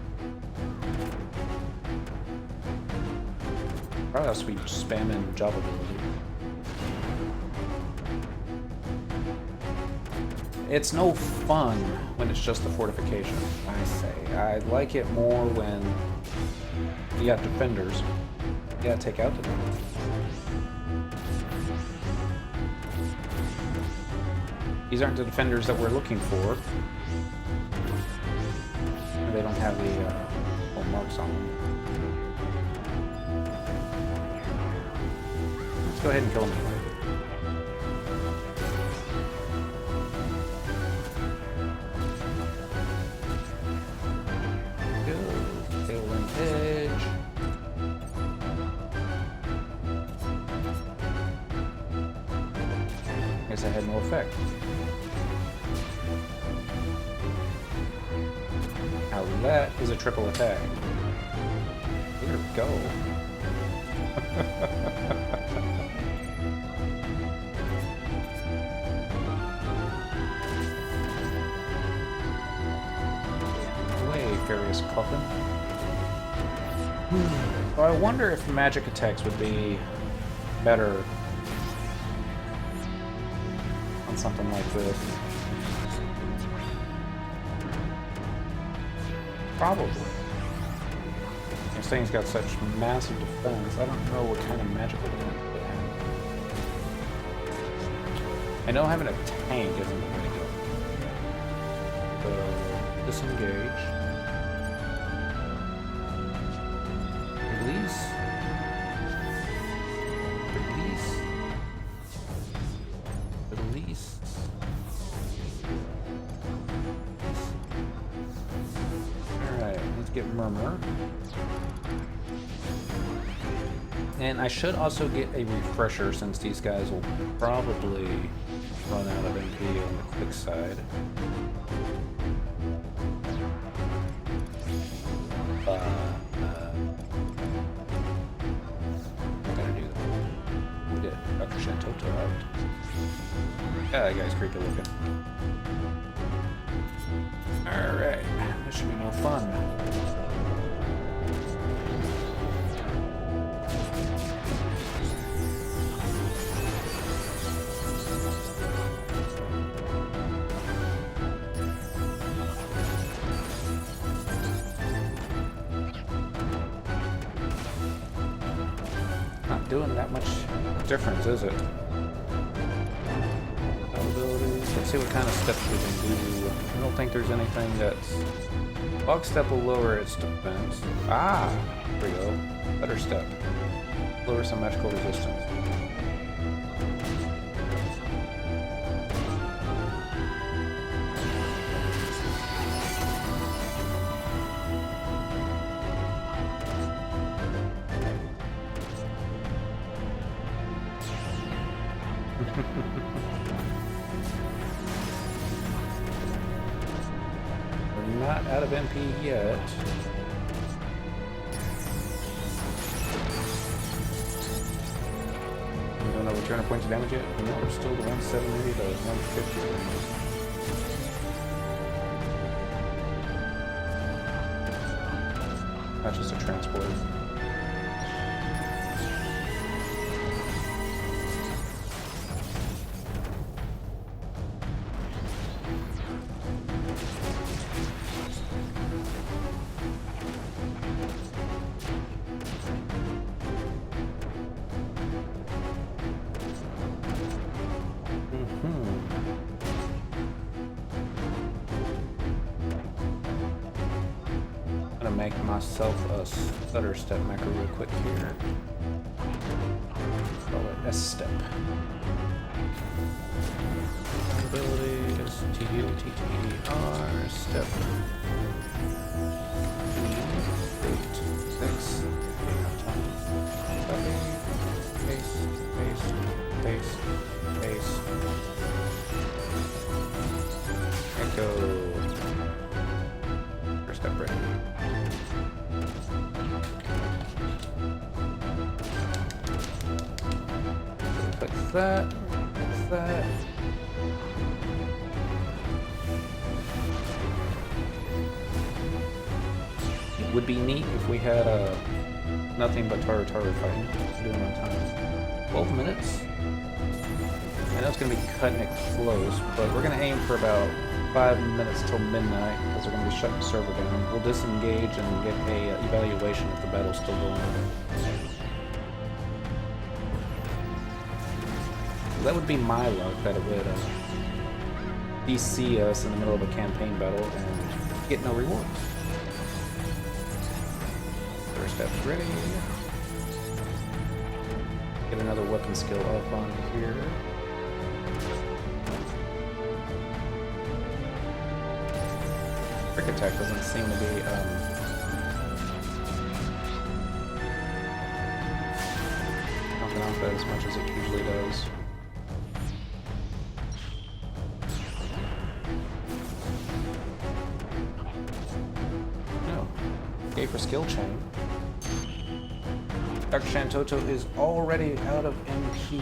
Probably has to be spamming job ability. It's no fun when it's just the fortification, I say. I like it more when you got defenders. You gotta take out the defenders. These aren't the defenders that we're looking for. They don't have the little marks on them. Let's go ahead and kill them anyway. Tailwind edge. Guess I had no effect. Now that is a triple attack. Here we go. Away, Furious Coffin. Well, I wonder if magic attacks would be better on something like this. Probably. This thing's got such massive defense. I don't know what kind of magical defense they have. I know having a tank isn't the way to go. So, disengage. Release. Release. Release. Get Murmur. And I should also get a refresher since these guys will probably run out of MP on the quick side. I'm gonna do that. We did. Dr. Shantoto out. Yeah, that guy's creepy looking. Alright. This should be no fun. Not doing that much difference, is it? Abilities. Let's see what kind of steps we can do. I don't think there's anything that's... Bug step will lower its defense. Ah! There we go. Better step. Lower some magical resistance. We're not out of MP yet. We don't know what 200 points of damage yet? No, we're still the 170 to 150 range. Not just a transport. gonna make myself a stutter step macro real quick here. Call it S step. Ability is TUTTER step. 8, 6. Copy. Paste. Paste. Paste. Paste. Echo. First step ready. Fix that. Fix that. It would be neat if we had nothing but Taru fighting. Doing on time. 12 minutes. I know it's going to be cutting it close, but we're going to aim for about 5 minutes till midnight because they're going to be shutting the server down. We'll disengage and get a evaluation if the battle's still going on. That would be my luck that it would DC us in the middle of a campaign battle and get no rewards. First step's ready. Get another weapon skill up on here. Quick attack doesn't seem to be knocking off as much as it usually does. No. Okay, for skill chain. Dr. Shantoto is already out of MP.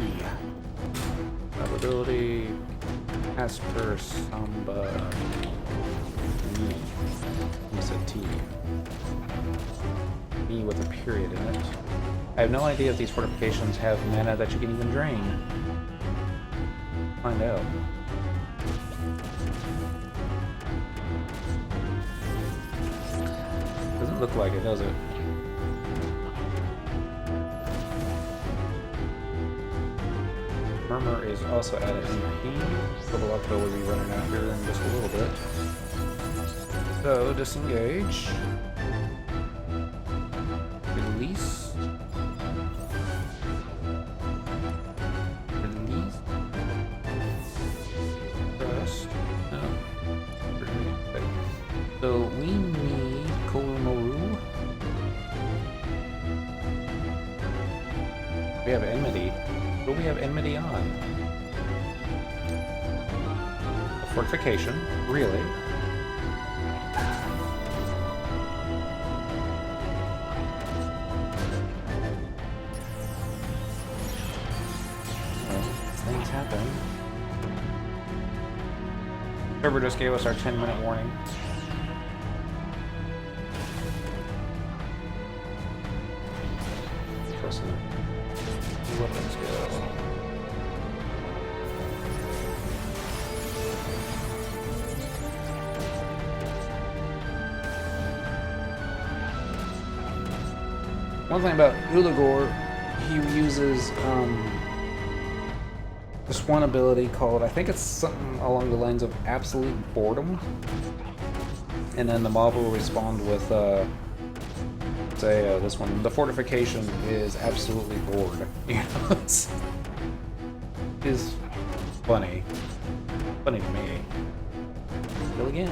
Ability as per Samba. It's a T. E with a period in it. I have no idea if these fortifications have mana that you can even drain. Find out. Doesn't look like it, does it? Murmur is also at an MP. Double Octo will be running out here in just a little bit. So, disengage. Release. Release. Trust. No. So, we need Koromoru. We have Enmity. What do we have Enmity on? A fortification. Really? Server just gave us our 10-minute warning. Pressing weapons go. One thing about Ulagor, he uses this one ability called, I think it's something along the lines of absolute boredom, and then the mob will respond with say this one, the fortification is absolutely bored. You know, it is funny to me. Go again.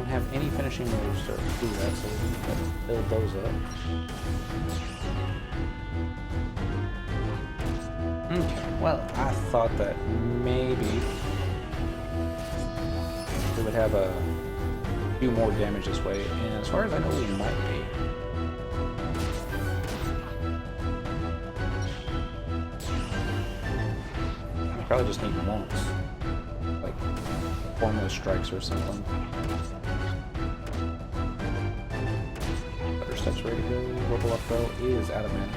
Have any finishing moves to do that, so we can build those up. Okay, well, I thought that maybe we would have a few more damage this way, and as far as I know, we might be. We probably just need once, like formula strikes or something. Steps ready to go. Robo up though is out of mana.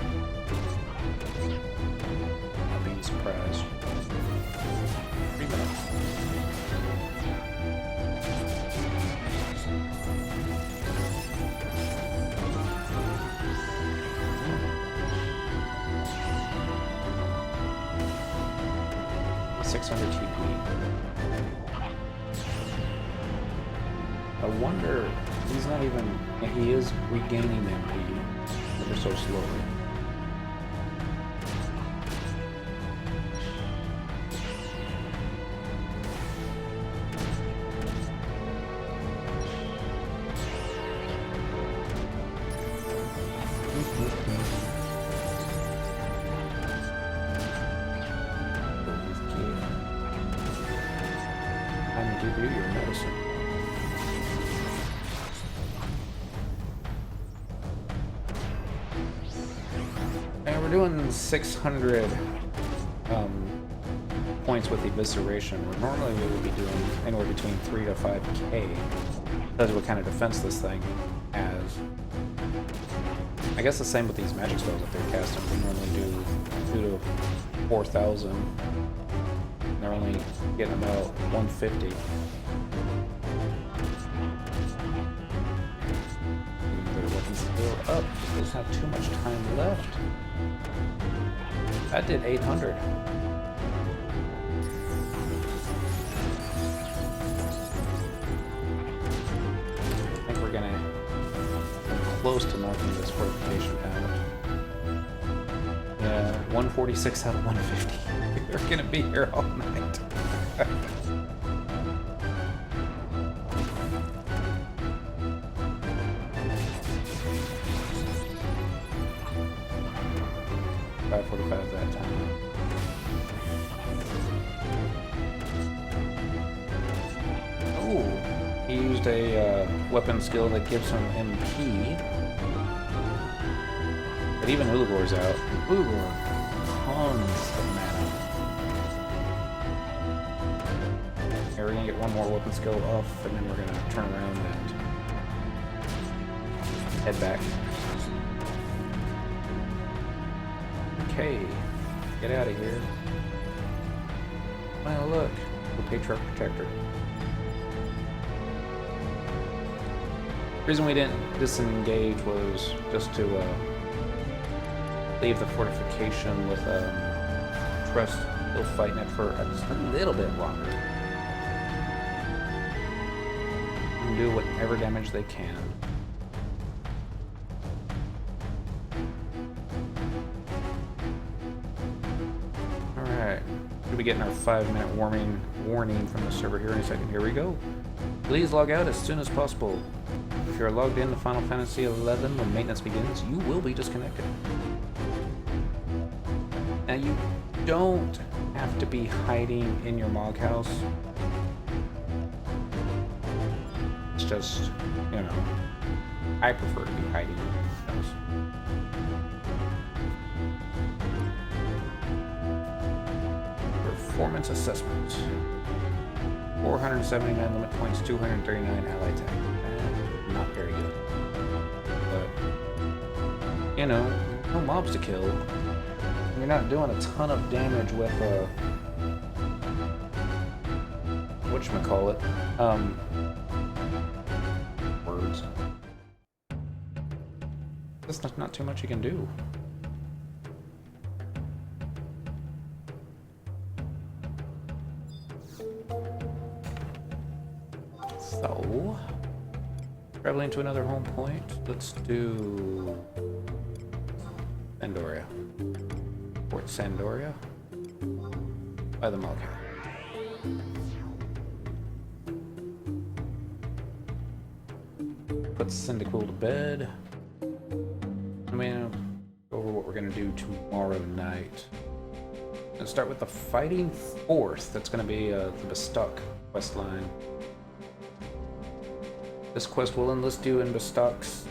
Not being surprised. 3 minutes. under TP. I wonder, he's not even, he is regaining MP ever so slowly. Time to give you your medicine. And we're doing 600 points with evisceration, where normally we would be doing anywhere between 3 to 5k. Tells you what kind of defense this thing has. I guess the same with these magic spells that they're casting. We normally do 2 to 4,000. They're only getting about 150. Their weapons still up. They just have too much time left. That did 800. I think we're gonna come close to knocking this fortification out. Yeah, 146 out of 150. We're gonna be here all night. $5:45 that time. Oh, he used a weapon skill that gives him MP. But even Ulugor's out. Ulugor, tons of mana. Okay, we're gonna get one more weapon skill off, and then we're gonna turn around and head back. Okay, get out of here. Well, look, the Patriarch Protector. The reason we didn't disengage was just to leave the fortification with Trust. They'll fight it for just a little bit longer. And do whatever damage they can. Alright. We'll be getting our 5-minute warning from the server here in a second. Here we go. Please log out as soon as possible. If you're logged in to Final Fantasy XI when maintenance begins, you will be disconnected. Now you don't have to be hiding in your Mog house. It's just, you know, I prefer to be hiding in my house. Performance assessment. 479 limit points, 239 ally tag. Not very good. But, you know, no mobs to kill. You're not doing a ton of damage with, whatchamacallit, words. There's not too much you can do. So, traveling to another home point, let's do Sandoria. Fort Sandoria by the Mog House. Put Cyndaquil to bed. I'm gonna go over what we're gonna do tomorrow night. I'm gonna start with the Fighting Force. That's gonna be the Bestock quest line. This quest will enlist you in Bestock's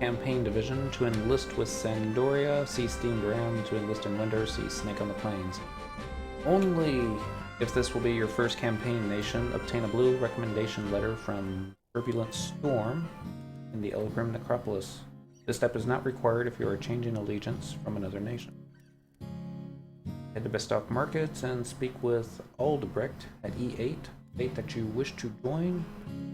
campaign division. To enlist with Sandoria, see Steamed Ram. To enlist in Linder, see Snake on the Plains. Only if this will be your first campaign nation, obtain a blue recommendation letter from Turbulent Storm in the Elgrim Necropolis. This step is not required if you are changing allegiance from another nation. Head to Bestock Markets and speak with Aldebrecht at E8. State that you wish to join.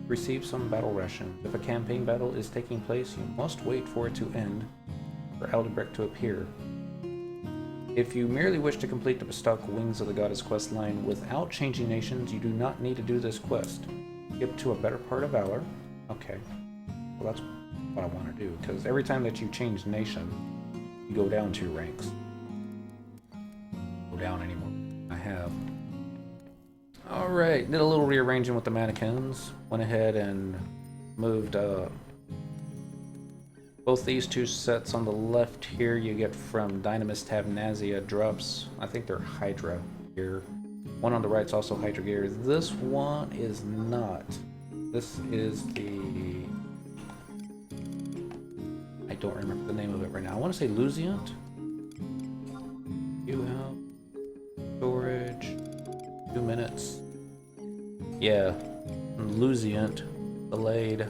Receive some battle rations. If a campaign battle is taking place, you must wait for it to end for Aldebrecht to appear. If you merely wish to complete the Bestock Wings of the Goddess quest line without changing nations, you do not need to do this quest. Skip to a better part of Valor. Okay. Well, that's what I want to do, because every time that you change nation, you go down 2 ranks. Go down anymore. I have. Alright, did a little rearranging with the mannequins. Went ahead and moved both these 2 sets on the left here. You get from Dynamis Tab Nazia drops. I think they're Hydra gear. One on the right's also Hydra gear. This one is not. This is the... I don't remember the name of it right now. I want to say Lusiant. You have storage. 2 minutes. Yeah, Lusiant delayed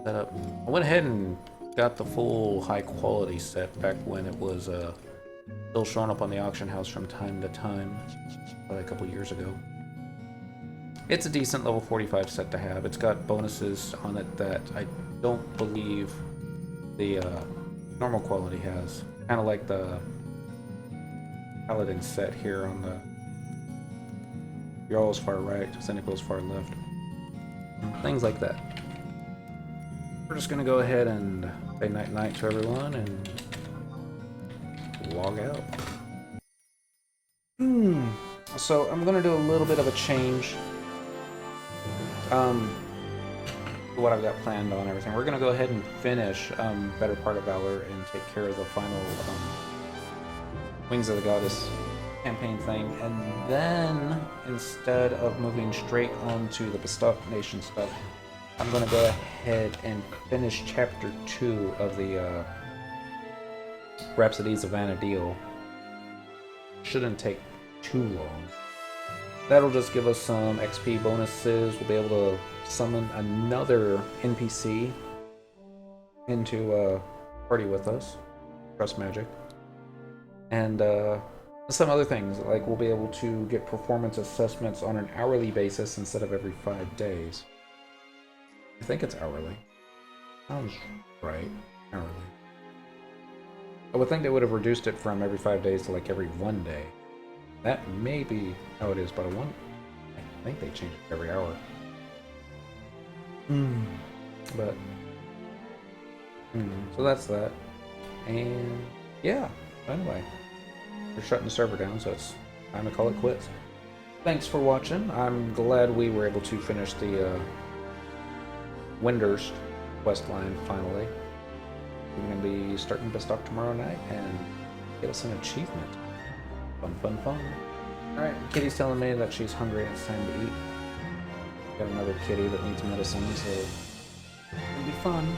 setup. I went ahead and got the full high quality set back when it was still showing up on the auction house from time to time, probably a couple years ago. It's a decent level 45 set to have. It's got bonuses on it that I don't believe the normal quality has. Kind of like the Paladin set here on the Jarl's far right, Cynical's far left. Things like that. We're just gonna go ahead and say night-night to everyone and log out. So I'm gonna do a little bit of a change. What I've got planned on everything. We're gonna go ahead and finish Better Part of Valor and take care of the final Wings of the Goddess campaign thing, and then instead of moving straight onto the Bestock Nation stuff, I'm gonna go ahead and finish chapter 2 of the Rhapsodies of Vana'diel. Shouldn't take too long. That'll just give us some XP bonuses. We'll be able to summon another NPC into party with us. Trust magic. And some other things, like we'll be able to get performance assessments on an hourly basis instead of every 5 days. I think it's hourly. Sounds right. Hourly. I would think they would have reduced it from every 5 days to like every 1 day. That may be how it is, but I think they change it every hour. But so that's that. And yeah, anyway. They're shutting the server down, so it's time to call it quits. Thanks for watching. I'm glad we were able to finish the Winders quest line finally. We're going to be starting Bestock tomorrow night and get us an achievement. Fun, fun, fun. Alright, Kitty's telling me that she's hungry and it's time to eat. Got another kitty that needs medicine, so it'll be fun.